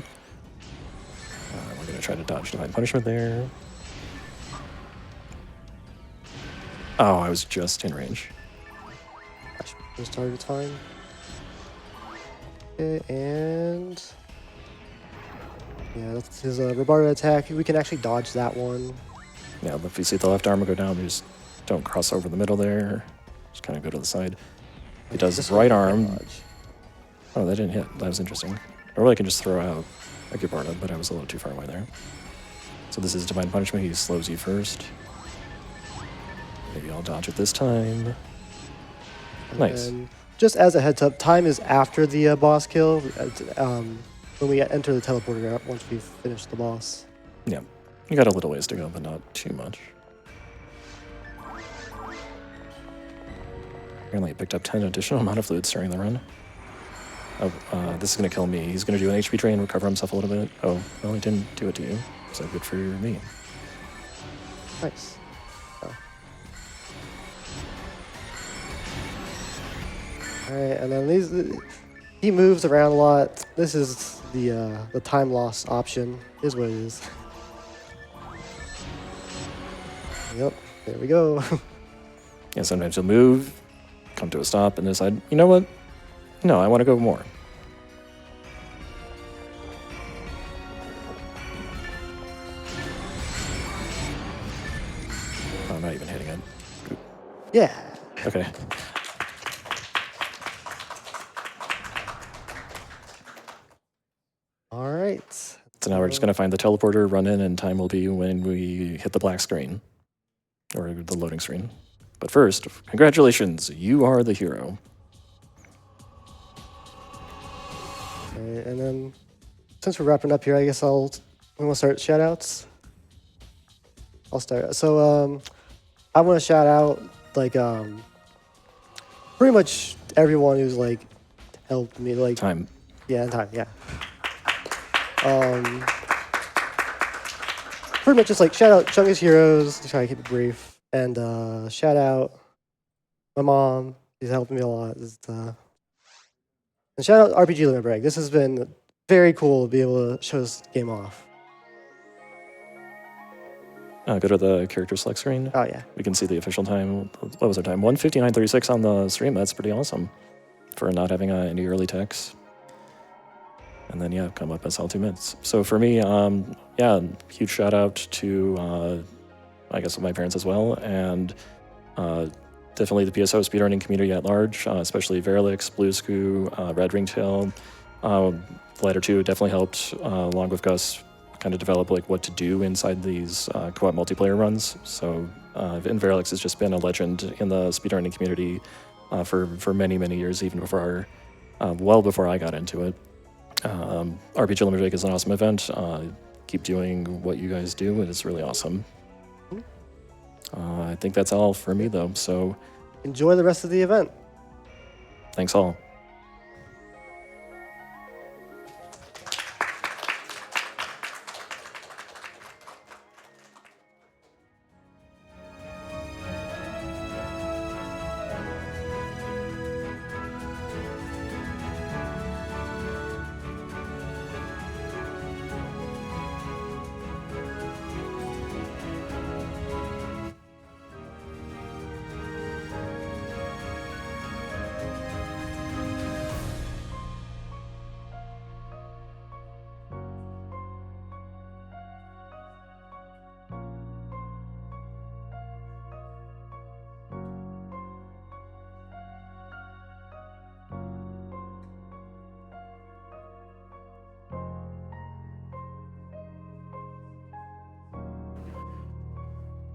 Speaker 2: We're going to try to dodge Divine Punishment there. Oh, I was just in range.
Speaker 3: First target time. Okay, and... yeah, that's his Rabarda attack. We can actually dodge that one.
Speaker 2: Yeah, if you see the left arm go down, we just don't cross over the middle there. Just kind of go to the side. He does his right arm.
Speaker 3: Dodge.
Speaker 2: Oh, that didn't hit. That was interesting. Or I can just throw out a Gepard, but I was a little too far away there. So this is Divine Punishment. He slows you first. Maybe I'll dodge it this time.
Speaker 3: And
Speaker 2: Nice.
Speaker 3: then, just as a heads up, time is after the boss kill. When we enter the teleporter once we've finished the boss.
Speaker 2: Yeah. You got a little ways to go, but not too much. Apparently I picked up 10 additional amount of fluids during the run. Oh, this is going to kill me. He's going to do an HP drain, recover himself a little bit. Oh, well, he didn't do it to you. So good for me.
Speaker 3: Nice. Oh. Alright, and then he moves around a lot. This is the time loss option, is what it is. Yep, there we go.
Speaker 2: Yeah, sometimes you'll move, come to a stop, and decide, you know what? No, I want to go more. Oh, I'm not even hitting it.
Speaker 3: Yeah.
Speaker 2: Okay.
Speaker 3: Alright.
Speaker 2: So now we're just going to find the teleporter, run in, and time will be when we hit the black screen. Or the loading screen. But first, congratulations, you are the hero.
Speaker 3: Okay, and then, since we're wrapping up here, I guess we want to start shoutouts. I'll start. So, I want to shout out, like, pretty much everyone who's, like, helped me, like...
Speaker 2: Time.
Speaker 3: Yeah, time, yeah. Pretty much just, like, shout out Chungus Heroes, to try to keep it brief, and, shout out my mom, she's helped me a lot. And shout out RPG Limit Break. This has been very cool to be able to show this game off.
Speaker 2: Go to the character select screen.
Speaker 3: Oh, yeah.
Speaker 2: We can see the official time. What was our time? 1:59:36 on the stream. That's pretty awesome for not having any early text. And then, yeah, come up as all 2 minutes. So for me, yeah, huge shout out to, I guess, my parents as well. And definitely the PSO speedrunning community at large, especially Verilix, Bluescoo, Red Ringtail. The latter two definitely helped, along with Gus, kind of develop like what to do inside these co-op multiplayer runs. So and Verilix has just been a legend in the speedrunning community for many, many years, even before, well before I got into it. RPG Limit Break is an awesome event. Keep doing what you guys do, and it's really awesome. I think that's all for me, though, so...
Speaker 3: Enjoy the rest of the event.
Speaker 2: Thanks all.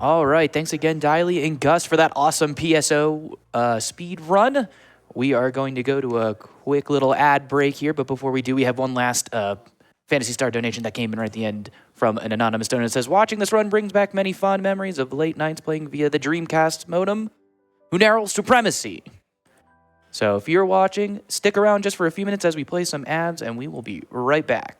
Speaker 1: All right, thanks again, AKDylie and Gus, for that awesome PSO speed run. We are going to go to a quick little ad break here, but before we do, we have one last Phantasy Star donation that came in right at the end from an anonymous donor. It says, watching this run brings back many fond memories of late nights playing via the Dreamcast modem, Huneral Supremacy. So if you're watching, stick around just for a few minutes as we play some ads, and we will be right back.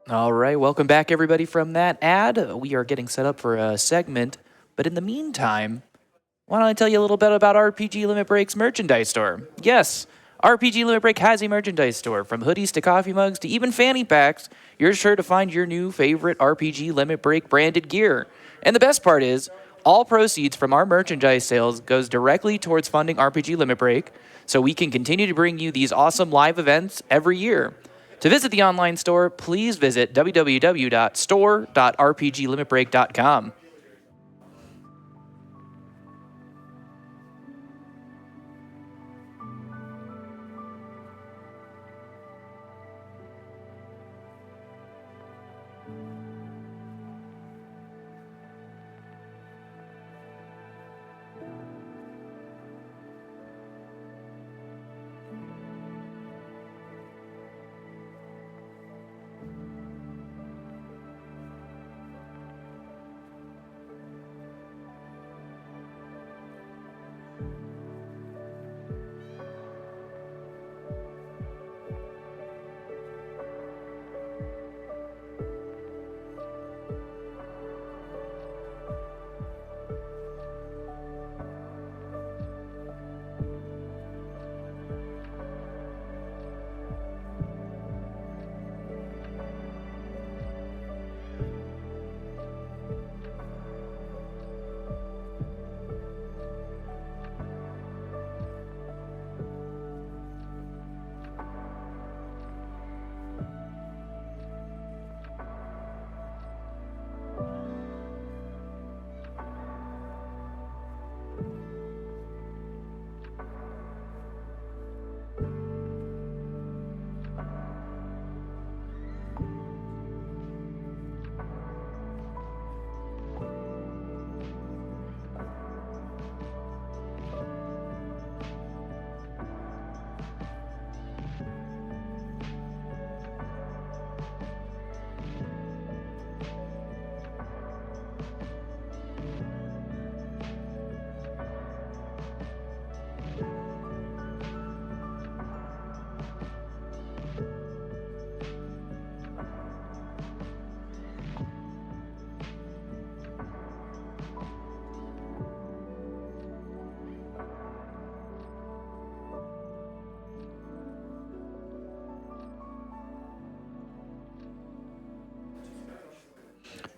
Speaker 1: All right, welcome back, everybody, from that ad. We are getting set up for a segment, but in the meantime, why don't I tell you a little bit about RPG Limit Break's merchandise store? Yes, RPG Limit Break has a merchandise store. From hoodies to coffee mugs to even fanny packs, you're sure to find your new favorite RPG Limit Break branded gear. And the best part is, all proceeds from our merchandise sales goes directly towards funding RPG Limit Break, so we can continue to bring you these awesome live events every year. To visit the online store, please visit www.store.rpglimitbreak.com.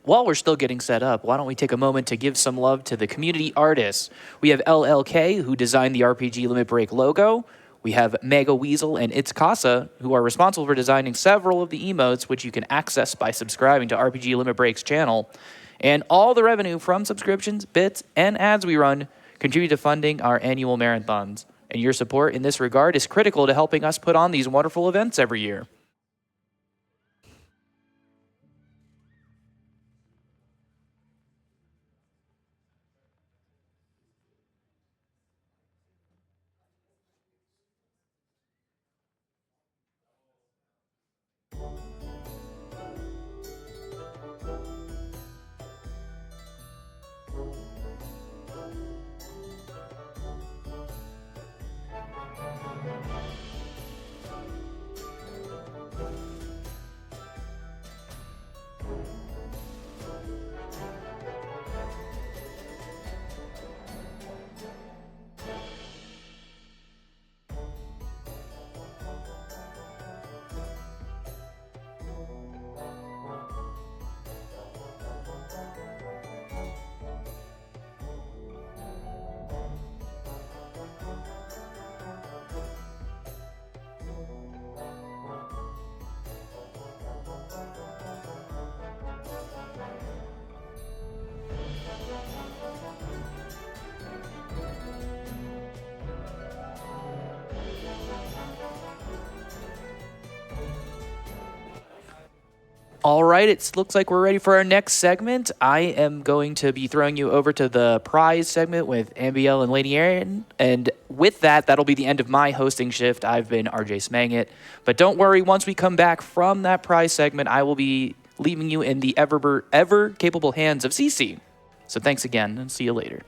Speaker 1: While we're still getting set up, why don't we take a moment to give some love to the community artists? We have LLK, who designed the RPG Limit Break logo. We have Mega Weasel and It's Casa, who are responsible for designing several of the emotes, which you can access by subscribing to RPG Limit Break's channel. And all the revenue from subscriptions, bits, and ads we run contribute to funding our annual marathons. And your support in this regard is critical to helping us put on these wonderful events every year. All right, it looks like we're ready for our next segment. I am going to be throwing you over to the prize segment with Ambiel and Lady Erin. And with that, that'll be the end of my hosting shift. I've been RJ Smangit. But don't worry, once we come back from that prize segment, I will be leaving you in the ever capable hands of Cece. So thanks again, and see you later.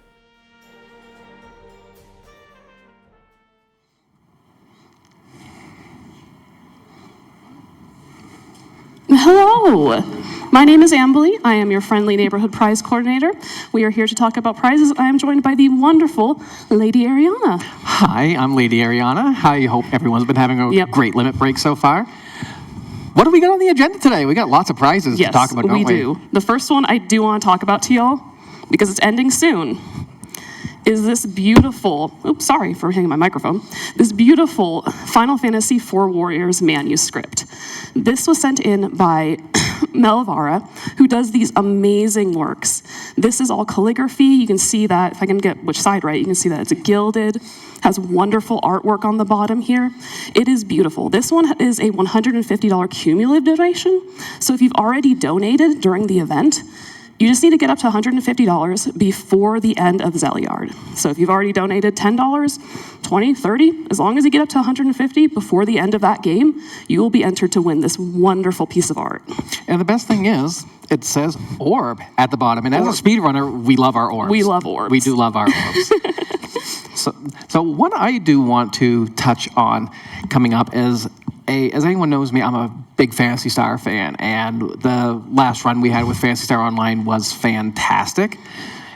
Speaker 4: Hello, my name is Amberly. I am your friendly neighborhood prize coordinator. We are here to talk about prizes. I am joined by the wonderful Lady Ariana.
Speaker 5: Hi, I'm Lady Ariana. I hope everyone's been having a great limit break so far. What do we got on the agenda today? We got lots of prizes to talk about, don't we?
Speaker 4: Yes, we do. The first one I do want to talk about to y'all, because it's ending soon, is this beautiful, oops, sorry for hitting my microphone, this beautiful Final Fantasy IV Warriors manuscript. This was sent in by Melvara, who does these amazing works. This is all calligraphy. You can see that, if I can get which side right, you can see that it's gilded, has wonderful artwork on the bottom here. It is beautiful. This one is a $150 cumulative donation. So if you've already donated during the event, you just need to get up to $150 before the end of Zeliard. So if you've already donated $10, $20, $30, as long as you get up to $150 before the end of that game, you will be entered to win this wonderful piece of art.
Speaker 5: And the best thing is, it says orb at the bottom. And as a speedrunner, we love our orbs.
Speaker 4: We love orbs.
Speaker 5: We do love our orbs. So what I do want to touch on coming up is, as anyone knows me, I'm a big Phantasy Star fan, and the last run we had with Phantasy Star Online was fantastic.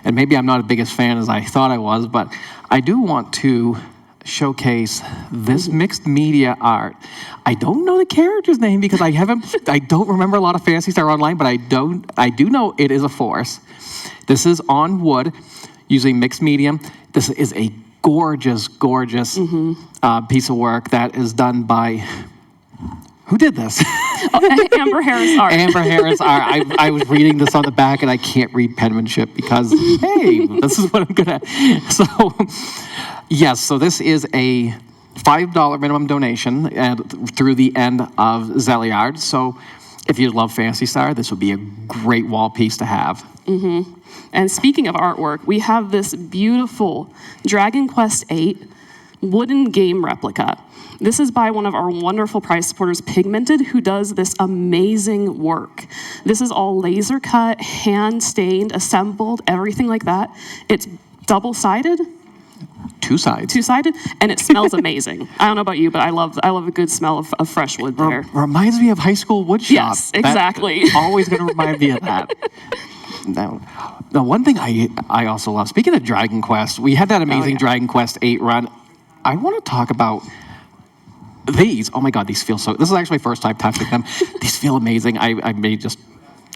Speaker 5: And maybe I'm not as big a fan as I thought I was, but I do want to showcase this mixed media art. I don't know the character's name because I don't remember a lot of Phantasy Star Online, but I do know it is a force. This is on wood using mixed medium. This is a gorgeous, gorgeous piece of work that is done by, who did this?
Speaker 4: Amber Harris art.
Speaker 5: Amber Harris art. I was reading this on the back and I can't read penmanship because, hey, this is what I'm good at. So, yes, so this is a $5 minimum donation through the end of Zeliard. So if you love Phantasy Star, this would be a great wall piece to have.
Speaker 4: And speaking of artwork, we have this beautiful Dragon Quest VIII wooden game replica. This is by one of our wonderful prize supporters, Pigmented, who does this amazing work. This is all laser cut, hand stained, assembled, everything like that. It's double-sided.
Speaker 5: Two sides.
Speaker 4: Two-sided, and it smells amazing. I don't know about you, but I love a good smell of fresh wood there.
Speaker 5: Reminds me of high school wood shop.
Speaker 4: Yes, exactly.
Speaker 5: Always going to remind me of that. Now, one thing I also love, speaking of Dragon Quest, we had that amazing Dragon Quest VIII run. I want to talk about these. Oh my God, these feel so, this is actually my first time touching them. These feel amazing. I may just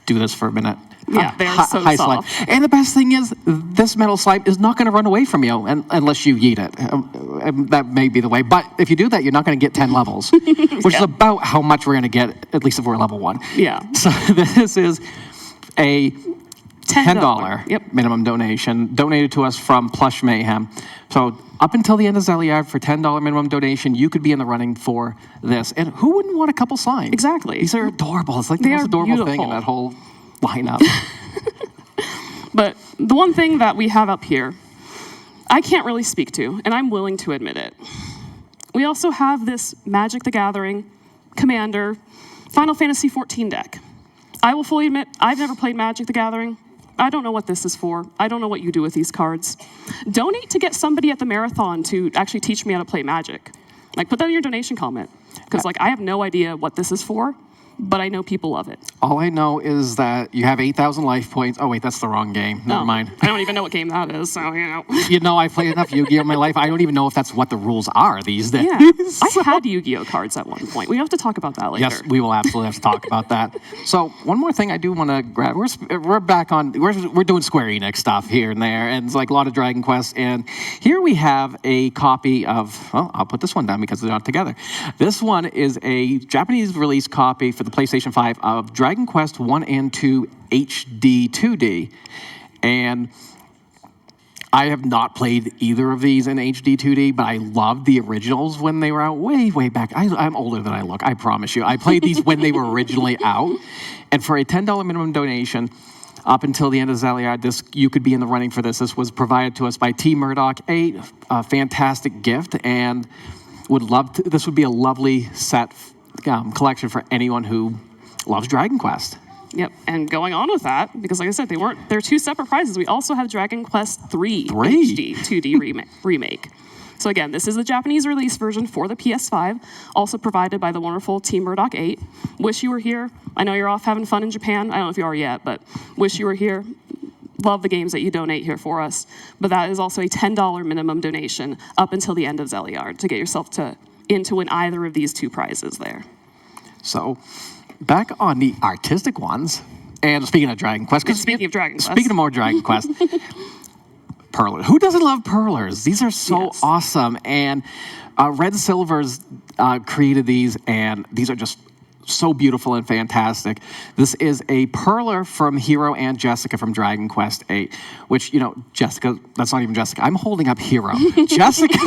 Speaker 5: do this for a minute.
Speaker 4: Yeah, they're so soft.
Speaker 5: Slime. And the best thing is, this metal slime is not going to run away from you unless you yeet it. That may be the way. But if you do that, you're not going to get 10 levels, which is about how much we're going to get, at least if we're level 1.
Speaker 4: Yeah.
Speaker 5: So this is a
Speaker 4: $10
Speaker 5: minimum donation donated to us from Plush Mayhem. So up until the end of Zeliard, for $10 minimum donation, you could be in the running for this. And who wouldn't want a couple slimes?
Speaker 4: Exactly.
Speaker 5: These are adorable. It's like the most adorable thing in that whole lineup.
Speaker 4: But the one thing that we have up here, I can't really speak to, and I'm willing to admit it. We also have this Magic the Gathering, Commander, Final Fantasy XIV deck. I will fully admit, I've never played Magic the Gathering. I don't know what this is for. I don't know what you do with these cards. Donate to get somebody at the marathon to actually teach me how to play Magic. Like, put that in your donation comment. Because, like, I have no idea what this is for, but I know people love it.
Speaker 5: All I know is that you have 8,000 life points. Oh, wait, that's the wrong game. Never mind.
Speaker 4: I don't even know what game that is, so, you know.
Speaker 5: You know, I've played enough Yu-Gi-Oh! In my life. I don't even know if that's what the rules are these days.
Speaker 4: Yeah. I had Yu-Gi-Oh! Cards at one point. We have to talk about that later.
Speaker 5: Yes, we will absolutely have to talk about that. So, one more thing I do want to grab. We're back on, we're doing Square Enix stuff here and there, and it's like a lot of Dragon Quest. And here we have a copy of, well, I'll put this one down because they're not together. This one is a Japanese release copy for the PlayStation 5 of Dragon Quest 1 and 2 HD 2D. And I have not played either of these in HD 2D, but I loved the originals when they were out way, way back. I'm older than I look, I promise you. I played these when they were originally out. And for a $10 minimum donation, up until the end of Zeliard, you could be in the running for this. This was provided to us by T. Murdoch, a fantastic gift, and this would be a lovely set collection for anyone who loves Dragon Quest.
Speaker 4: Yep, and going on with that, because like I said, they're two separate prizes. We also have Dragon Quest 3 HD 2D remake. So again, this is the Japanese release version for the PS5, also provided by the wonderful Team Murdoch 8. Wish you were here. I know you're off having fun in Japan. I don't know if you are yet, but wish you were here. Love the games that you donate here for us. But that is also a $10 minimum donation up until the end of Zeliard to get yourself in to win either of these 2 prizes there.
Speaker 5: So, back on the artistic ones, and speaking of Dragon Quest,
Speaker 4: Speaking
Speaker 5: of more Dragon Quest, Perlers. Who doesn't love Perlers? These are so awesome. And Red Silver's created these, and these are just so beautiful and fantastic. This is a Perler from Hero and Jessica from Dragon Quest VIII, which, Jessica, that's not even Jessica. I'm holding up Hero. Jessica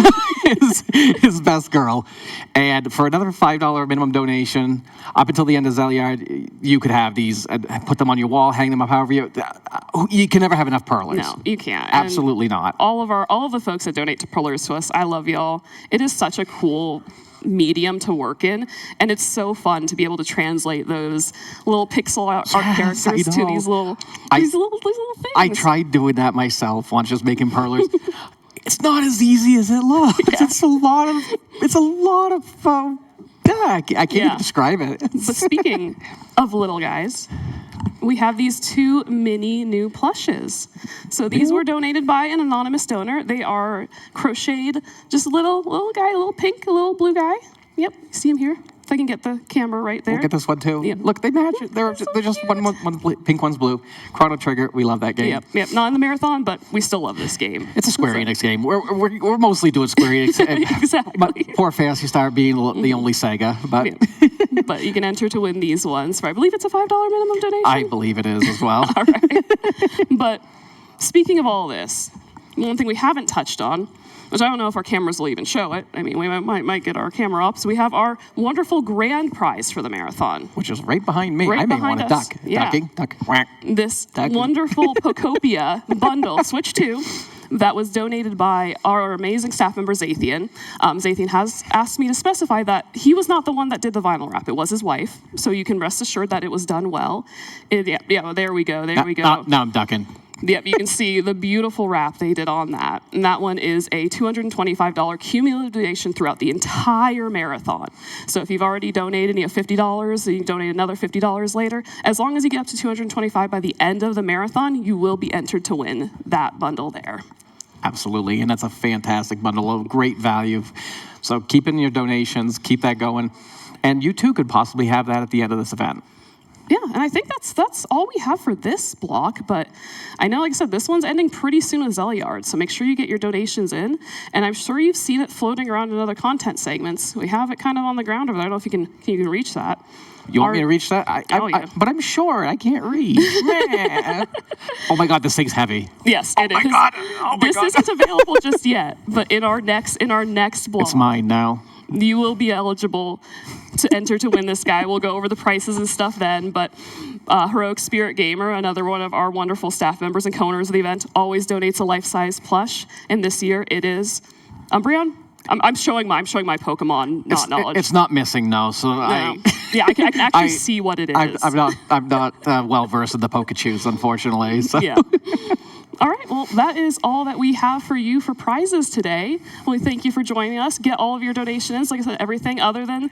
Speaker 5: is his best girl. And for another $5 minimum donation, up until the end of Zeliard, you could have these, put them on your wall, hang them up however you can never have enough Perlers.
Speaker 4: No, you can't.
Speaker 5: Absolutely not.
Speaker 4: All of the folks that donate to Perlers to us, I love y'all. It is such a cool medium to work in, and it's so fun to be able to translate those little pixel art characters to these little things.
Speaker 5: I tried doing that myself once, just making Perlers. It's not as easy as it looks. Yeah. It's a lot of I can't even describe it.
Speaker 4: But speaking of little guys, we have these 2 mini new plushes. So these were donated by an anonymous donor. They are crocheted, just a little guy, a little pink, a little blue guy. Yep, see him here? If I can get the camera right there.
Speaker 5: We'll get this one too.
Speaker 4: Yep.
Speaker 5: Look, they match. They're just one pink, one's blue. Chrono Trigger, we love that game.
Speaker 4: Yep. Not in the marathon, but we still love this game.
Speaker 5: It's a Square Enix game. We're mostly doing Square Enix.
Speaker 4: Exactly.
Speaker 5: But poor Phantasy Star being the only Sega. But
Speaker 4: but you can enter to win these ones for, I believe it's a $5 minimum donation.
Speaker 5: I believe it is as well.
Speaker 4: All right. But speaking of all this, one thing we haven't touched on, which I don't know if our cameras will even show it. I mean, we might get our camera up. So we have our wonderful grand prize for the marathon.
Speaker 5: Which is right behind me.
Speaker 4: Right
Speaker 5: I may
Speaker 4: behind
Speaker 5: want to
Speaker 4: us.
Speaker 5: duck.
Speaker 4: Yeah.
Speaker 5: Duck. Quack.
Speaker 4: This
Speaker 5: Ducking.
Speaker 4: wonderful Pocopia bundle, Switch 2, that was donated by our amazing staff member, Zathian. Zathian has asked me to specify that he was not the one that did the vinyl wrap. It was his wife. So you can rest assured that it was done well. There we go.
Speaker 5: Now I'm ducking.
Speaker 4: Yep, you can see the beautiful wrap they did on that. And that one is a $225 cumulative donation throughout the entire marathon. So if you've already donated and you have $50, and you donate another $50 later, as long as you get up to $225 by the end of the marathon, you will be entered to win that bundle there.
Speaker 5: Absolutely, and that's a fantastic bundle of great value. So keep in your donations, keep that going. And you too could possibly have that at the end of this event.
Speaker 4: Yeah, and I think that's all we have for this block, but I know, like I said, this one's ending pretty soon with Zeliard, so make sure you get your donations in, and I'm sure you've seen it floating around in other content segments. We have it kind of on the ground over there. I don't know if you can reach that.
Speaker 5: You want me to reach that? But I'm short. I can't reach. Oh my God, this thing's heavy.
Speaker 4: Yes, it is.
Speaker 5: Oh my God.
Speaker 4: This isn't available just yet, but in our next block,
Speaker 5: it's mine now.
Speaker 4: You will be eligible to enter to win this guy. We'll go over the prices and stuff then, but Heroic Spirit Gamer, another one of our wonderful staff members and co-owners of the event, always donates a life-size plush, and this year it is Umbreon. I'm showing my Pokemon knowledge.
Speaker 5: It's not missing, no. So
Speaker 4: no. Yeah, I can actually see what it is.
Speaker 5: I'm not well versed in the Pokechus, unfortunately. So.
Speaker 4: Yeah. All right, well, that is all that we have for you for prizes today. We thank you for joining us. Get all of your donations. Like I said, everything other than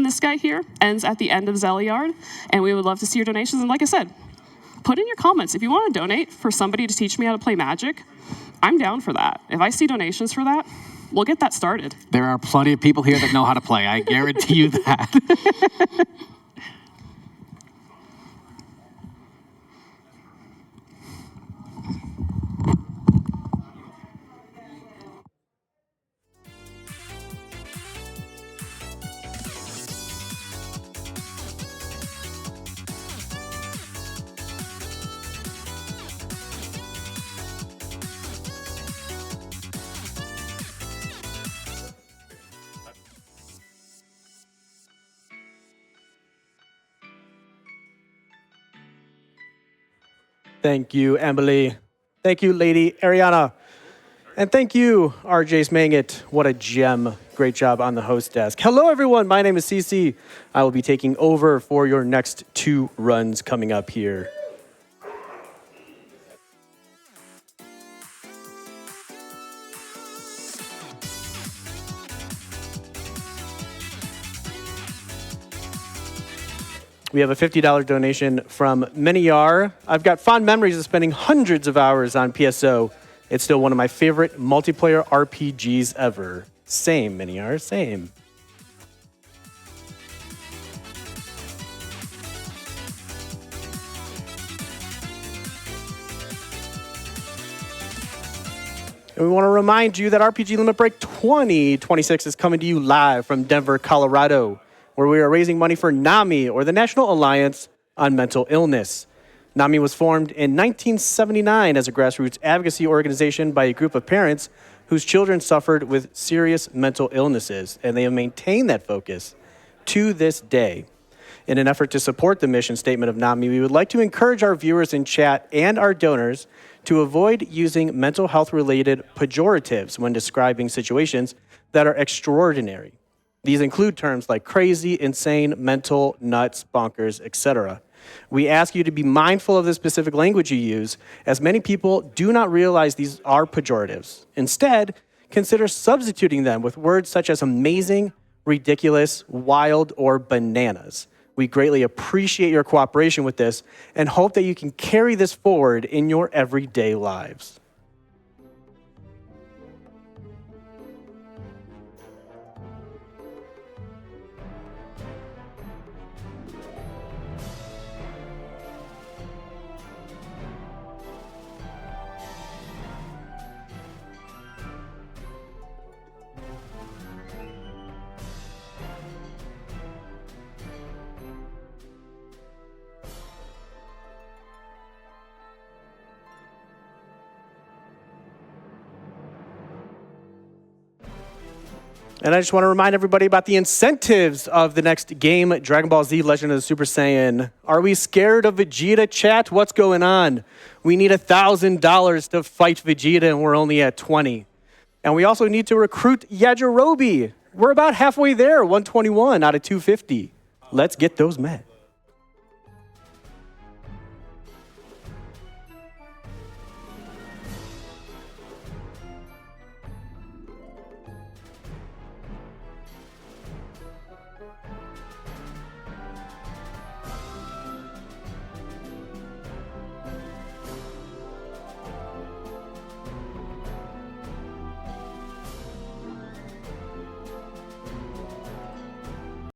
Speaker 4: this guy here ends at the end of Zeliard, and we would love to see your donations. And like I said, put in your comments. If you want to donate for somebody to teach me how to play Magic, I'm down for that. If I see donations for that, we'll get that started.
Speaker 5: There are plenty of people here that know how to play. I guarantee you that.
Speaker 3: Thank you, Emily. Thank you, Lady Ariana. And thank you, RJ Smangit. What a gem. Great job on the host desk. Hello, everyone. My name is CC. I will be taking over for your next 2 runs coming up here.
Speaker 6: We have a $50 donation from Miniar. I've got fond memories of spending hundreds of hours on PSO. It's still one of my favorite multiplayer RPGs ever. Same, Miniar, same. And we want to remind you that RPG Limit Break 2026 is coming to you live from Denver, Colorado, where we are raising money for NAMI, or the National Alliance on Mental Illness. NAMI was formed in 1979 as a grassroots advocacy organization by a group of parents whose children suffered with serious mental illnesses, and they have maintained that focus to this day. In an effort to support the mission statement of NAMI, we would like to encourage our viewers in chat and our donors to avoid using mental health-related pejoratives when describing situations that are extraordinary. These include terms like crazy, insane, mental, nuts, bonkers, etc. We ask you to be mindful of the specific language you use, as many people do not realize these are pejoratives. Instead, consider substituting them with words such as amazing, ridiculous, wild, or bananas. We greatly appreciate your cooperation with this and hope that you can carry this forward in your everyday lives. And I just want to remind everybody about the incentives of the next game, Dragon Ball Z Legend of the Super Saiyan. Are we scared of Vegeta, chat? What's going on? We need $1,000 to fight Vegeta, and we're only at 20. And we also need to recruit Yajirobe. We're about halfway there, 121 out of 250. Let's get those meds.